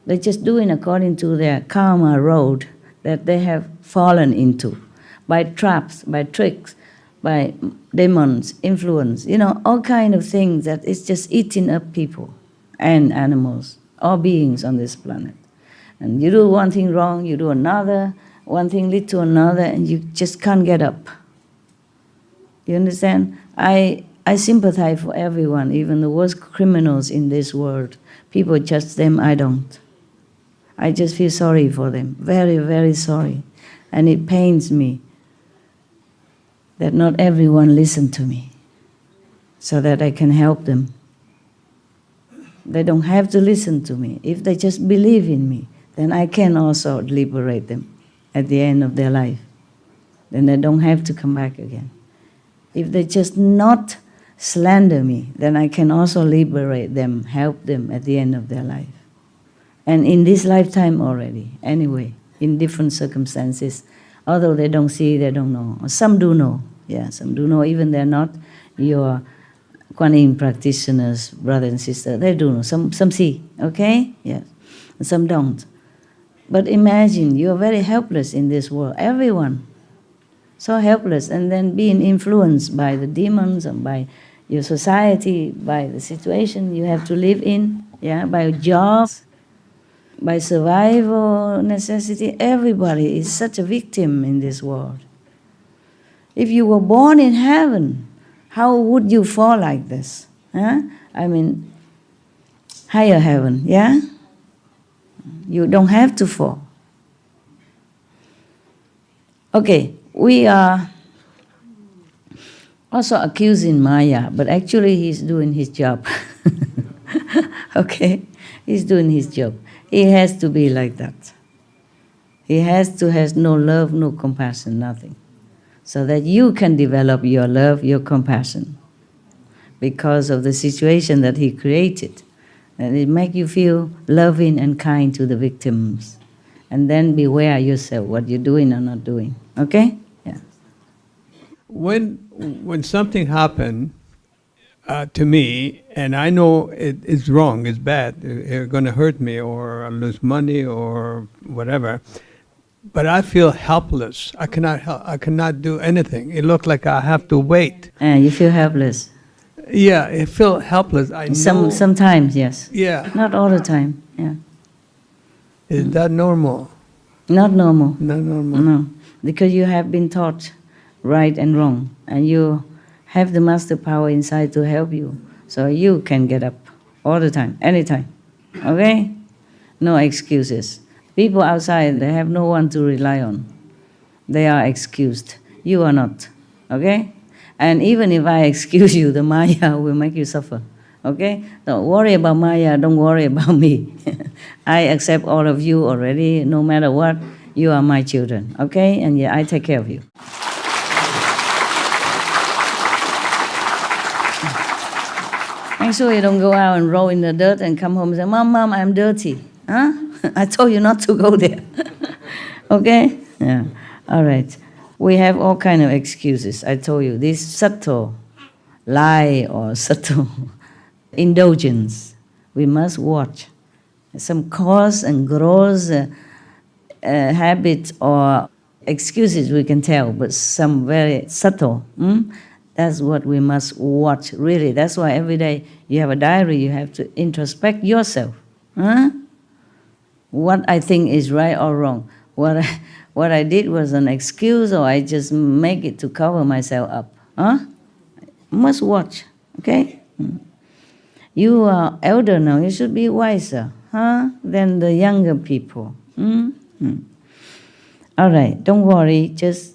They're just doing according to their karma road that they have fallen into by traps, by tricks, by demons, influence, you know, all kind of things that it's just eating up people and animals, all beings on this planet. And you do one thing wrong, you do another, one thing leads to another, and you just can't get up. You understand? I sympathize for everyone, even the worst criminals in this world. People judge them, I don't. I just feel sorry for them, very, very sorry. And it pains me that not everyone listens to me so that I can help them. They don't have to listen to me. If they just believe in me, then I can also liberate them at the end of their life. Then they don't have to come back again. If they just not slander me, then I can also liberate them, help them at the end of their life. And in this lifetime already, anyway, in different circumstances, Although they don't see, they don't know. Some do know. Yeah, some do know. Even they're not your Kuan Yin practitioners, brothers and sisters. They do know. Some see. Okay? Yes. And some don't. But imagine you're very helpless in this world. Everyone. So helpless. And then being influenced by the demons and by your society, by the situation you have to live in, yeah, by jobs, by survival necessity. Everybody is such a victim in this world. If you were born in heaven, how would you fall like this? Huh? I mean, higher heaven, yeah? You don't have to fall. Okay, we are also accusing Maya, but actually he's doing his job. Okay? He's doing his job. He has to be like that. He has to have no love, no compassion, nothing. So that you can develop your love, your compassion, because of the situation that he created. And it makes you feel loving and kind to the victims. And then beware yourself what you're doing or not doing. Okay? Yeah. When something happened to me, and I know it's wrong, it's bad, it's going to hurt me, or I lose money, or whatever, but I feel helpless. I cannot help. I cannot do anything. It looks like I have to wait. You feel helpless. Yeah, I feel helpless. I know. Sometimes, yes. Yeah. Not all the time. Yeah. Is that normal? Not normal. Not normal. No, because you have been taught right and wrong, and you have the master power inside to help you, so you can get up all the time, anytime. Okay? No excuses. People outside, they have no one to rely on. They are excused. You are not. Okay? And even if I excuse you, the Maya will make you suffer. Okay? Don't worry about Maya, don't worry about me. I accept all of you already, no matter what. You are my children. Okay? And yeah, I take care of you. Make sure you don't go out and roll in the dirt and come home and say, Mom, I'm dirty. Huh? I told you not to go there. Okay? Yeah. All right. We have all kind of excuses. I told you, this subtle lie or subtle indulgence, we must watch. Some cause and gross habits or excuses we can tell, but some very subtle. That's what we must watch, really. That's why every day you have a diary, you have to introspect yourself. Huh? What I think is right or wrong. What I did was an excuse, or I just make it to cover myself up. Huh? Must watch, okay? You are elder now, you should be wiser, huh? Than the younger people. All right, don't worry, just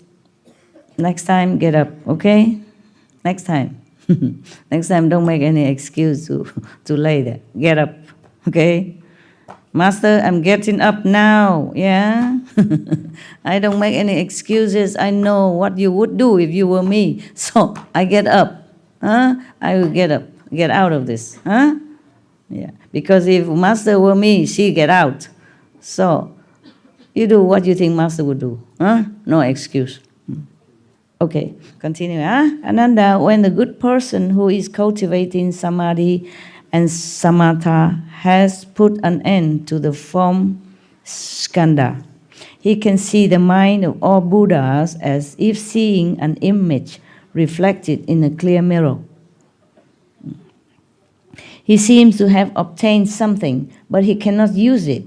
next time get up, okay? Next time. Next time don't make any excuse to lay there. Get up, okay? Master, I'm getting up now, yeah? I don't make any excuses. I know what you would do if you were me. So I get up, huh? I will get up, get out of this, huh? Yeah, because if Master were me, she get out. So you do what you think Master would do, huh? No excuse. Okay, continue, huh? Ananda, when the good person who is cultivating samadhi and samatha has put an end to the form skandha, he can see the mind of all Buddhas as if seeing an image reflected in a clear mirror. He seems to have obtained something, but he cannot use it.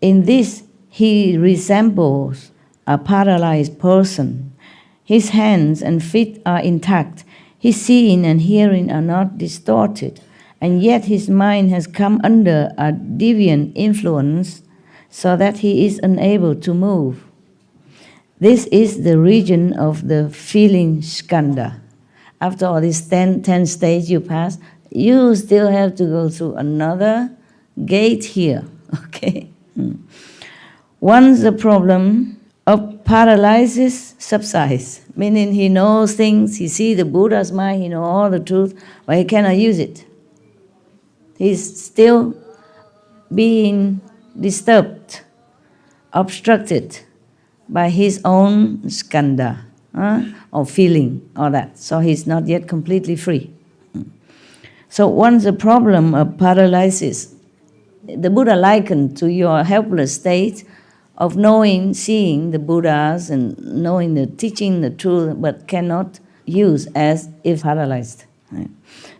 In this, he resembles a paralyzed person. His hands and feet are intact. His seeing and hearing are not distorted. And yet his mind has come under a deviant influence so that he is unable to move. This is the region of the feeling skandha. After all these 10 stages you pass, you still have to go through another gate here, okay? Once the problem of paralysis subsides, meaning he knows things, he sees the Buddha's mind, he knows all the truth, but he cannot use it. He's still being disturbed, obstructed by his own skanda, or feeling, all that. So he's not yet completely free. So once the problem of paralysis, the Buddha likened to your helpless state of knowing, seeing the Buddhas and knowing the teaching, the truth, but cannot use as if paralyzed.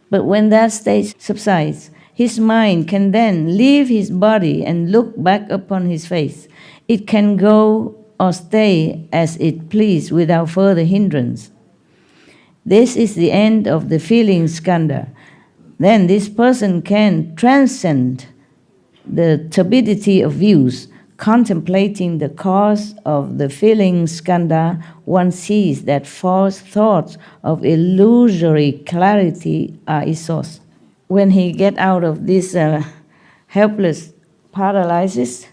But when that state subsides, his mind can then leave his body and look back upon his face. It can go or stay as it please without further hindrance. This is the end of the feeling skanda. Then this person can transcend the turbidity of views. Contemplating the cause of the feeling skanda, one sees that false thoughts of illusory clarity are its source. When he get out of this helpless paralysis,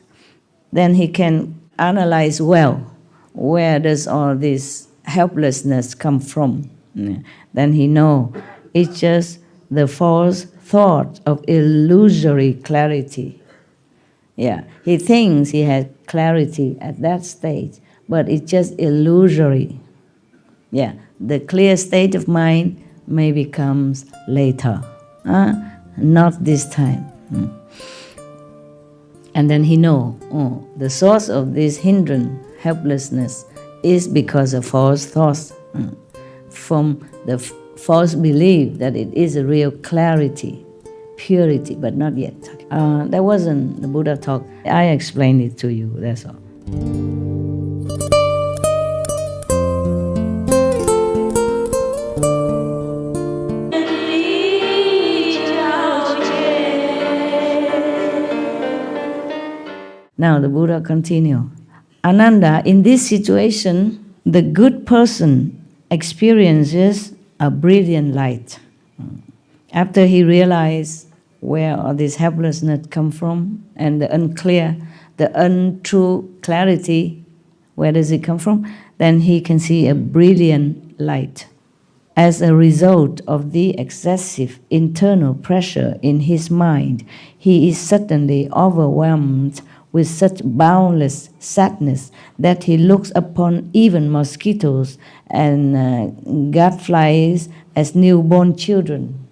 then he can analyze well, where does all this helplessness come from? Then he know it's just the false thought of illusory clarity. Yeah, he thinks he has clarity at that stage, but it's just illusory. Yeah, the clear state of mind maybe comes later, not this time. And then he know, the source of this hindrance, helplessness, is because of false thoughts, from the false belief that it is a real clarity, purity, but not yet. That wasn't the Buddha talk. I explained it to you, that's all. Now the Buddha continue. Ananda, in this situation, the good person experiences a brilliant light. After he realized where all this helplessness come from and the unclear, the untrue clarity, where does it come from? Then he can see a brilliant light. As a result of the excessive internal pressure in his mind, he is suddenly overwhelmed with such boundless sadness that he looks upon even mosquitoes and gadflies as newborn children.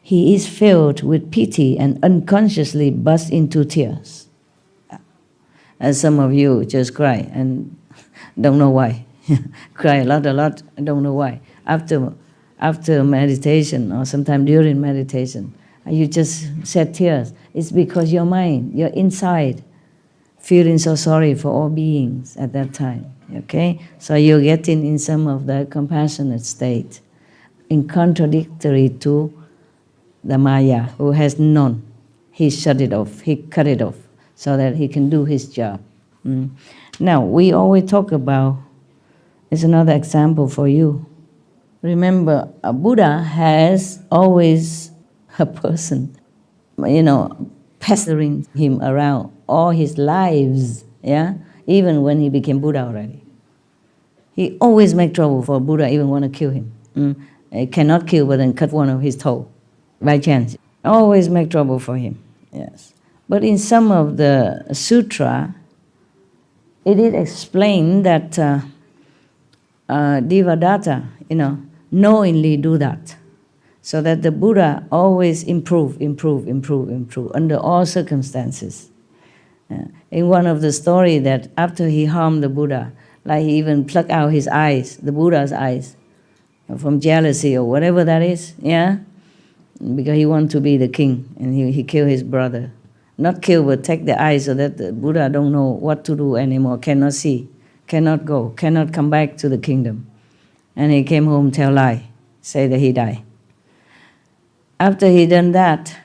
He is filled with pity and unconsciously bursts into tears. As some of you just cry and don't know why. Cry a lot, don't know why. After meditation or sometime during meditation, you just shed tears. It's because your mind, your inside, feeling so sorry for all beings at that time. Okay? So you're getting in some of the compassionate state, in contradictory to the Maya, who has none. He shut it off, he cut it off, so that he can do his job. Now, we always talk about, it's another example for you. Remember, a Buddha has always a person, pestering him around all his lives, yeah? Even when he became Buddha already. He always make trouble for Buddha, even want to kill him. He cannot kill, but then cut one of his toe, by chance. Always make trouble for him, yes. But in some of the sutra, it is explained that Devadatta, knowingly do that, so that the Buddha always improve under all circumstances. In one of the story that after he harmed the Buddha, like he even plucked out his eyes, the Buddha's eyes, from jealousy or whatever that is, yeah? Because he wanted to be the king, and he killed his brother. Not kill, but take the eyes so that the Buddha don't know what to do anymore, cannot see, cannot go, cannot come back to the kingdom. And he came home, tell lie, say that he died. After he done that,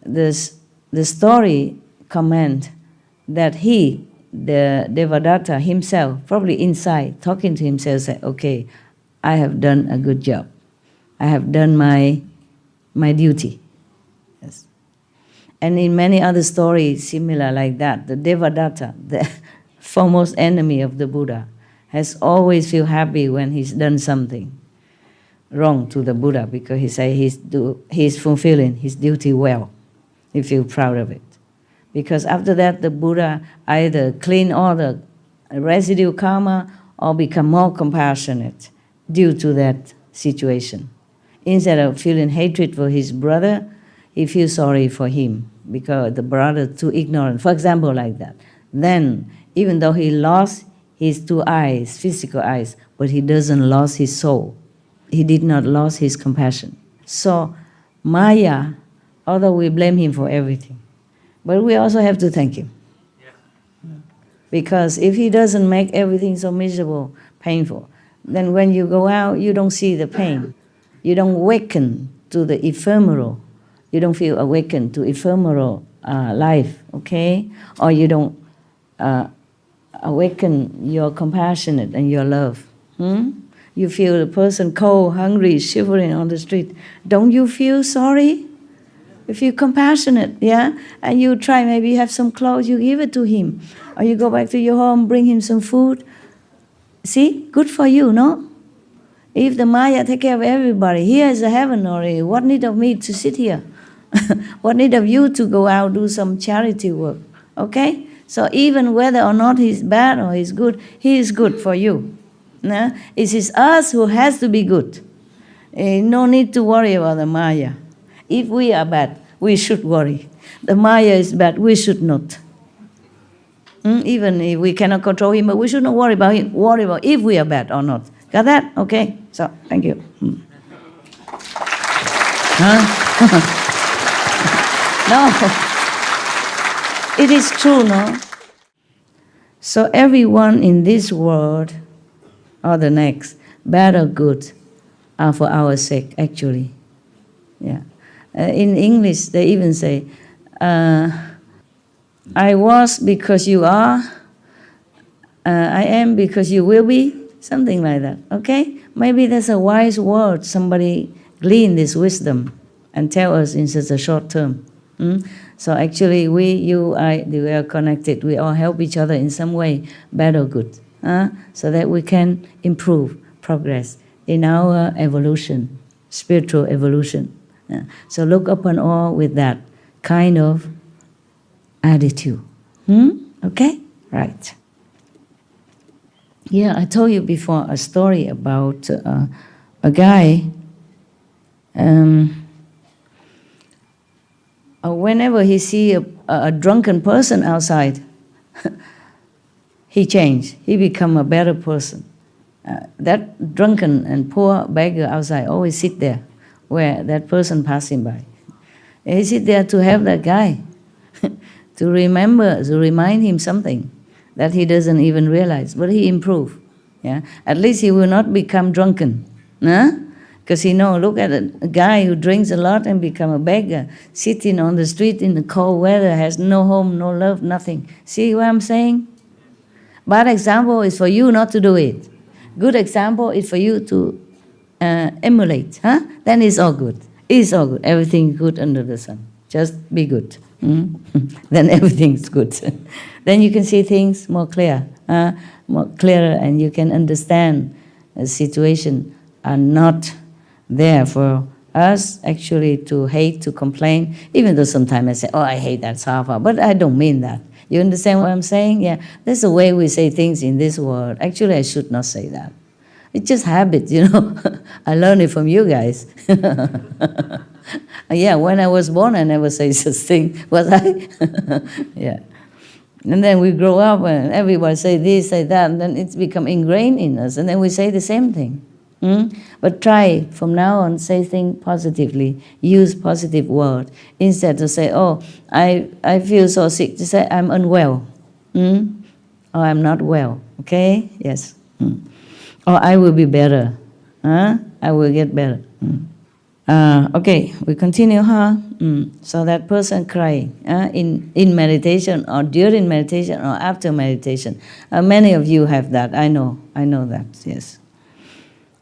the story comment that he, the Devadatta himself, probably inside, talking to himself, said, okay, I have done a good job. I have done my duty. Yes. And in many other stories similar like that, the Devadatta, the foremost enemy of the Buddha, has always feel happy when he's done something wrong to the Buddha, because he say he's fulfilling his duty well. He feel proud of it. Because after that, the Buddha either clean all the residue karma or become more compassionate due to that situation. Instead of feeling hatred for his brother, he feels sorry for him because the brother is too ignorant. For example, like that. Then, even though he lost his 2 eyes, physical eyes, but he doesn't lose his soul. He did not lose his compassion. So, Maya, although we blame him for everything, but we also have to thank him. Because if he doesn't make everything so miserable, painful, then when you go out, you don't see the pain. You don't awaken to the ephemeral. You don't feel awakened to ephemeral life, okay? Or you don't awaken your compassionate and your love. You feel the person cold, hungry, shivering on the street. Don't you feel sorry? You feel compassionate, yeah? And you try, maybe you have some clothes, you give it to him. Or you go back to your home, bring him some food. See, good for you, no? If the Maya take care of everybody, here is a heaven already. What need of me to sit here? What need of you to go out, do some charity work, okay? So even whether or not he's bad or he's good, he is good for you. No? It is us who has to be good. No need to worry about the Maya. If we are bad, we should worry. The Maya is bad, we should not. Even if we cannot control him, but we should not worry about him. Worry about if we are bad or not. Got that? Okay. So, thank you. No. It is true, no? So everyone in this world or the next, bad or good, are for our sake, actually. Yeah. In English, they even say, I was because you are, I am because you will be, something like that, okay? Maybe that's a wise word, somebody glean this wisdom and tell us in such a short term. So actually, we, you, I, we are connected. We all help each other in some way, bad or good, so that we can improve, progress in our evolution, spiritual evolution. So look upon all with that kind of attitude. Okay? Right. Yeah, I told you before a story about a guy. Whenever he see a drunken person outside, he changed. He become a better person. That drunken and poor beggar outside always sit there where that person passing by. He sit there to help that guy, to remember, to remind him something that he doesn't even realize, but he improve. Yeah? At least he will not become drunken. Because he know, look at a guy who drinks a lot and become a beggar, sitting on the street in the cold weather, has no home, no love, nothing. See what I'm saying? Bad example is for you not to do it. Good example is for you to emulate. Then it's all good. It's all good. Everything good under the sun. Just be good. Then everything's good. Then you can see things more clear, more clearer, and you can understand the situation are not there for us actually to hate, to complain, even though sometimes I say, oh, I hate that Safa, but I don't mean that. You understand what I'm saying? Yeah, that's the way we say things in this world. Actually, I should not say that. It's just habit, you know. I learned it from you guys. Yeah, when I was born, I never say such thing, was I? Yeah. And then we grow up and everybody say this, say that, and then it's become ingrained in us, and then we say the same thing. But try from now on, say things positively, use positive word, instead to say, oh, I feel so sick, to say I'm unwell, or I'm not well, okay? Yes. Or I will be better, I will get better. Okay, we continue, So that person crying in meditation or during meditation or after meditation. Many of you have that, I know that, yes.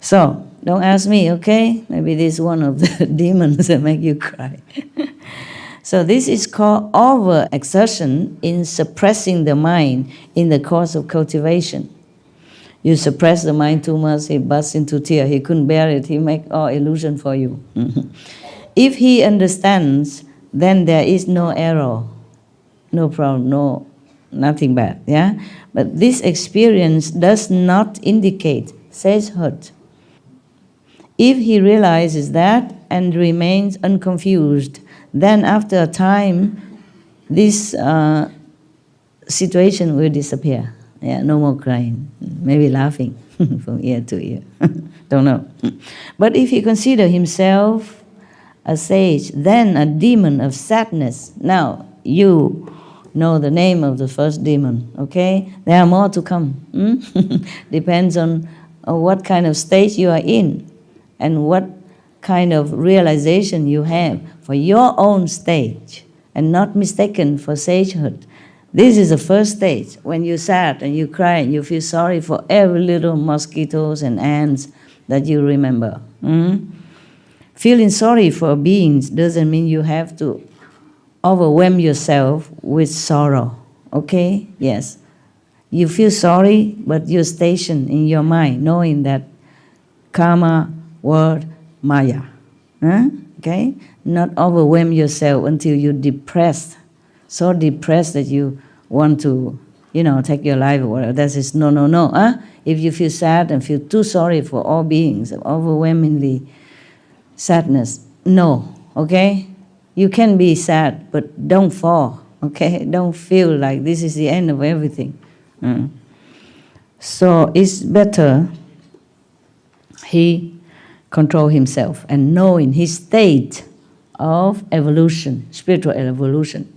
So, don't ask me, okay? Maybe this is one of the demons that make you cry. So this is called overexertion in suppressing the mind in the course of cultivation. You suppress the mind too much, he bursts into tears. He couldn't bear it. He make all illusion for you. If he understands, then there is no error, no problem, nothing bad, yeah? But this experience does not indicate sagehood. If he realizes that and remains unconfused, then after a time, this situation will disappear. Yeah, no more crying, maybe laughing from ear to ear. Don't know. But if he considers himself a sage, then a demon of sadness. Now, you know the name of the first demon, okay? There are more to come. Depends on what kind of stage you are in and what kind of realization you have for your own stage and not mistaken for sagehood. This is the first stage, when you're sad and you cry and you feel sorry for every little mosquitoes and ants that you remember. Feeling sorry for beings doesn't mean you have to overwhelm yourself with sorrow, okay? Yes. You feel sorry, but you're stationed in your mind, knowing that karma, word, maya, okay? Not overwhelm yourself until you're depressed, so depressed that you want to, take your life or whatever. That is no. If you feel sad and feel too sorry for all beings, overwhelmingly sadness, no, okay? You can be sad, but don't fall, okay? Don't feel like this is the end of everything. So it's better he control himself and know in his state of evolution, spiritual evolution.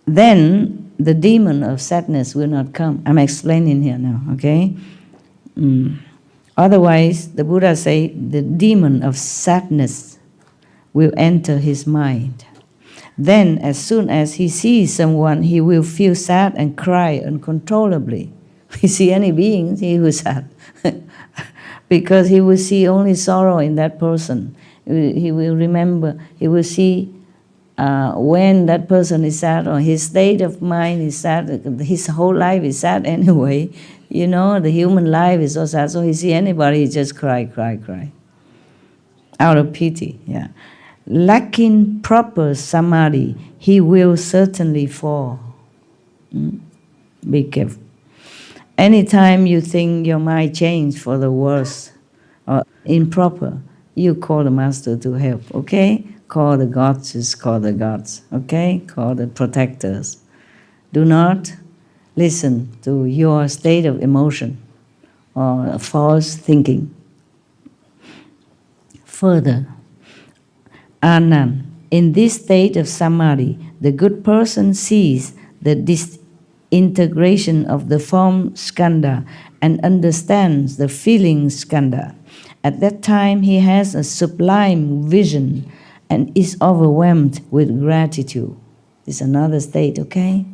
Then the demon of sadness will not come. I'm explaining here now, okay? Otherwise, the Buddha say the demon of sadness will enter his mind. Then, as soon as he sees someone, he will feel sad and cry uncontrollably. If he see any beings, he will sad. Because he will see only sorrow in that person. He will remember, he will see when that person is sad or his state of mind is sad, his whole life is sad anyway. The human life is so sad. So he see anybody, he just cry. Out of pity, yeah. Lacking proper samadhi, he will certainly fall. Be careful. Anytime you think your mind changed for the worse or improper, you call the master to help, okay? Call the gods, call the gods, okay? Call the protectors. Do not listen to your state of emotion or false thinking. Further, Anand, in this state of samadhi, the good person sees the disintegration of the form skandha and understands the feeling skandha. At that time, he has a sublime vision and is overwhelmed with gratitude. It's another state, okay?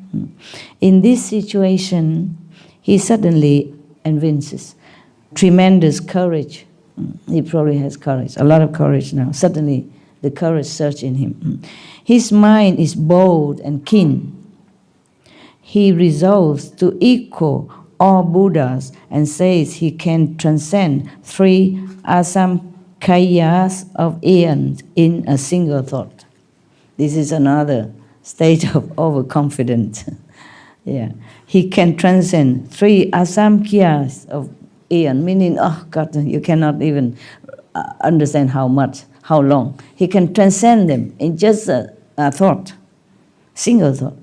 In this situation, he suddenly evinces tremendous courage. He probably has courage, a lot of courage now. Suddenly, the courage surges in him. His mind is bold and keen. He resolves to equal all Buddhas and says he can transcend 3 asamkhayas of aeons in a single thought. This is another state of overconfidence. Yeah, he can transcend 3 asamkhayas of aeon, meaning, oh God, you cannot even understand how long. He can transcend them in just a thought, single thought.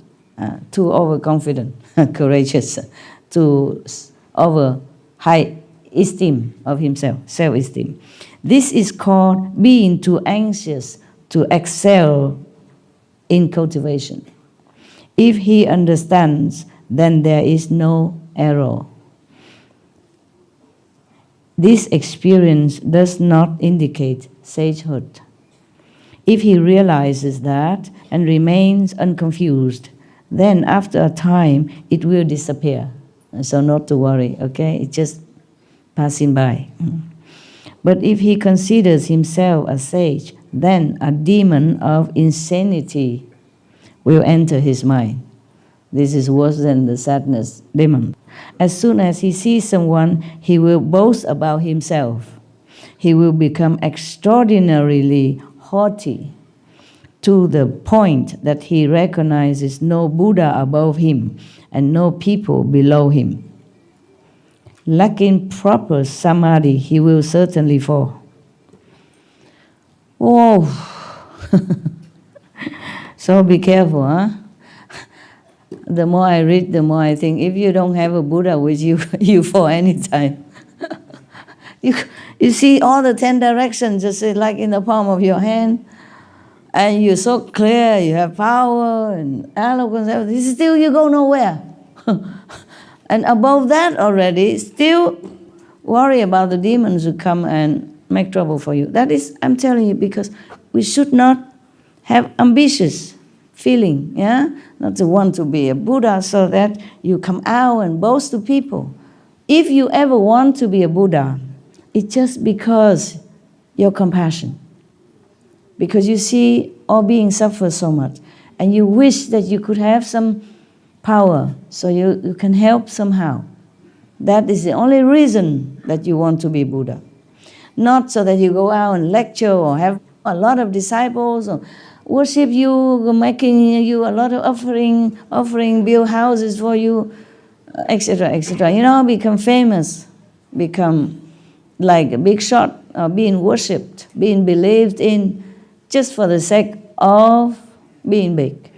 Too overconfident, courageous, too over high esteem of himself, self-esteem. This is called being too anxious to excel in cultivation. If he understands, then there is no error. This experience does not indicate sagehood. If he realizes that and remains unconfused, then after a time it will disappear. So not to worry, okay? It's just passing by. But if he considers himself a sage, then a demon of insanity will enter his mind. This is worse than the sadness demon. As soon as he sees someone, he will boast about himself. He will become extraordinarily haughty. to the point that he recognizes no Buddha above him and no people below him. Lacking proper samadhi, he will certainly fall. Oh, so be careful, huh? The more I read, the more I think, if you don't have a Buddha with you, you fall anytime. You see all the 10 directions just like in the palm of your hand, and you're so clear, you have power and eloquence, everything. Still you go nowhere. And above that already, still worry about the demons who come and make trouble for you. That is, I'm telling you, because we should not have ambitious feeling, yeah? Not to want to be a Buddha so that you come out and boast to people. If you ever want to be a Buddha, it's just because your compassion. Because you see all beings suffer so much, and you wish that you could have some power so you can help somehow. That is the only reason that you want to be Buddha. Not so that you go out and lecture or have a lot of disciples or worship you, making you a lot of offering, build houses for you, etc., etc. You know, become famous, become like a big shot, being worshipped, being believed in, just for the sake of being big.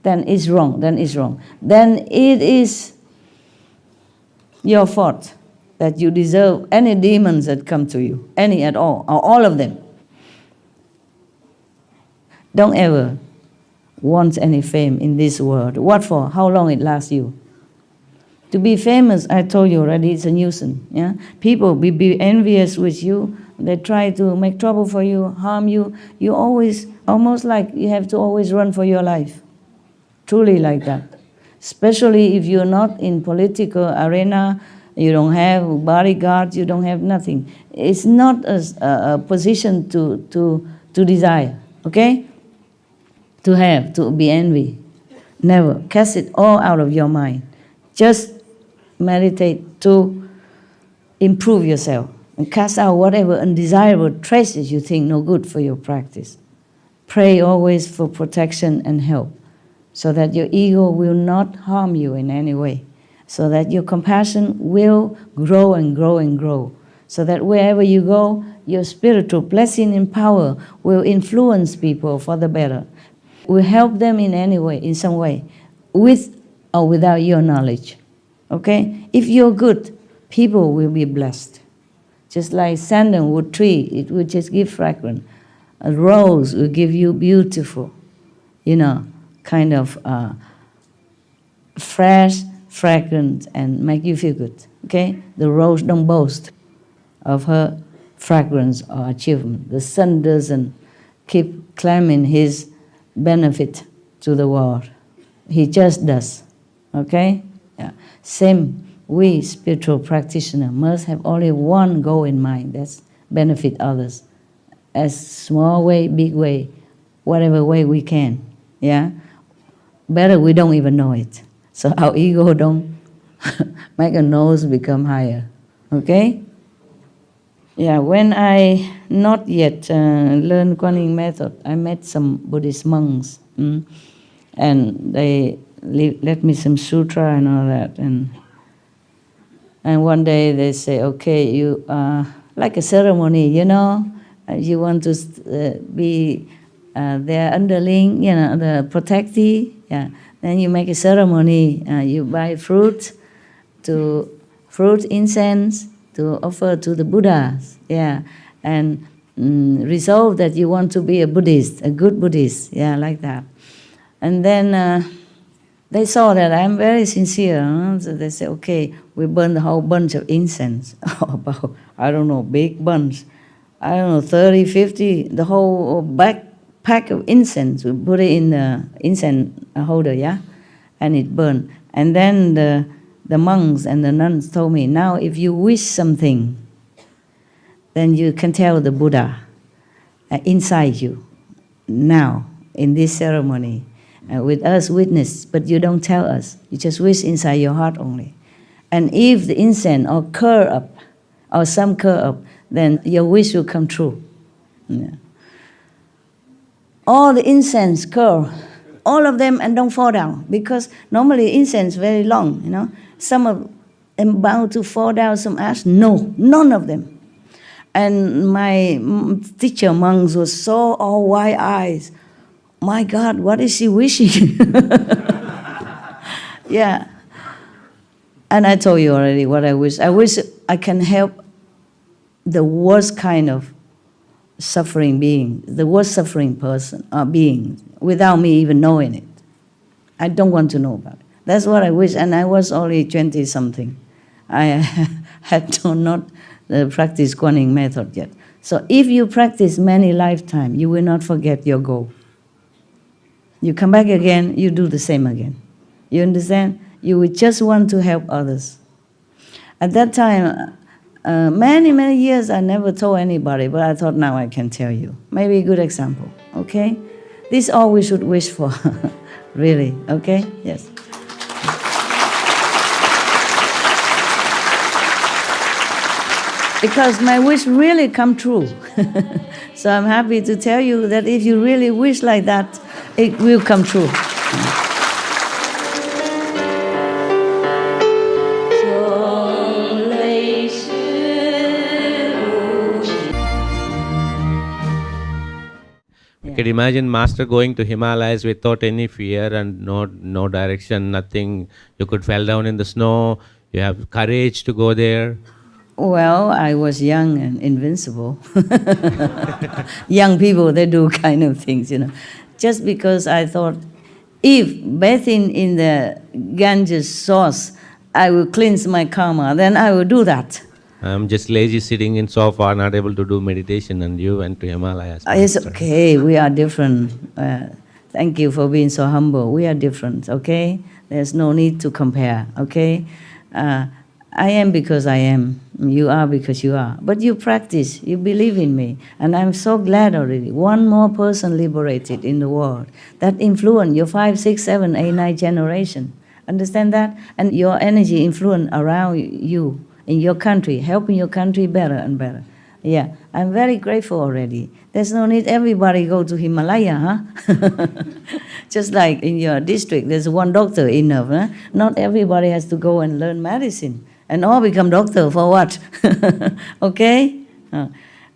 Then it's wrong, then it's wrong. Then it is your fault that you deserve any demons that come to you, any at all, or all of them. Don't ever want any fame in this world. What for? How long it lasts you? To be famous, I told you already, it's a nuisance. Yeah? People will be envious with you. They try to make trouble for you, harm you. You always, almost like you have to always run for your life. Truly like that. Especially if you're not in political arena, you don't have bodyguards, you don't have nothing. It's not a position to desire, okay? To have, to be envy. Never. Cast it all out of your mind. Just meditate to improve yourself and cast out whatever undesirable traces you think no good for your practice. Pray always for protection and help so that your ego will not harm you in any way, so that your compassion will grow and grow and grow, so that wherever you go, your spiritual blessing and power will influence people for the better, will help them in any way, in some way, with or without your knowledge. Okay? If you're good, people will be blessed. Just like sandalwood tree, it will just give fragrance. A rose will give you beautiful, kind of fresh fragrance and make you feel good. Okay? The rose don't boast of her fragrance or achievement. The sun doesn't keep claiming his benefit to the world. He just does. Okay? Yeah. Same, we spiritual practitioners must have only one goal in mind, that's benefit others. As small way, big way, whatever way we can. Yeah? Better we don't even know it. So our ego don't make a nose become higher. Okay? Yeah, when I not yet learned Kuan Yin method, I met some Buddhist monks. And they let me some sutra and all that. And one day they say, okay, you like a ceremony, you want to be their underling, the protectee. Yeah. Then you make a ceremony. You buy fruit, incense to offer to the Buddhas. Yeah, and resolve that you want to be a Buddhist, a good Buddhist. Yeah, like that. And then they saw that I'm very sincere. So they say, okay, we burn the whole bunch of incense. About, I don't know, big bunch. 30, 50, the whole pack of incense. We put it in the incense holder, yeah? And it burned. And then the monks and the nuns told me, now if you wish something, then you can tell the Buddha inside you, now, in this ceremony. With us witness, but you don't tell us. You just wish inside your heart only. And if the incense or curl up, or some curl up, then your wish will come true. Yeah. all the incense curl, all of them, and don't fall down, because normally incense very long, you know. Some of them about to fall down, some ash. No, none of them. And my teacher monks were so all wide eyes. My God, what is she wishing? Yeah. And I told you already what I wish. I wish I can help the worst kind of suffering being, the worst suffering person or being, without me even knowing it. I don't want to know about it. That's what I wish. And I was only 20-something. I had not practiced Kuan Yin method yet. So if you practice many lifetimes, you will not forget your goal. You come back again, you do the same again. You understand? You would just want to help others. At that time, many years, I never told anybody, but I thought now I can tell you. Maybe a good example, okay? This is all we should wish for, really, okay? Yes. Because my wish really come true. So I'm happy to tell you that if you really wish like that, it will come true. You can imagine Master going to Himalayas without any fear and no direction, nothing. You could fall down in the snow. You have courage to go there. Well, I was young and invincible. Young people, they do kind of things, you know. Just because I thought, if bathing in the Ganges source, I will cleanse my karma, then I will do that. I'm just lazy sitting in sofa, not able to do meditation, and you went to Himalayas. It's okay, we are different. Thank you for being so humble. We are different, okay? There's no need to compare, okay? I am because I am. You are because you are. But you practice, you believe in me. And I'm so glad already. One more person liberated in the world. That influence your 5, 6, 7, 8, 9 generation. Understand that? And your energy influence around you, in your country, helping your country better and better. Yeah, I'm very grateful already. There's no need everybody go to Himalaya, huh? Just like in your district, there's one doctor enough, huh? Not everybody has to go and learn medicine. And all become doctor for what? Okay?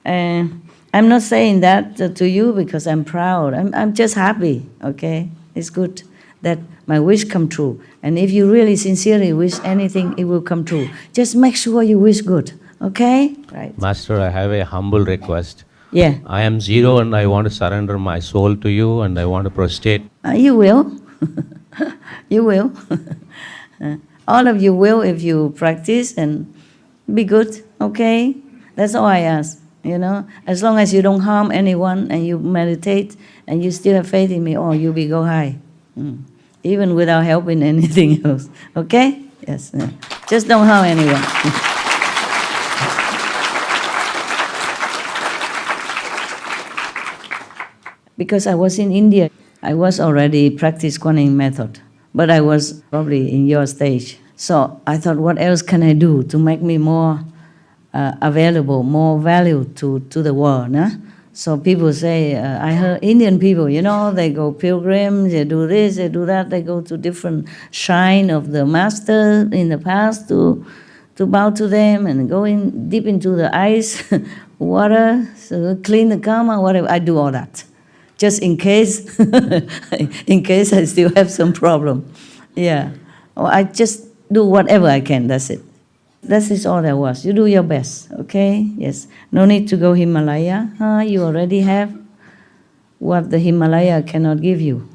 I'm not saying that to you because I'm proud. I'm just happy, okay? It's good that my wish come true. And if you really sincerely wish anything, it will come true. Just make sure you wish good, okay? Right. Master, I have a humble request. Yeah. I am zero and I want to surrender my soul to you and I want to prostrate. You will. You will. All of you will if you practice and be good, okay? That's all I ask, you know? As long as you don't harm anyone and you meditate and you still have faith in me, oh, you'll be go high. Even without helping anything else, okay? Yes, yeah. Just don't harm anyone. Because I was in India, I was already practiced Kuan Yin method. But I was probably in your stage. So I thought, what else can I do to make me more available, more value to the world? Huh? So people say, I heard Indian people, you know, they go pilgrims, they do this, they do that, they go to different shrine of the master in the past to bow to them and go in deep into the ice, water, so clean the karma, whatever. I do all that. Just in case, in case I still have some problem. Yeah. Or I just do whatever I can, that's it. That is all there was. You do your best, okay? Yes. No need to go Himalaya. You already have what the Himalaya cannot give you.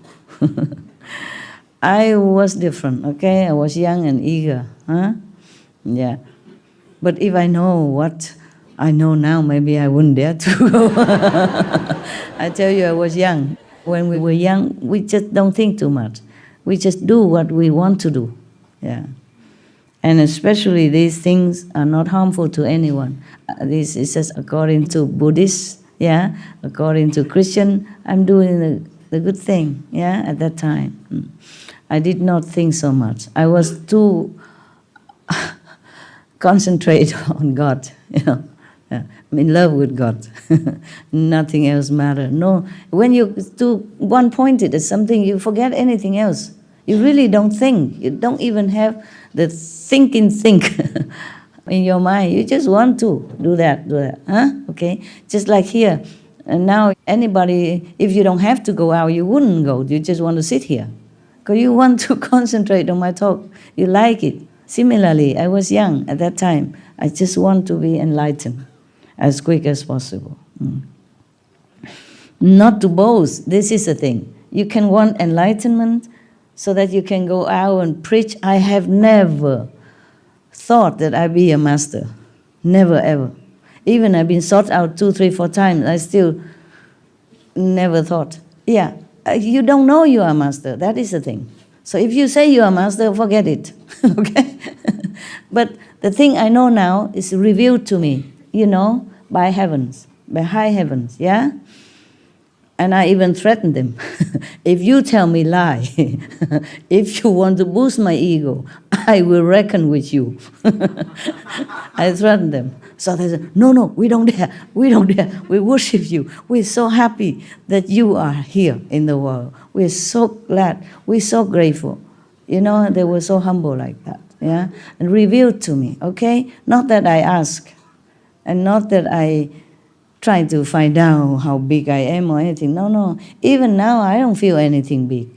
I was different, okay? I was young and eager, huh? Yeah. But if I know what I know now, maybe I wouldn't dare to go. I tell you, I was young. When we were young, we just don't think too much. We just do what we want to do. Yeah. And especially these things are not harmful to anyone. This is just according to Buddhists, yeah. According to Christian, I'm doing the good thing, yeah, at that time. I did not think so much. I was too concentrated on God, you know. Yeah. in love with God. Nothing else matters. No, when you do one-pointed at something, you forget anything else. You really don't think. You don't even have the think in your mind. You just want to do that. Huh? Okay? Just like here. And now anybody, if you don't have to go out, you wouldn't go. You just want to sit here. Because you want to concentrate on my talk. You like it. Similarly, I was young at that time. I just want to be enlightened as quick as possible. Not to boast. This is the thing. You can want enlightenment so that you can go out and preach. I have never thought that I'd be a master. Never, ever. Even I've been sought out 2, 3, 4 times. I still never thought. Yeah, you don't know you are a master. That is the thing. So if you say you are a master, forget it. Okay? But the thing I know now is revealed to me, by heavens, by high heavens, yeah? And I even threatened them. If you tell me lie, if you want to boost my ego, I will reckon with you. I threatened them. So they said, no, we don't dare. We worship you. We're so happy that you are here in the world. We're so glad. We're so grateful. They were so humble like that. Yeah, and revealed to me, okay? Not that I ask, and not that I try to find out how big I am or anything. No. Even now, I don't feel anything big.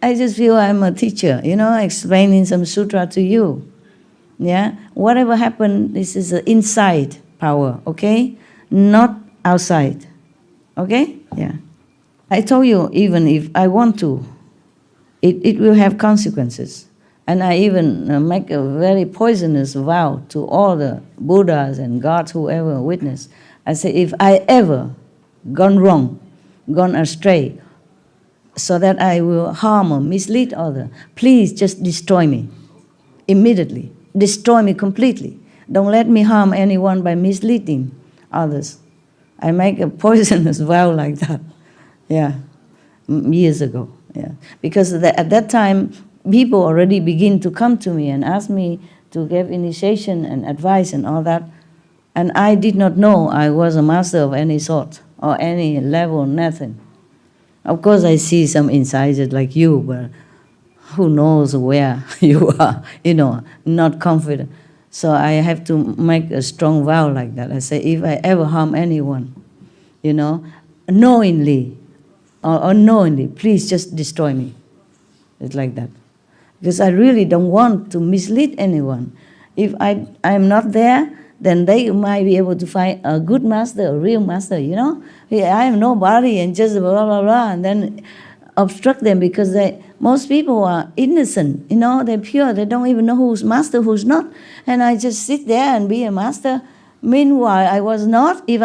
I just feel I'm a teacher, explaining some sutra to you. Yeah? Whatever happened, this is an inside power, okay? Not outside. Okay? Yeah. I told you, even if I want to, it will have consequences. And I even make a very poisonous vow to all the Buddhas and gods, whoever witness. I say, if I ever gone wrong, gone astray, so that I will harm or mislead others, please just destroy me immediately. Destroy me completely. Don't let me harm anyone by misleading others. I make a poisonous vow like that. Yeah, years ago. Yeah, because at that time, people already begin to come to me and ask me to give initiation and advice and all that. And I did not know I was a master of any sort or any level, nothing. Of course, I see some insiders like you, but who knows where you are, not confident. So I have to make a strong vow like that. I say, if I ever harm anyone, knowingly or unknowingly, please just destroy me. It's like that. Because I really don't want to mislead anyone. If I am not there, then they might be able to find a good master, a real master, I am nobody and just blah, blah, blah, and then obstruct them because most people are innocent, they're pure, they don't even know who's master, who's not. And I just sit there and be a master. Meanwhile, if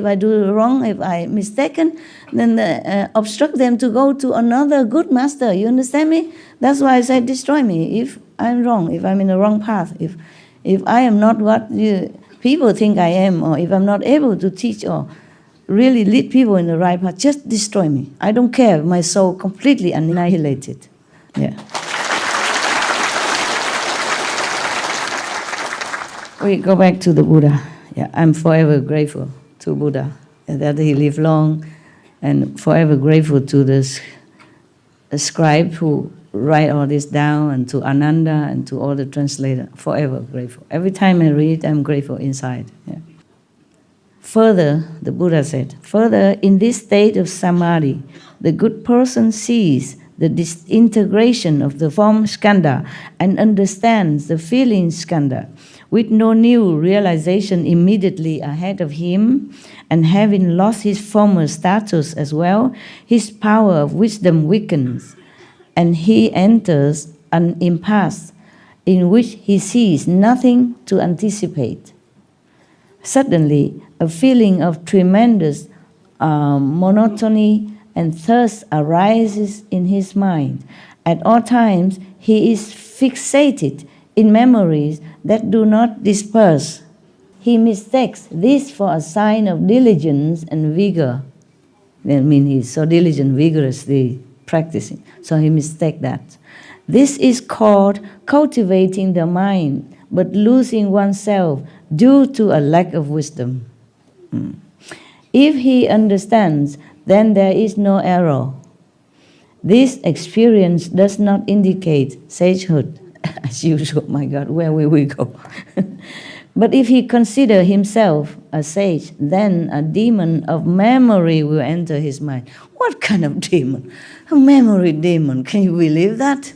I do wrong, if I mistaken, then obstruct them to go to another good master. You understand me? That's why I say destroy me if I'm wrong, if I'm in the wrong path, if I am not what people think I am, or if I'm not able to teach or really lead people in the right path, just destroy me. I don't care. My soul completely annihilated. Yeah. We go back to the Buddha. Yeah, I'm forever grateful to Buddha that he lived long, and forever grateful to the scribe who write all this down, and to Ananda and to all the translators. Forever grateful. Every time I read, I'm grateful inside. Yeah. Further, the Buddha said, further, in this state of samadhi, the good person sees the disintegration of the form skandha and understands the feeling skandha, with no new realization immediately ahead of him, and having lost his former status as well, his power of wisdom weakens, and he enters an impasse in which he sees nothing to anticipate. Suddenly, a feeling of tremendous monotony and thirst arises in his mind. At all times, he is fixated in memories that do not disperse. He mistakes this for a sign of diligence and vigor. I mean, he's so diligent, vigorously practicing. So he mistakes that. This is called cultivating the mind, but losing oneself due to a lack of wisdom. If he understands, then there is no error. This experience does not indicate sagehood. As usual, my God, where will we go? But if he considers himself a sage, then a demon of memory will enter his mind. What kind of demon? A memory demon. Can you believe that?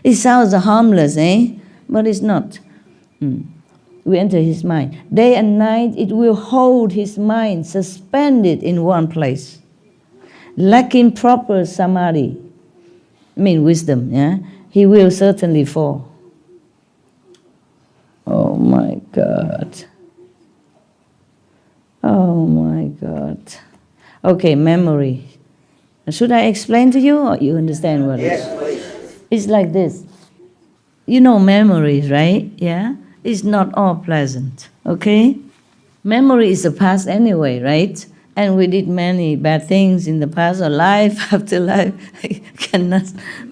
It sounds harmless, eh? But it's not. We enter his mind. Day and night it will hold his mind suspended in one place. Lacking proper samadhi, wisdom, yeah? He will certainly fall. Oh my God. Oh my God. Okay, memory. Should I explain to you or you understand what it is? Yes, please. It's like this. You know memories, right? Yeah? It's not all pleasant, okay? Memory is the past anyway, right? And we did many bad things in the past, or life after life. I cannot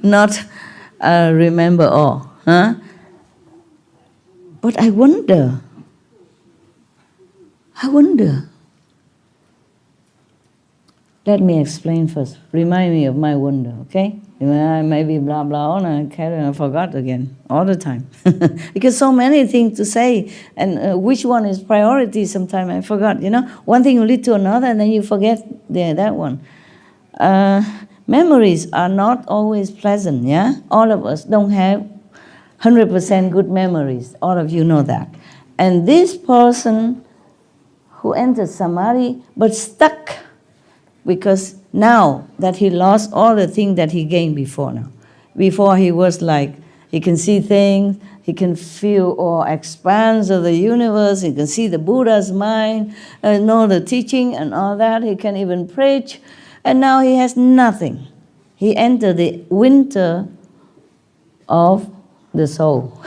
not remember all. Huh? But I wonder. Let me explain first. Remind me of my wonder, okay? Maybe blah, blah, and I forgot again all the time. Because so many things to say, and which one is priority sometimes I forgot, One thing will lead to another, and then you forget that one. Memories are not always pleasant, yeah? All of us don't have 100% good memories. All of you know that. And this person who entered Samadhi, but stuck, because now that he lost all the things that he gained before now. Before he was like, he can see things, he can feel all expanse of the universe, he can see the Buddha's mind, know the teaching and all that, he can even preach, and now he has nothing. He entered the winter of the soul,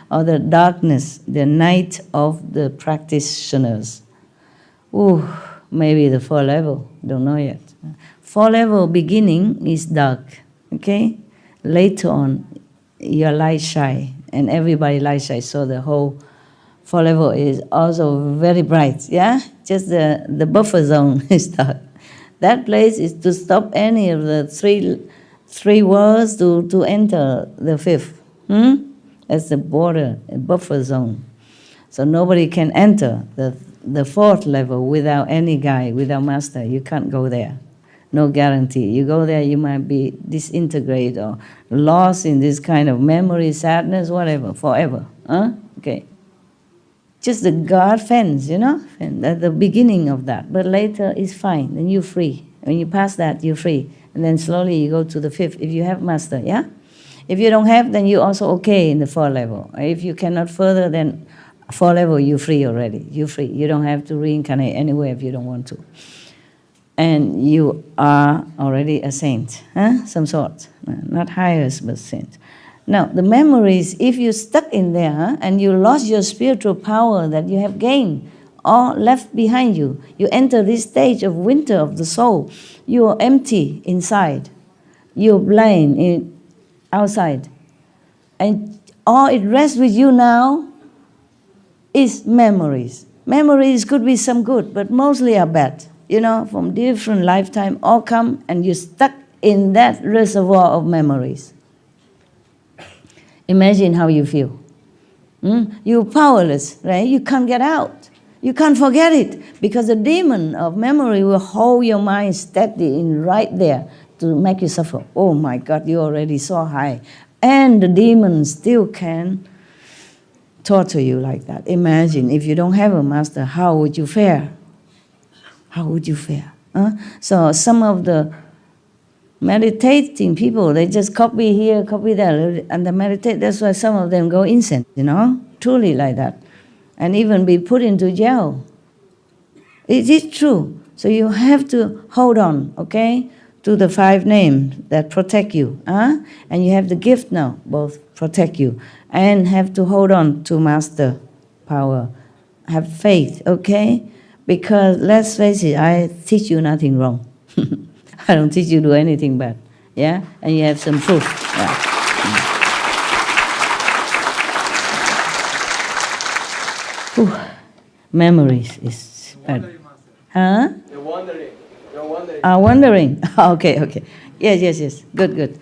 or the darkness, the night of the practitioners. Ooh, maybe the 4th level, don't know yet. 4th level beginning is dark, okay? Later on, your light shine, and everybody light shine, so the whole 4th level is also very bright, yeah? Just the buffer zone is dark. That place is to stop any of the three worlds to enter the 5th. That's the border, a buffer zone. So nobody can enter the 4th level without any guide, without master. You can't go there. No guarantee. You go there, you might be disintegrated or lost in this kind of memory, sadness, whatever, forever. Okay. Just the guard fence, and at the beginning of that. But later it's fine, then you're free. When you pass that, you're free. And then slowly you go to the 5th if you have master, yeah? If you don't have, then you're also okay in the 4th level. If you cannot further, then 4th level, you're free already. You're free. You don't have to reincarnate anywhere if you don't want to. And you are already a saint, some sort. Not highest, but saint. Now, the memories, if you're stuck in there and you lost your spiritual power that you have gained or left behind you, you enter this stage of winter of the soul. You are empty inside. You're blind outside. And all it rests with you now is memories. Memories could be some good, but mostly are bad. From different lifetime, all come and you're stuck in that reservoir of memories. Imagine how you feel. You're powerless, right? You can't get out. You can't forget it because the demon of memory will hold your mind steady in right there to make you suffer. Oh my God, you're already so high. And the demon still can torture you like that. Imagine if you don't have a master, how would you fare? How would you fare? So some of the meditating people, they just copy here, copy there, and they meditate. That's why some of them go insane, truly like that. And even be put into jail. It is true. So you have to hold on, okay, to the 5 names that protect you. And you have the gift now, both protect you. And have to hold on to master power. Have faith, okay? Because let's face it, I teach you nothing wrong. I don't teach you to do anything bad. Yeah? And you have some proof. Yeah. memories is better. Huh? You're wondering. You're wondering. Wondering. Okay. Yes. Good.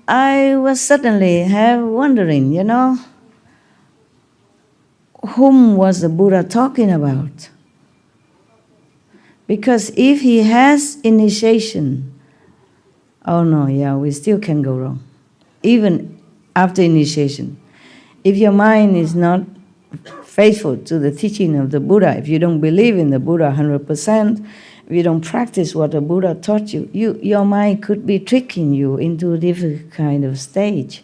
I was suddenly wondering, whom was the Buddha talking about? Because if he has initiation, we still can go wrong. Even after initiation. If your mind is not faithful to the teaching of the Buddha, if you don't believe in the Buddha 100%, if you don't practice what the Buddha taught you, your mind could be tricking you into a different kind of stage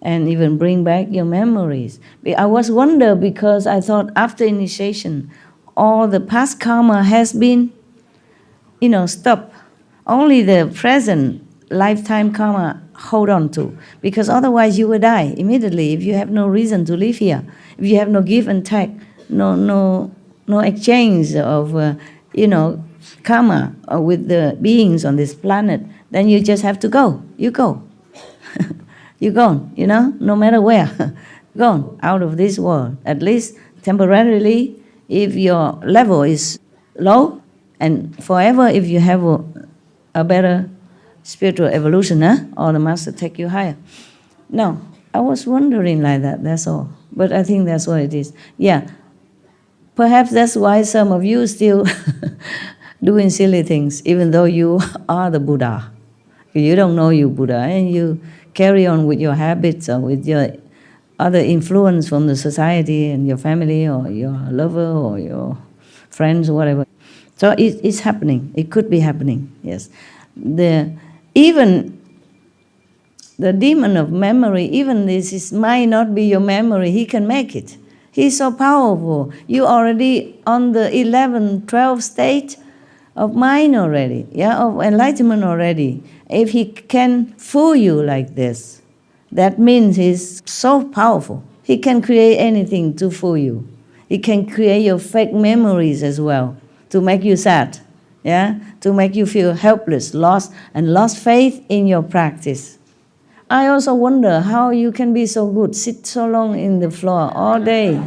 and even bring back your memories. I was wondering because I thought after initiation, all the past karma has been, stopped. Only the present lifetime karma hold on to, because otherwise you will die immediately if you have no reason to live here. If you have no give and take, no exchange of, karma with the beings on this planet, then you just have to go. You go. You're gone, no matter where. Gone out of this world, at least temporarily, if your level is low, and forever if you have a better spiritual evolution, or the master take you higher. No, I was wondering like that, that's all. But I think that's what it is. Yeah, perhaps that's why some of you still doing silly things, even though you are the Buddha. You don't know you Buddha, and you carry on with your habits or with your other influence from the society and your family or your lover or your friends or whatever. So it's happening. It could be happening, yes. Even the demon of memory, even this might not be your memory, he can make it. He's so powerful. You already on the 11th, 12th state of mind already, of enlightenment already. If he can fool you like this, that means he's so powerful. He can create anything to fool you. He can create your fake memories as well, to make you sad, to make you feel helpless, lost faith in your practice. I also wonder how you can be so good, sit so long in the floor all day.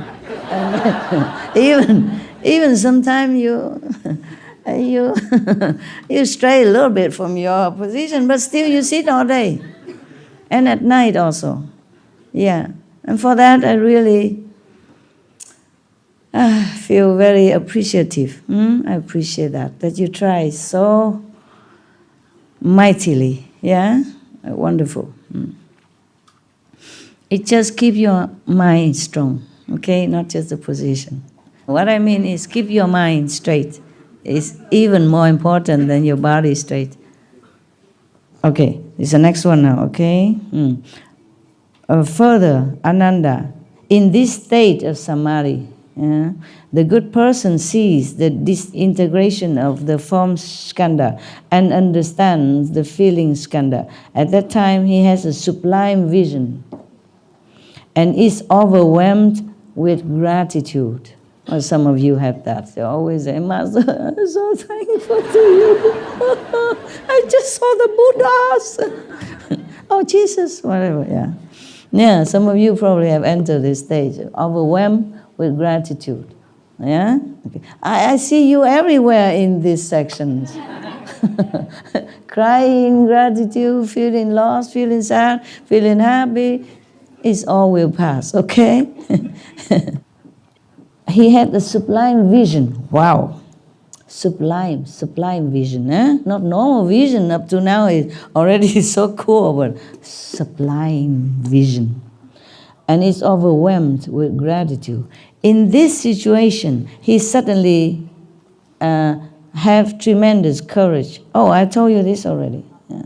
even sometimes you stray a little bit from your position, but still you sit all day. And at night also. Yeah. And for that I really feel very appreciative. I appreciate that you try so mightily. Yeah? Wonderful. It just keep your mind strong, okay? Not just the position. What I mean is keep your mind straight. It's even more important than your body straight. Okay, it's the next one now, okay? Further, Ananda, in this state of samadhi, the good person sees the disintegration of the form skandha and understands the feeling skandha. At that time, he has a sublime vision and is overwhelmed with gratitude. Well, some of you have that. They always say, Master, I'm so thankful to you. I just saw the Buddhas. Oh, Jesus, whatever, yeah. Yeah, some of you probably have entered this stage, overwhelmed with gratitude. Yeah? Okay. I see you everywhere in these sections. Crying, gratitude, feeling lost, feeling sad, feeling happy. It all will pass, okay? He had the sublime vision. Wow. Sublime vision. Not normal vision. Up to now is already so cool, but sublime vision. And is overwhelmed with gratitude. In this situation, he suddenly have tremendous courage. Oh, I told you this already. Yeah.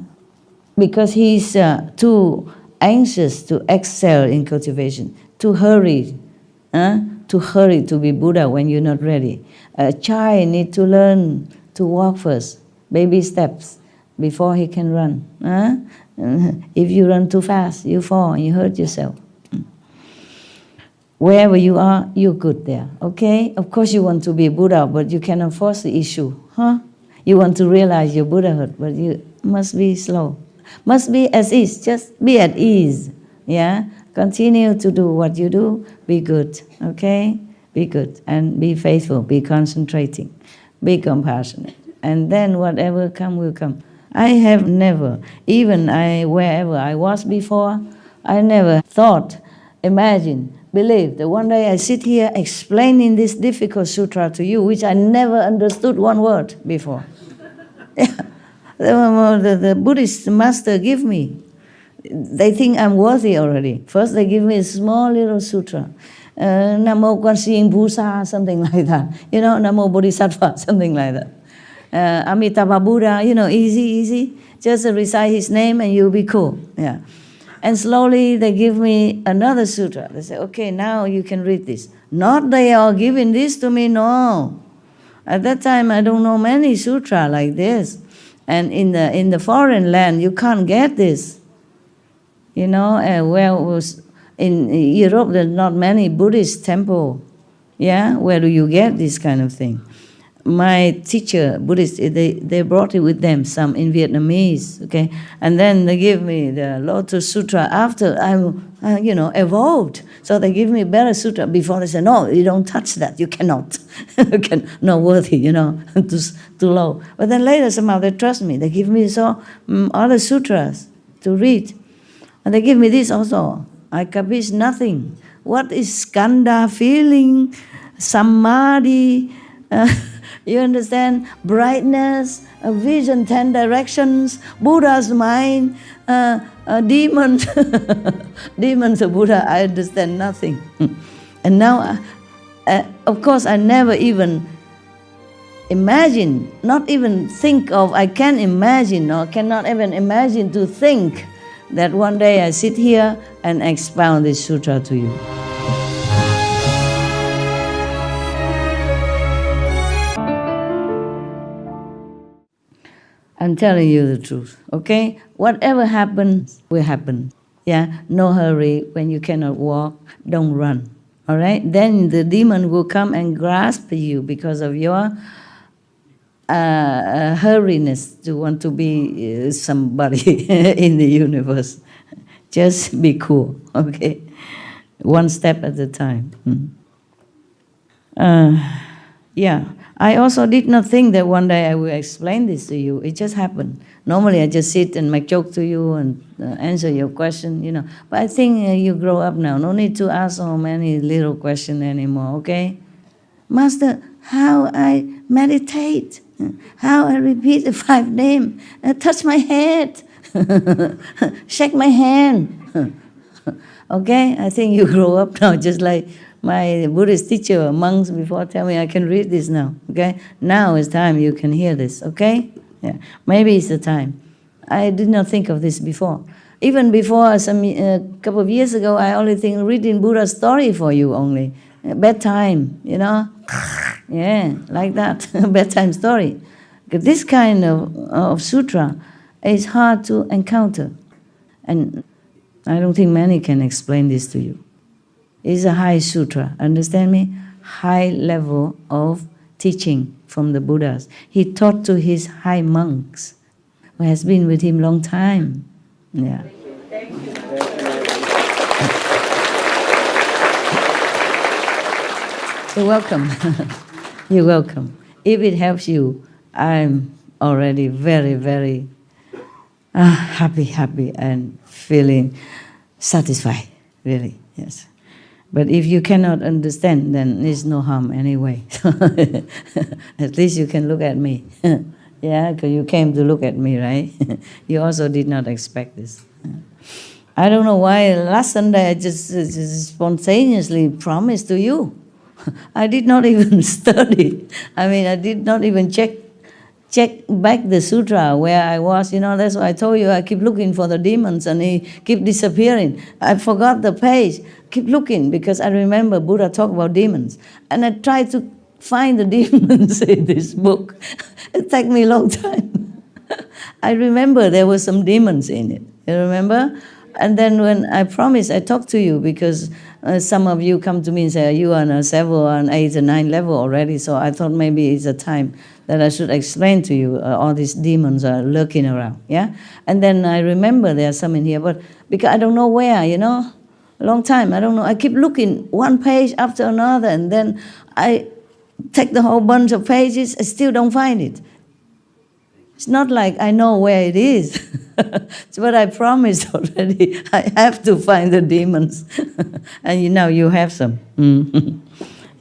Because he's too anxious to excel in cultivation, too hurried. To hurry to be Buddha when you're not ready. A child needs to learn to walk first, baby steps, before he can run. If you run too fast, you fall and you hurt yourself. Wherever you are, you're good there, okay? Of course you want to be Buddha, but you cannot force the issue, You want to realize your Buddhahood, but you must be slow. Must be at ease, just be at ease, yeah? Continue to do what you do, be good, okay? Be good and be faithful, be concentrating, be compassionate. And then whatever come will come. I have never, even wherever I was before, I never thought, imagine, believe that one day I sit here explaining this difficult sutra to you, which I never understood one word before. The Buddhist master give me. They think I'm worthy already. First they give me a small little sutra. Namo Kwansin Bhusa, something like that. Namo Bodhisattva, something like that. Amitabha Buddha, easy. Just recite his name and you'll be cool. Yeah. And slowly they give me another sutra. They say, okay, now you can read this. Not they are giving this to me, no. At that time, I don't know many sutra like this. And in the foreign land, you can't get this. In Europe, there's not many Buddhist temple. Yeah, where do you get this kind of thing? My teacher, Buddhist, they brought it with them, some in Vietnamese, okay? And then they give me the Lotus Sutra after I'm, evolved. So they give me better sutra before they say, no, you don't touch that, you cannot. Not worthy, too low. But then later somehow they trust me. They give me other sutras to read. And they give me this also. I kapish nothing. What is skandha, feeling, samadhi, you understand? Brightness, vision, 10 directions, Buddha's mind, demons. Demons of Buddha, I understand nothing. And now, of course, I never even imagine, not even think of, I can imagine or cannot even imagine to think that one day I sit here and expound this sutra to you. I'm telling you the truth, okay? Whatever happens will happen. Yeah, no hurry. When you cannot walk, don't run, all right? Then the demon will come and grasp you because of your hurriness to want to be somebody in the universe. Just be cool, okay? One step at a time. Yeah, I also did not think that one day I will explain this to you. It just happened. Normally I just sit and make joke to you and answer your question, But I think you grow up now. No need to ask so many little questions anymore, okay? Master, how I meditate, how I repeat the 5 names, touch my head, shake my hand. Okay, I think you grow up now, just like my Buddhist teacher, monks before tell me I can read this now, okay? Now is time you can hear this, okay? Yeah, maybe it's the time. I did not think of this before. Even before, a couple of years ago, I only think reading Buddha's story for you only. Bedtime, Yeah, like that, bedtime story. This kind of sutra is hard to encounter. And I don't think many can explain this to you. It's a high sutra, understand me? High level of teaching from the Buddhas. He taught to his high monks, who has been with him long time. Yeah. Thank you. You're welcome. You're welcome. If it helps you, I'm already very, very happy and feeling satisfied, really, yes. But if you cannot understand, then there's no harm anyway. At least you can look at me. Yeah, because you came to look at me, right? You also did not expect this. I don't know why last Sunday I just spontaneously promised to you. I did not even study. I did not even check back the sutra where I was. That's why I told you I keep looking for the demons and he keep disappearing. I forgot the page. Keep looking because I remember Buddha talked about demons. And I tried to find the demons in this book. It took me a long time. I remember there were some demons in it. You remember? And then when I promised, I talked to you because some of you come to me and say, you are on a 7 or 8 or 9 level already, so I thought maybe it's a time that I should explain to you all these demons are lurking around, yeah? And then I remember there are some in here, but because I don't know where, A long time, I don't know. I keep looking one page after another, and then I take the whole bunch of pages, I still don't find it. It's not like I know where it is. It's what I promised already. I have to find the demons. And you have some.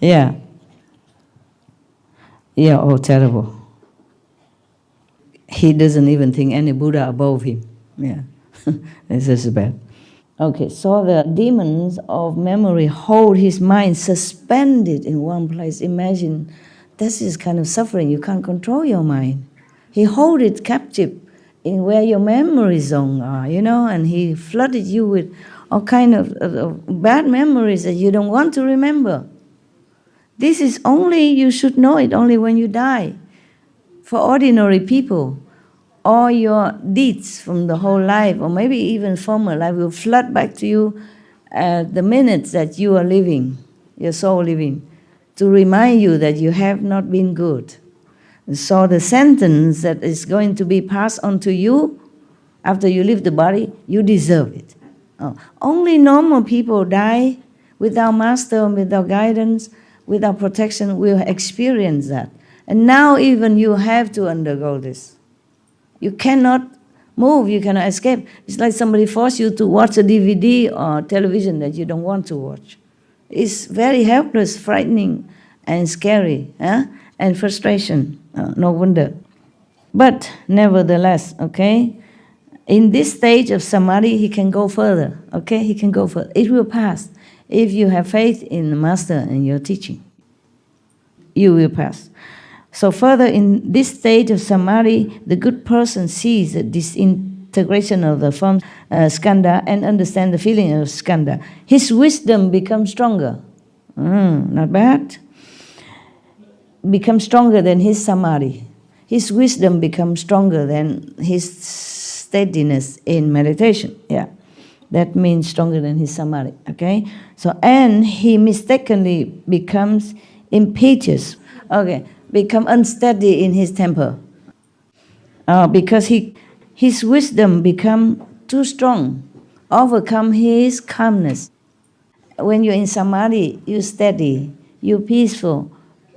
Yeah. Yeah, oh, terrible. He doesn't even think any Buddha above him. Yeah, this is bad. Okay, so the demons of memory hold his mind suspended in one place. Imagine, this is kind of suffering. You can't control your mind. He hold it captive in where your memory zone are, and he flooded you with all kind of bad memories that you don't want to remember. This is only, you should know it only when you die. For ordinary people, all your deeds from the whole life, or maybe even former life, will flood back to you at the minutes that you are living, your soul living, to remind you that you have not been good. So the sentence that is going to be passed on to you after you leave the body, you deserve it. Only normal people die without master, without guidance, without protection, will experience that. And now even you have to undergo this. You cannot move, you cannot escape. It's like somebody forced you to watch a DVD or television that you don't want to watch. It's very helpless, frightening, and scary, and frustration. No wonder. But nevertheless, okay, in this stage of samadhi, he can go further, okay? He can go further. It will pass. If you have faith in the master and your teaching, you will pass. So further, in this stage of samadhi, the good person sees the disintegration of the form skandha and understands the feeling of skandha. His wisdom becomes stronger. Not bad. Becomes stronger than his samadhi. His wisdom becomes stronger than his steadiness in meditation. Yeah, that means stronger than his samadhi. Okay. So and he mistakenly becomes impetuous. Okay. Become unsteady in his temper, because his wisdom become too strong, overcome his calmness. When you're in samadhi, you're steady, you're peaceful,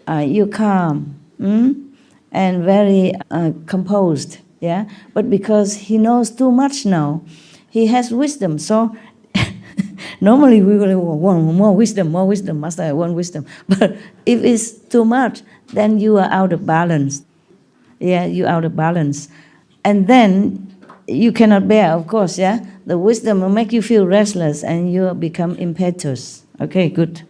you're calm, and very composed. Yeah, but because he knows too much now, he has wisdom. So normally we will want more wisdom, master, I want wisdom. But if it's too much, then you are out of balance. Yeah, you're out of balance. And then you cannot bear, of course, yeah? The wisdom will make you feel restless and you become impetuous. Okay, good.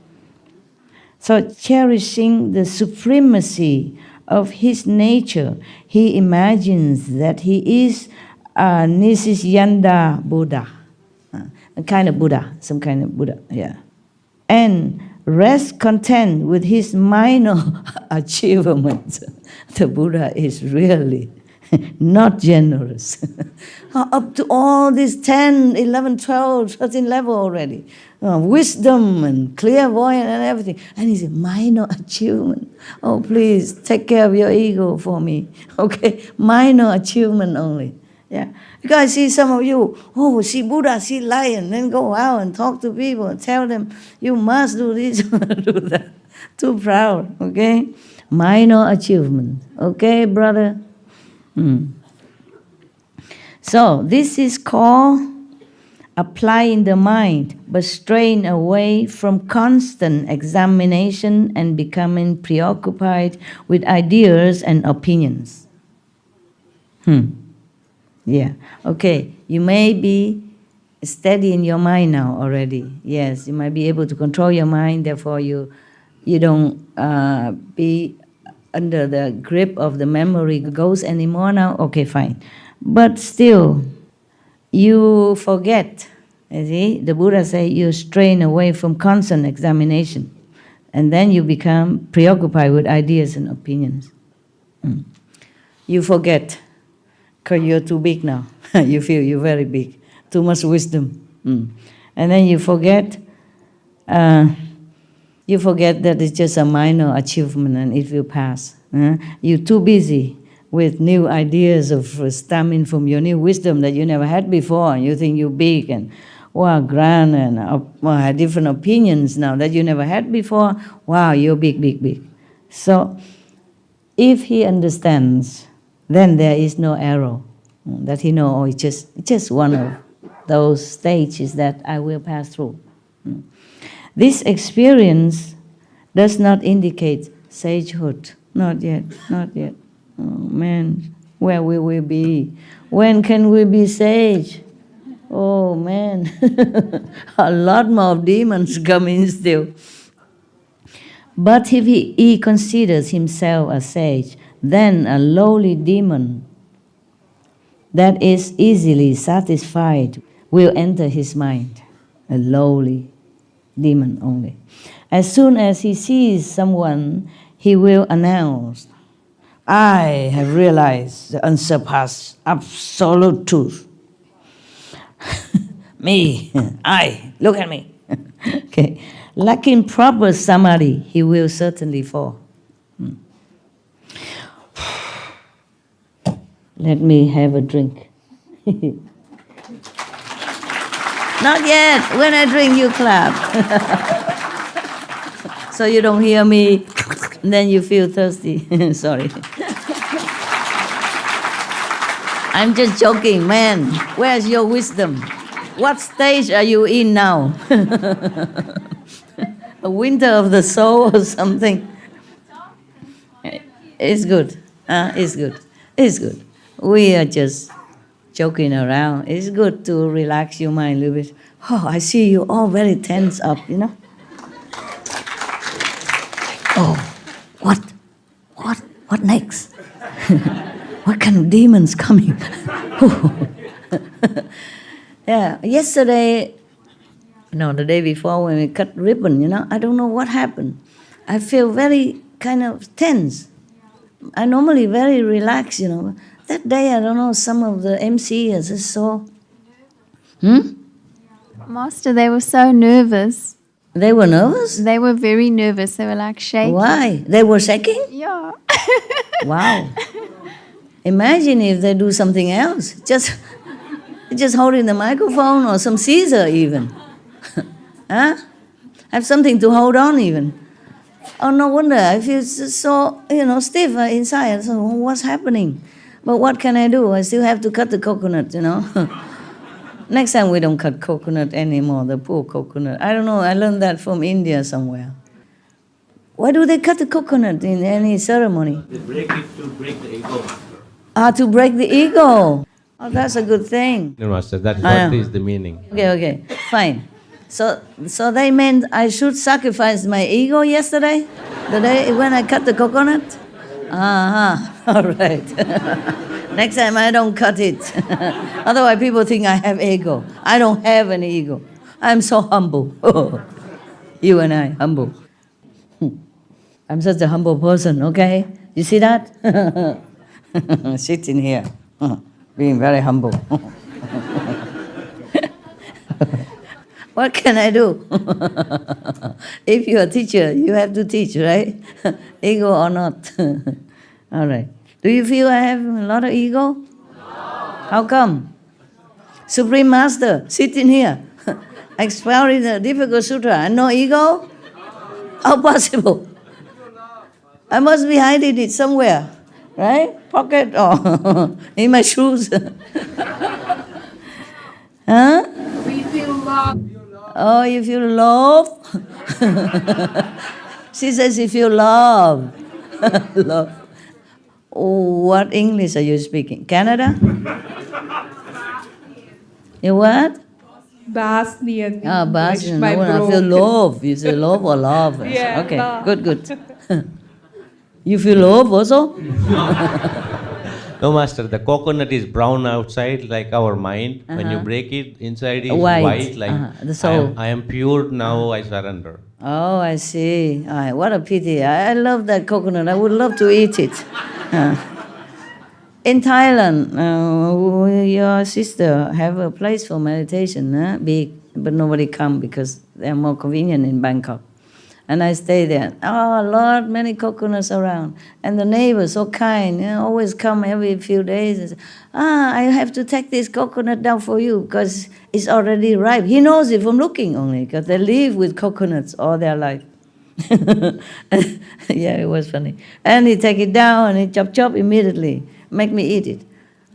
So cherishing the supremacy of his nature, he imagines that he is a Nisisyanda Buddha. A kind of Buddha, some kind of Buddha, yeah. And rest content with his minor achievements. The Buddha is really not generous. Up to all these 10, 11, 12, 13 level already. Wisdom and clairvoyance and everything. And he said, minor achievement. Oh, please, take care of your ego for me. Okay, minor achievement only. Yeah, because I see some of you, see Buddha, see lion, then go out and talk to people and tell them, you must do this, do that. Too proud, okay? Minor achievement, okay, brother? So this is called applying the mind, but straying away from constant examination and becoming preoccupied with ideas and opinions. Yeah, okay, you may be steady in your mind now already. Yes, you might be able to control your mind, therefore you don't be under the grip of the memory ghost anymore now. Okay, fine. But still, you forget. You see, the Buddha said you strain away from constant examination, and then you become preoccupied with ideas and opinions. You forget. Because you're too big now. You feel you're very big. Too much wisdom. And then you forget that it's just a minor achievement and it will pass. You're too busy with new ideas of stemming from your new wisdom that you never had before, and you think you're big and wow, grand, and had different opinions now that you never had before. Wow, you're big, big, big. So if he understands, then there is no error. That he know, it's just one of those stages that I will pass through. This experience does not indicate sagehood. Not yet, not yet. Oh man, where will we be? When can we be sage? Oh man, a lot more demons coming still. But if he considers himself a sage, then a lowly demon that is easily satisfied will enter his mind. A lowly demon only. As soon as he sees someone, he will announce, I have realized the unsurpassed absolute truth. Me, I, look at me. Okay. Lacking proper samadhi, he will certainly fall. Let me have a drink. Not yet. When I drink, you clap. So you don't hear me, and then you feel thirsty. Sorry. I'm just joking, man. Where's your wisdom? What stage are you in now? A winter of the soul or something? It's good. It's good. It's good. We are just joking around. It's good to relax your mind a little bit. Oh, I see you all very tense up, you know? Oh, what next? What kind of demons coming? Yeah, yesterday, no, the day before when we cut ribbon, you know, I don't know what happened. I feel very kind of tense. I normally very relaxed, you know. That day, I don't know, some of the MCs just so... Master, they were so nervous. They were nervous? They were very nervous. They were like shaking. Why? They were shaking? Yeah. Wow. Imagine if they do something else. Just holding the microphone or some scissor even. Huh? Have something to hold on even. Oh, no wonder. I feel so, stiff inside. So what's happening? But what can I do? I still have to cut the coconut, you know. Next time we don't cut coconut anymore, the poor coconut. I don't know, I learned that from India somewhere. Why do they cut the coconut in any ceremony? They break it to break the ego, Master. To break the ego. Oh, that's a good thing. No, Master, that's what is the meaning. Okay, fine. So they meant I should sacrifice my ego yesterday? The day when I cut the coconut? All right. Next time I don't cut it. Otherwise people think I have ego. I don't have any ego. I'm so humble. You and I, humble. I'm such a humble person, okay? You see that? Sitting here, being very humble. What can I do? If you're a teacher, you have to teach, right? Ego or not. All right. Do you feel I have a lot of ego? No. How come? Supreme Master, sitting here, expounding the difficult sutra, and no ego? How possible? I must be hiding it somewhere, right? Pocket or in my shoes. Huh? We feel love. Oh, you feel love? She says you feel love. Love. Oh, what English are you speaking? Canada? You what? Bosnian. Bosnian. My No, I feel love. You say love or love? Yeah, okay, love. good. You feel love also? No, Master, the coconut is brown outside like our mind. When you break it, inside is white like The soul. I am pure, now I surrender. Oh, I see. What a pity. I love that coconut. I would love to eat it. In Thailand, your sister have a place for meditation, big, but nobody come because they're more convenient in Bangkok. And I stay there. Oh, Lord, many coconuts around. And the neighbors, so kind, always come every few days and say, I have to take this coconut down for you because it's already ripe. He knows it from looking only because they live with coconuts all their life. Yeah, it was funny. And he take it down and he chop immediately, make me eat it.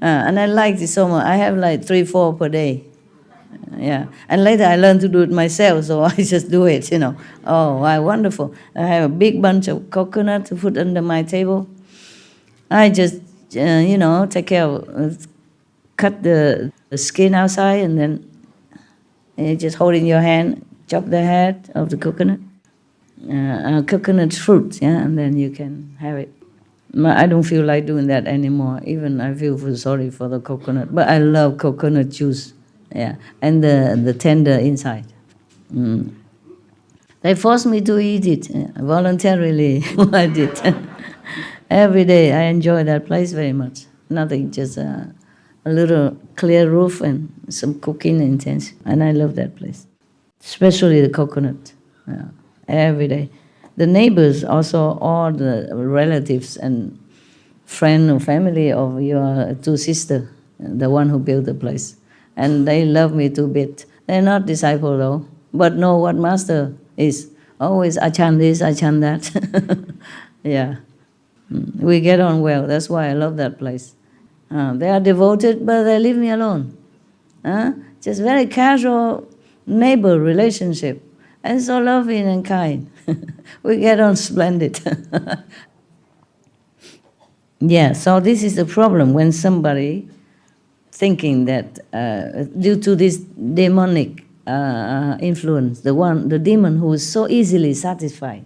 And I liked it so much. I have like 3-4 per day. Yeah, and later I learned to do it myself, so I just do it, Oh, wow, wonderful. I have a big bunch of coconut to put under my table. I just, take care of, cut the skin outside and then just hold in your hand, chop the head of the coconut. Coconut fruit, and then you can have it. I don't feel like doing that anymore. Even I feel sorry for the coconut, but I love coconut juice. Yeah, and the tender inside. They forced me to eat it voluntarily. I did. Every day I enjoy that place very much. Nothing, just a little clear roof and some cooking intense. And I love that place, especially the coconut. Every day. The neighbors also, all the relatives and friend or family of your two sisters, the one who built the place. And they love me to bit. They're not disciple though, but know what master is. Always I chant this, I chant that. Yeah. We get on well. That's why I love that place. They are devoted, but they leave me alone. Just very casual neighbor relationship. And so loving and kind. We get on splendid. Yeah, so this is the problem when somebody thinking that due to this demonic influence, the demon who is so easily satisfied,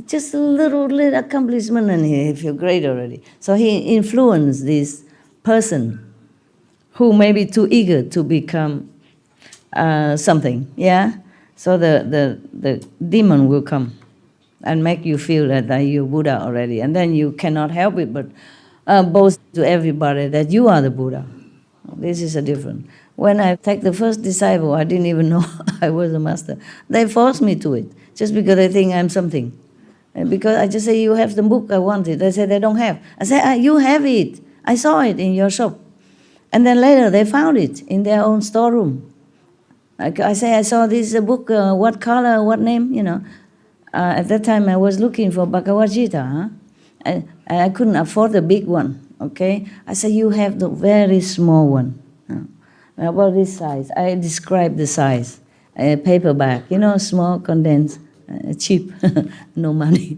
just a little accomplishment and he feels great already. So he influenced this person who may be too eager to become something, yeah? So the demon will come and make you feel that you're Buddha already. And then you cannot help it but boast to everybody that you are the Buddha. This is a different. When I take the first disciple, I didn't even know I was a master. They forced me to it, just because they think I'm something. And because I just say, you have the book, I want it. They say they don't have. I say, you have it. I saw it in your shop. And then later they found it in their own storeroom. I say, I saw this book, what color, what name, At that time I was looking for Bhagavad Gita. I couldn't afford the big one. Okay, I said, you have the very small one. About this size. I described the size. Paperback, small, condensed, cheap, no money,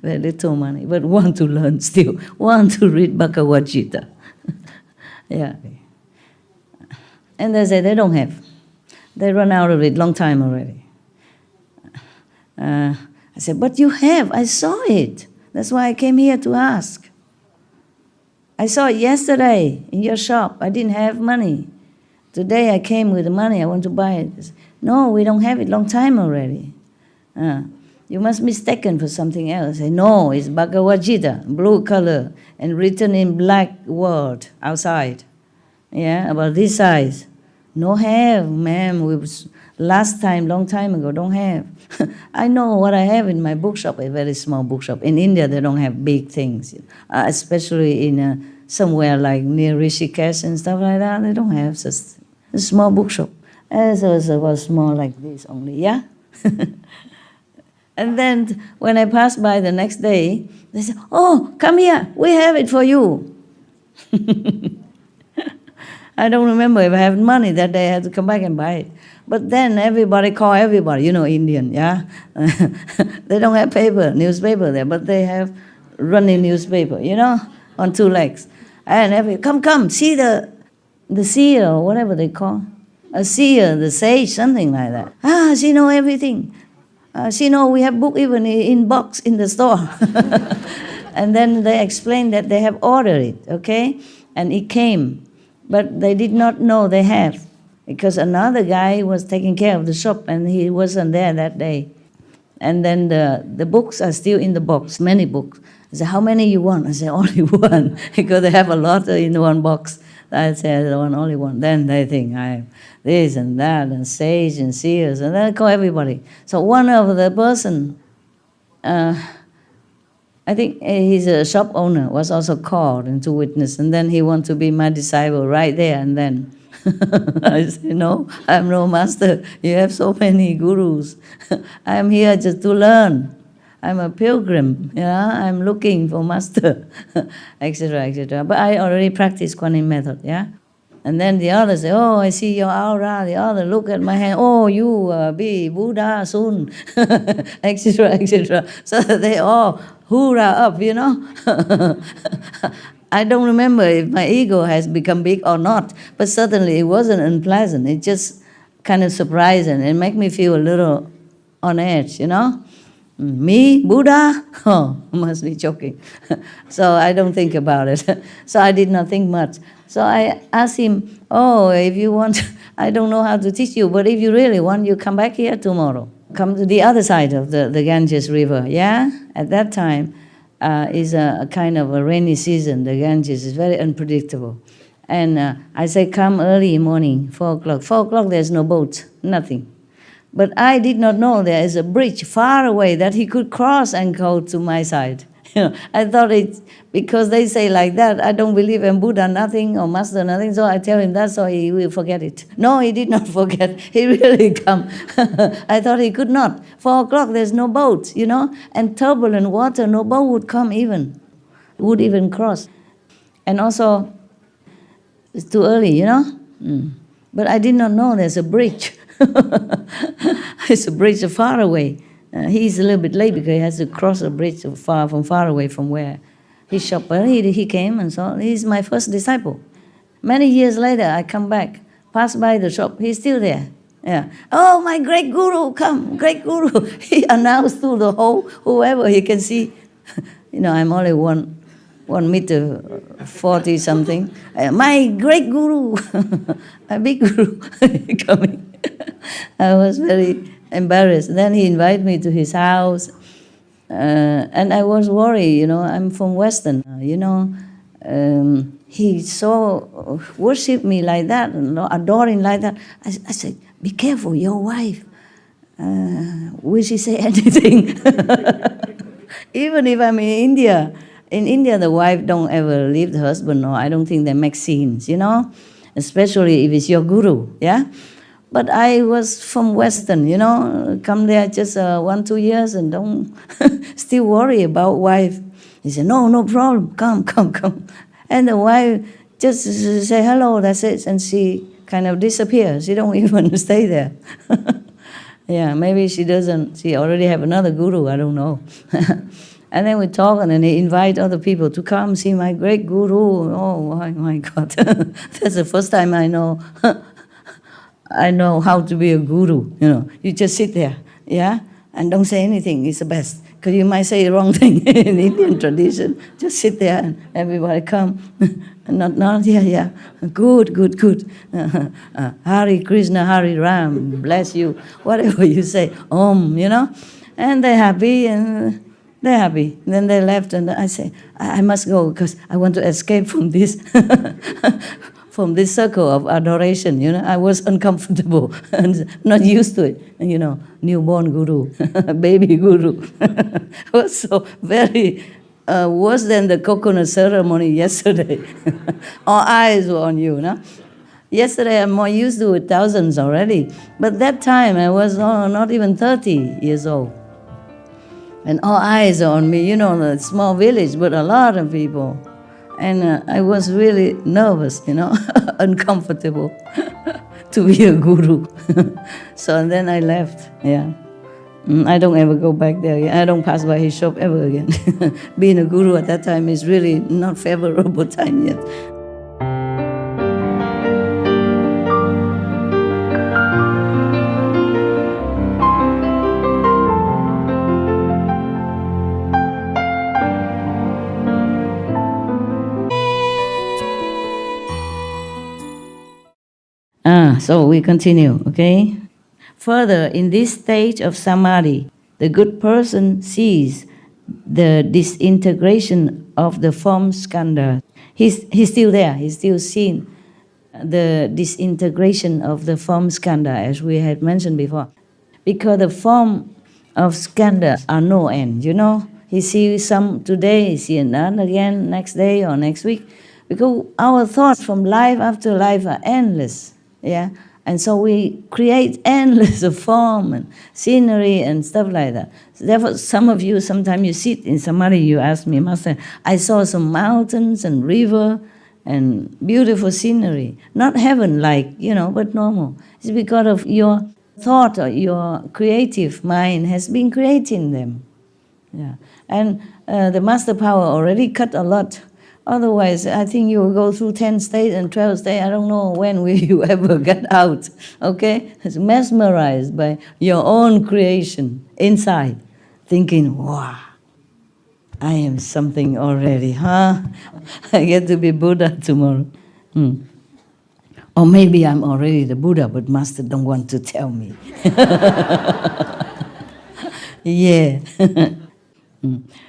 very little money, but want to learn still, want to read Bhagavad Gita. Yeah. And they say they don't have. They run out of it long time already. I said, but you have, I saw it. That's why I came here to ask. I saw it yesterday in your shop. I didn't have money. Today I came with the money. I want to buy it. Said, no, we don't have it. Long time already. You must be mistaken for something else. I say, no, it's Bhagavad Gita, blue color, and written in black word outside. Yeah, about this size. No have, ma'am. Last time, long time ago, don't have. I know what I have in my bookshop, a very small bookshop. In India, they don't have big things, especially in somewhere like near Rishikesh and stuff like that. They don't have such a small bookshop. So it was small like this only, yeah? And then when I passed by the next day, they said, oh, come here, we have it for you. I don't remember if I had money that day. I had to come back and buy it. But then everybody call everybody, Indian, yeah? They don't have newspaper there, but they have running newspaper, on two legs. And come, see the seer or whatever they call. A seer, the sage, something like that. She know everything. She know we have book even in box in the store. And then they explained that they have ordered it, okay? And it came. But they did not know they have, because another guy was taking care of the shop and he wasn't there that day. And then the books are still in the box, many books. I said, how many you want? I said, only one, because they have a lot in one box. I said, only one. Then they think I have this and that and sage and seers, and then I call everybody. So one of the person I think he's a shop owner, was also called into witness, and then he wanted to be my disciple right there and then. I said, no, I'm no master. You have so many gurus. I'm here just to learn. I'm a pilgrim, I'm looking for master, etc., etc. But I already practiced Kuan Yin method, And then the other say, oh, I see your aura. The other look at my hand. Oh, you be Buddha soon, etc., etc. So they all hoorah up, I don't remember if my ego has become big or not, but certainly it wasn't unpleasant. It just kind of surprising. It made me feel a little on edge, Me, Buddha? Oh, must be joking. So I don't think about it. So I did not think much. So I asked him, oh, if you want, I don't know how to teach you, but if you really want, you come back here tomorrow. Come to the other side of the Ganges River, At that time, is a kind of a rainy season. The Ganges is very unpredictable. And I say, come early morning, 4 o'clock. 4 o'clock, there's no boat, nothing. But I did not know there is a bridge far away that he could cross and go to my side. I thought because they say like that, I don't believe in Buddha nothing or Master nothing, so I tell him that so he will forget it. No, he did not forget. He really come. I thought he could not. 4 o'clock, there's no boat, and turbulent water, no boat would come would even cross. And also, it's too early, But I did not know there's a bridge. It's a bridge far away. He's a little bit late because he has to cross a bridge far away from where he shopped. But he came and saw. He's my first disciple. Many years later, I come back, pass by the shop. He's still there. Oh, my great guru, come, great guru. He announced to the whole whoever he can see. I'm only 1 meter 40 something. My great guru, a big guru coming. I was very embarrassed. Then he invited me to his house, and I was worried. I'm from Western. He so worshipped me like that, adoring like that. I said, "Be careful, your wife. Will she say anything?" Even if I'm in India. In India, the wife don't ever leave the husband, or I don't think they make scenes, especially if it's your guru, But I was from Western, come there just 1-2 years and don't still worry about wife. He said, no problem, come. And the wife just say hello, that's it, and she kind of disappears. She don't even stay there. Maybe she already have another guru, I don't know. And then we talk, and then he invite other people to come see my great guru. Oh my God, that's the first time I know how to be a guru. You just sit there, and don't say anything. It's the best, because you might say the wrong thing in Indian tradition. Just sit there, and everybody come. Not good. Hare Krishna, Hare Ram, bless you. Whatever you say, Om, and they're happy and. They're happy. Then they left, and I say, I must go because I want to escape from this from this circle of adoration. I was uncomfortable and not used to it. Newborn guru, baby guru, was so very worse than the coconut ceremony yesterday. All eyes were on you, Yesterday I'm more used to it, thousands already, but that time I was not even 30 years old. And all eyes are on me, a small village, but a lot of people. And I was really nervous, uncomfortable to be a guru. So then I left, I don't ever go back there again. I don't pass by his shop ever again. Being a guru at that time is really not favorable time yet. So we continue, okay? Further, in this stage of samadhi, the good person sees the disintegration of the form skandha. He's still there, he's still seeing the disintegration of the form skandha, as we had mentioned before. Because the form of skandha are no end, you know. He sees some today, he sees another again next day or next week. Because our thoughts from life after life are endless, yeah? And so we create endless of form and scenery and stuff like that. So therefore, some of you, sometimes you sit in samadhi, you ask me, Master, I saw some mountains and river and beautiful scenery. Not heaven-like, you know, but normal. It's because of your thought or your creative mind has been creating them. Yeah. And the master power already cut a lot. Otherwise, I think you will go through 10 states and 12 states. I don't know when will you ever get out, okay? It's mesmerized by your own creation inside, thinking, wow, I am something already, huh? I get to be Buddha tomorrow. Or maybe I'm already the Buddha, but Master don't want to tell me. Yeah.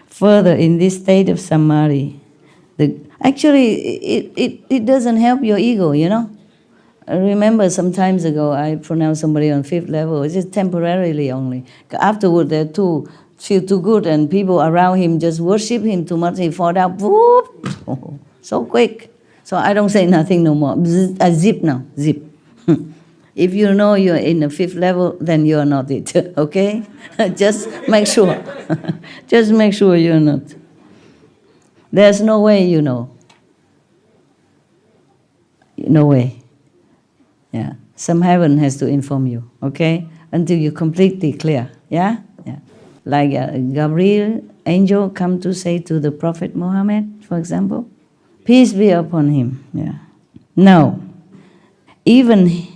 Further, in this state of samadhi, actually, it doesn't help your ego, you know. I remember some times ago, I pronounced somebody on 5th level. It's just temporarily only. Afterward, they feel too good, and people around him just worship him too much. He fall down, whoop, so quick. So I don't say nothing no more. I zip now, zip. If you know you're in the 5th level, then you're not it, okay? Just make sure. Just make sure you're not. There's no way you know. No way. Yeah. Some heaven has to inform you, okay? Until you're completely clear, yeah? Yeah. Like Gabriel, angel, come to say to the Prophet Muhammad, for example, peace be upon him, yeah. Now, even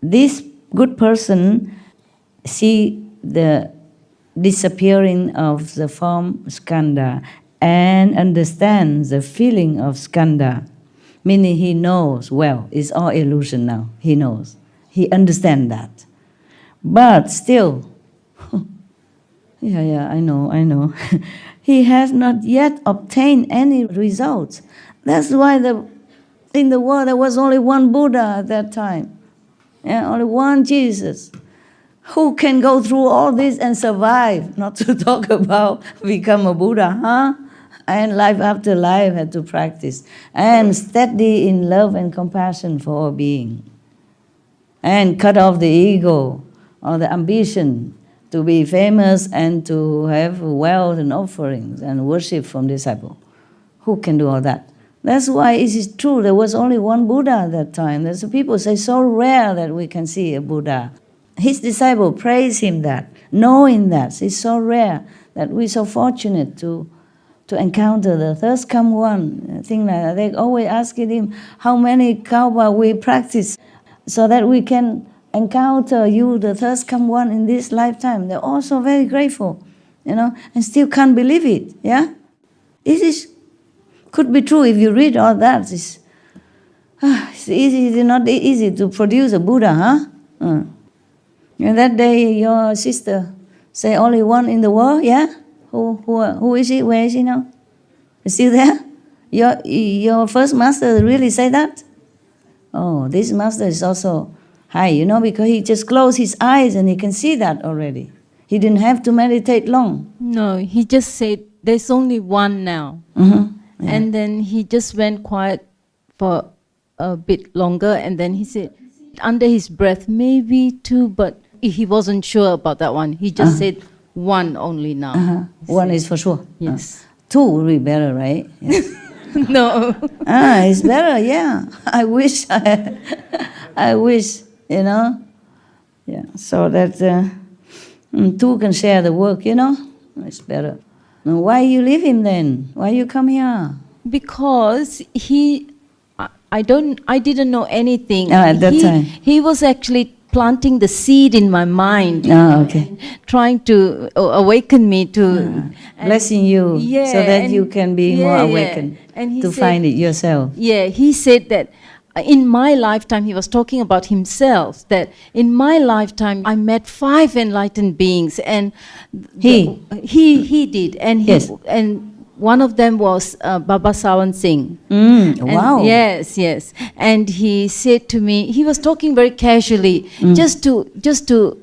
this good person see the disappearing of the form skandha and understands the feeling of skandha, meaning he knows, well, it's all illusion now. He knows. He understands that. But still, yeah, I know. He has not yet obtained any results. That's why in the world there was only one Buddha at that time. Yeah, only one Jesus. Who can go through all this and survive? Not to talk about become a Buddha, huh? And life after life had to practice. And steady in love and compassion for all being. And cut off the ego or the ambition to be famous and to have wealth and offerings and worship from disciples. Who can do all that? That's why it is true, there was only one Buddha at that time. There's people say, so rare that we can see a Buddha. His disciple praise him that, knowing that it's so rare that we're so fortunate to encounter the thirst come one, thing like that. They always asking him how many kalpa we practice so that we can encounter you, the thirst come one, in this lifetime. They're also very grateful, you know, and still can't believe it, yeah? It could be true if you read all that. It's not easy to produce a Buddha, huh? And that day your sister say only one in the world, yeah? Who is she? Where is she now? Is still there? Your first master really say that? Oh, this master is also high, you know, because he just closed his eyes and he can see that already. He didn't have to meditate long. No, he just said there's only one now. Mm-hmm. Yeah. And then he just went quiet for a bit longer, and then he said under his breath, maybe two, but he wasn't sure about that one. He just said one only now. One is for sure. Yes. Two would be better, right? Yes. No. It's better, yeah. I wish, you know. Yeah, so that two can share the work, you know. It's better. Now, why you leave him then? Why you come here? Because I didn't know anything. At that time. He was actually planting the seed in my mind. Okay. Trying to awaken me to... blessing you so that you can be more awakened and to find it yourself. Yeah, he said that in my lifetime, he was talking about himself, that in my lifetime I met 5 enlightened beings, and he did, and and one of them was Baba Sawan Singh. Wow. Yes. And he said to me, he was talking very casually, just to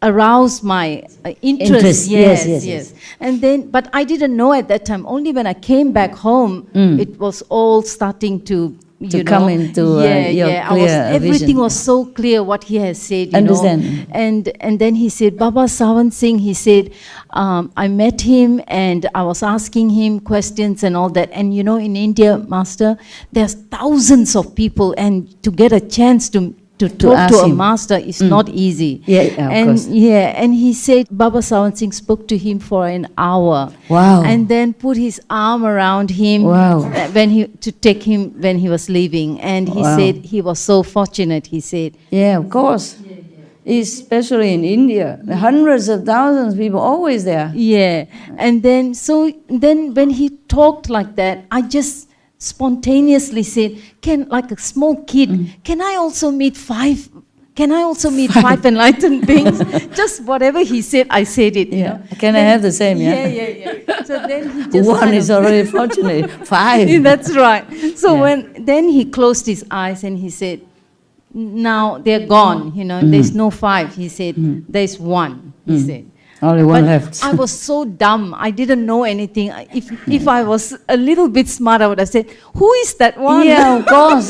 aroused my interest. Interest, Yes, yes. And then, but I didn't know at that time. Only when I came back home, it was all starting to come into your clear everything vision. was so clear what he has said. Understand. And then he said, Baba Sawan Singh, he said, I met him and I was asking him questions and all that. And in India, Master, there's thousands of people, and to get a chance to talk to a master is not easy. Yeah, of course. And he said Baba Sawan Singh spoke to him for an hour. Wow. And then put his arm around him to take him when he was leaving. And he said he was so fortunate, he said. Yeah, of course. Especially in India, hundreds of thousands of people always there. Yeah. And then when he talked like that, I just spontaneously said, like a small kid, can I also meet five enlightened beings? Just whatever he said, I said it. Yeah. Can I have the same? Yeah. So then he just one is already fortunate. 5. That's right. So then he closed his eyes and he said, now they're gone. There's no 5. He said, there's 1. He said. Only one left. I was so dumb. I didn't know anything. If I was a little bit smart, I would have said, who is that one? Yeah, of course.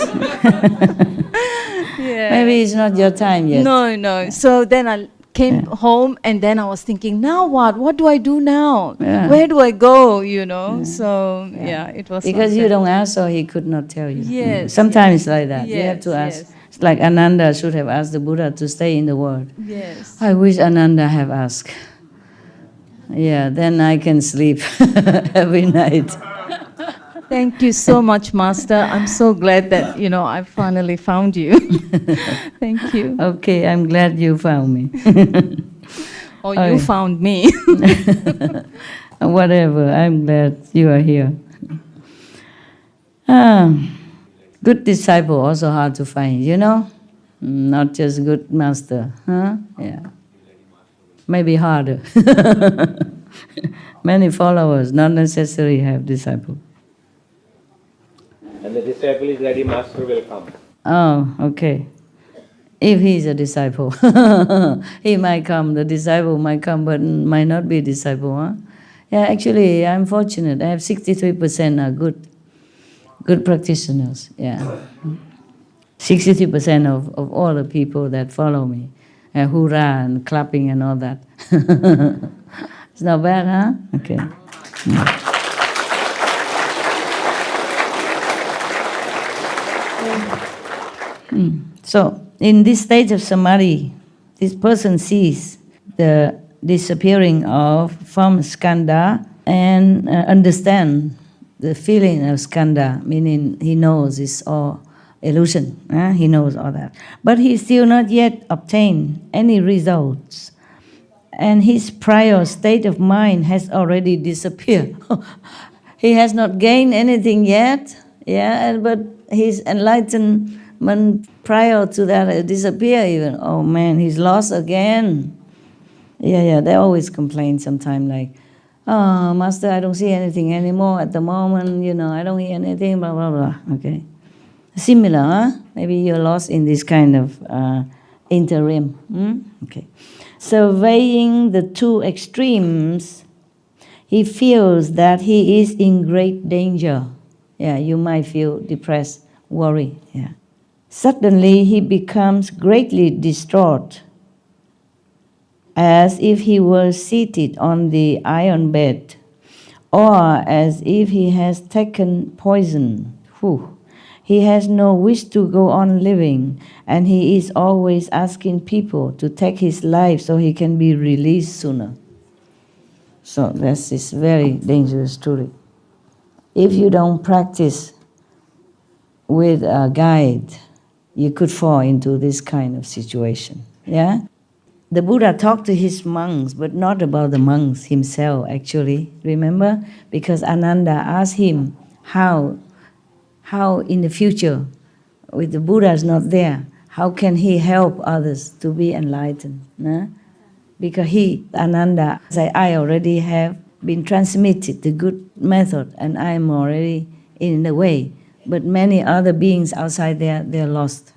Yeah. Maybe it's not your time yet. No. So then I came home, and then I was thinking, now what? What do I do now? Yeah. Where do I go? So it was because like you that. don't ask, so he could not tell you. Yes. Sometimes it's like that. You have Yes, to ask. yes. It's like Ananda should have asked the Buddha to stay in the world. Yes. I wish Ananda have asked. Yeah, then I can sleep every night. Thank you so much, Master. I'm so glad that, I finally found you. Thank you. Okay, I'm glad you found me. Or you found me. Whatever, I'm glad you are here. Good disciple also hard to find, Not just good master, huh? Yeah. Maybe harder. Many followers, not necessarily have disciple. And the disciple is ready, master will come. Oh, okay. If he is a disciple, he might come, the disciple might come, but might not be a disciple, huh? Yeah, actually, I'm fortunate. I have 63% are good practitioners, yeah. 63% of all the people that follow me. Hoorah and clapping and all that. It's not bad, huh? Okay. So, in this stage of samadhi, this person sees the disappearing of from skandha and understand the feeling of skandha, meaning he knows it's all illusion. He knows all that. But he still not yet obtained any results. And his prior state of mind has already disappeared. He has not gained anything yet, but his enlightenment prior to that has disappeared even. Oh man, he's lost again. Yeah, they always complain sometimes like, oh, Master, I don't see anything anymore at the moment, I don't hear anything, blah, blah, blah. Okay. Similar, huh? Maybe you're lost in this kind of interim. Okay. Surveying the two extremes, he feels that he is in great danger. Yeah, you might feel depressed, worried. Yeah. Suddenly, he becomes greatly distraught, as if he were seated on the iron bed, or as if he has taken poison. Whew. He has no wish to go on living, and he is always asking people to take his life so he can be released sooner. So this is very dangerous truly. If you don't practice with a guide, you could fall into this kind of situation. Yeah? The Buddha talked to his monks, but not about the monks himself actually. Remember? Because Ananda asked him how in the future, with the Buddha's not there, how can he help others to be enlightened? Because Ananda, said, I already have been transmitted the good method and I am already in the way. But many other beings outside there, they're lost.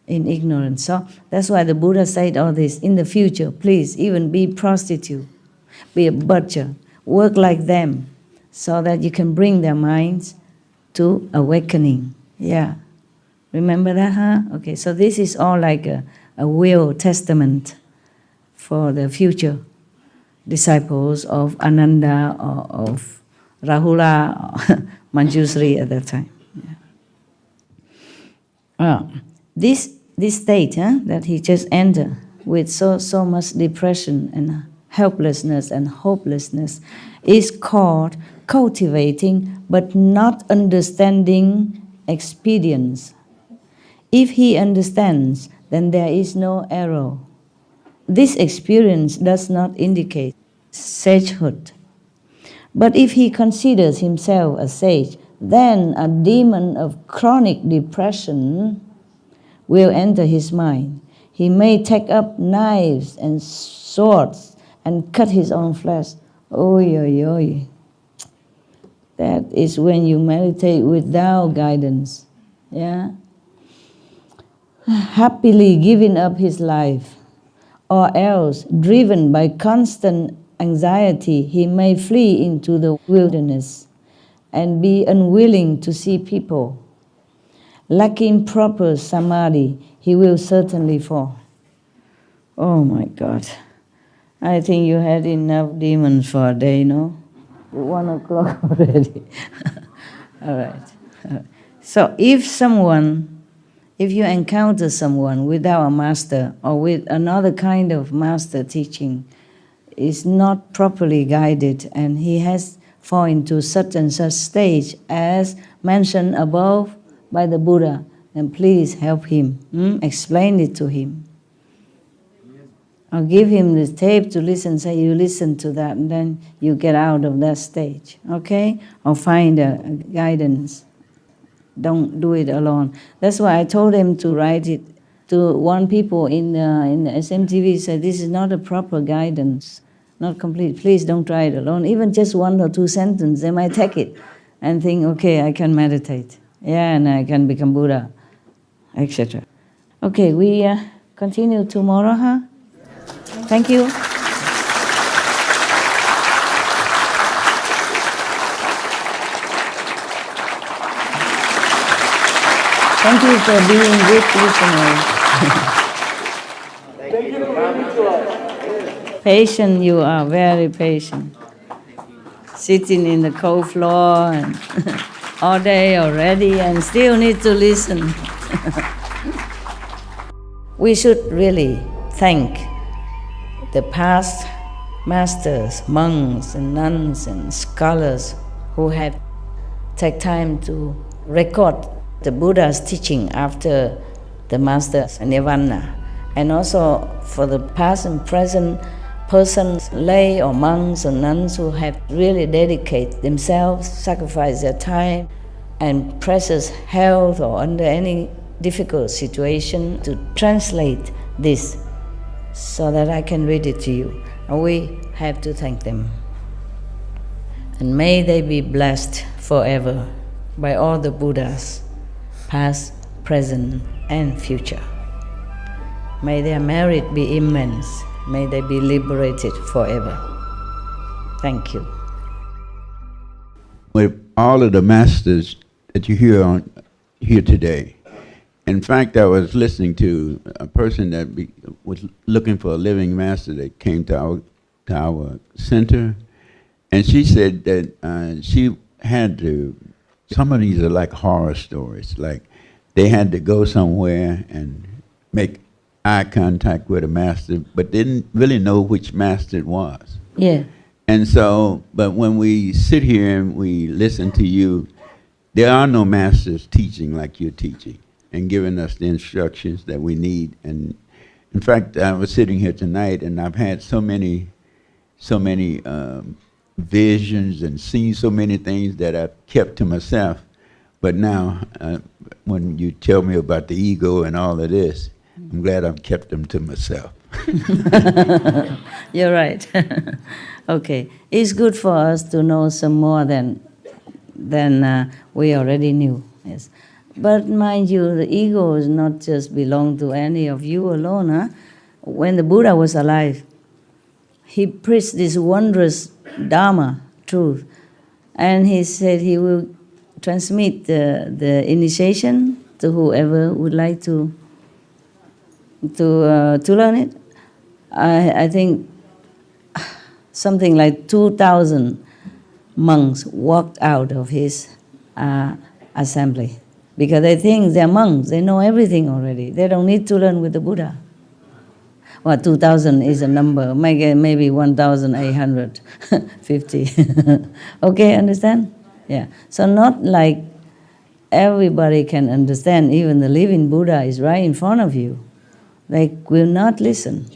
in ignorance. So that's why the Buddha said all this. In the future, please, even be prostitute, be a butcher, work like them, so that you can bring their minds to awakening. Yeah. Remember that, huh? Okay, so this is all like a will testament for the future disciples of Ananda or of Rahula or Manjusri at that time. Yeah. This state that he just entered with so much depression and helplessness and hopelessness is called cultivating but not understanding experience. If he understands, then there is no error. This experience does not indicate sagehood. But if he considers himself a sage, then a demon of chronic depression will enter his mind. He may take up knives and swords and cut his own flesh. Oy, oy, oy. That is when you meditate without guidance. Yeah? Happily giving up his life, or else, driven by constant anxiety, he may flee into the wilderness and be unwilling to see people. Lacking proper samadhi, he will certainly fall. Oh my God. I think you had enough demons for a day, no? 1 o'clock already. All right. So if you encounter someone without a master or with another kind of master teaching, is not properly guided and he has fallen into such and such stage as mentioned above by the Buddha, then please help him. Explain it to him. Or give him the tape to listen, say you listen to that and then you get out of that stage, okay? Or find a guidance. Don't do it alone. That's why I told him to write it to warn people in the SMTV, said this is not a proper guidance, not complete. Please don't try it alone. Even just 1 or 2 sentences, they might take it and think, okay, I can meditate. Yeah, and I can become Buddha, etc. Okay, we continue tomorrow, huh? Thank you. Thank you for being good listeners. Patient, you are very patient. Sitting in the cold floor and all day already and still need to listen. We should really thank the past masters, monks and nuns and scholars who had take time to record the Buddha's teaching after the master's nirvana, and also for the past and present persons, lay or monks or nuns who have really dedicated themselves, sacrificed their time and precious health or under any difficult situation to translate this so that I can read it to you. And we have to thank them. And may they be blessed forever by all the Buddhas, past, present, and future. May their merit be immense. May they be liberated forever. Thank you. With all of the masters that you hear here today, in fact, I was listening to a person that was looking for a living master that came to our center, and she said that she had to. Some of these are like horror stories. Like they had to go somewhere and make eye contact with a master, but didn't really know which master it was. Yeah. And so, but when we sit here and we listen to you, there are no masters teaching like you're teaching and giving us the instructions that we need. And in fact, I was sitting here tonight and I've had so many visions and seen so many things that I've kept to myself. But now, when you tell me about the ego and all of this, I'm glad I've kept them to myself. You're right. Okay, it's good for us to know some more than we already knew. Yes, But mind you, the ego is not just belong to any of you alone. Huh? When the Buddha was alive, he preached this wondrous Dharma, truth. And he said he will transmit the initiation to whoever would like to learn it. I think something like 2,000 monks walked out of his assembly because they think they're monks. They know everything already. They don't need to learn with the Buddha. Well, 2,000 is a number, maybe 1,850. Okay, understand? Yeah. So not like everybody can understand. Even the living Buddha is right in front of you. They will not listen.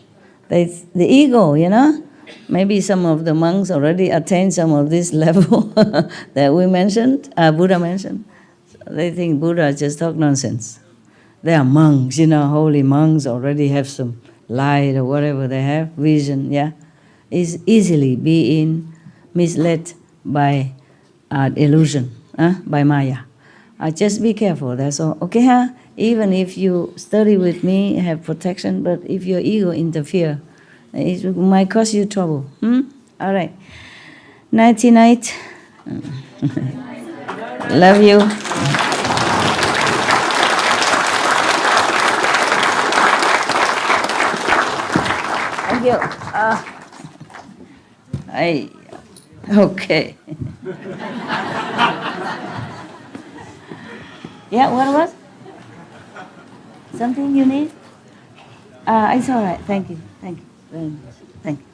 The ego, maybe some of the monks already attained some of this level that we mentioned, Buddha mentioned. So they think Buddha just talk nonsense. They are monks, holy monks already have some light or whatever they have, vision, yeah. Is easily being misled by illusion, by Maya. Just be careful, that's all. Okay, huh? Even if you study with me, have protection, but if your ego interfere, it might cause you trouble. All right. Nighty night. Love you. Thank you. Okay. Yeah, what was? Something you need? It's all right. Thank you. Thank you very much. Thank you.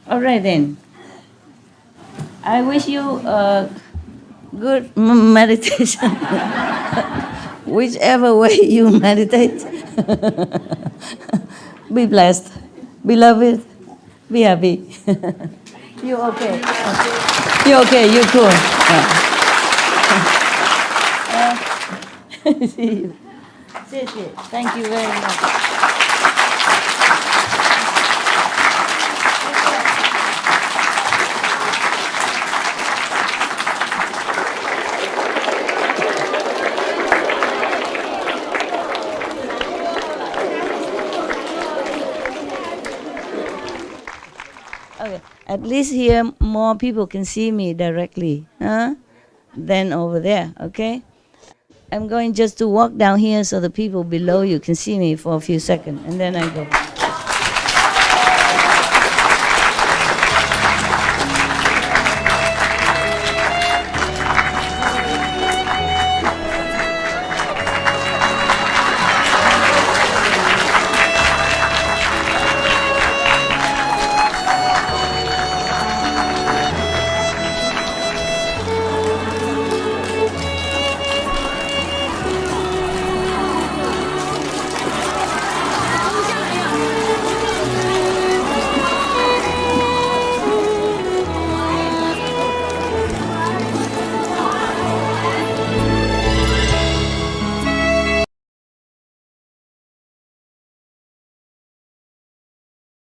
All right then. I wish you a good meditation. Whichever way you meditate. Be blessed. Be loved. Be happy. You okay? You okay? You cool? See you. Thank you very much. Okay, at least here more people can see me directly, than over there, okay? I'm going just to walk down here so the people below you can see me for a few seconds, and then I go.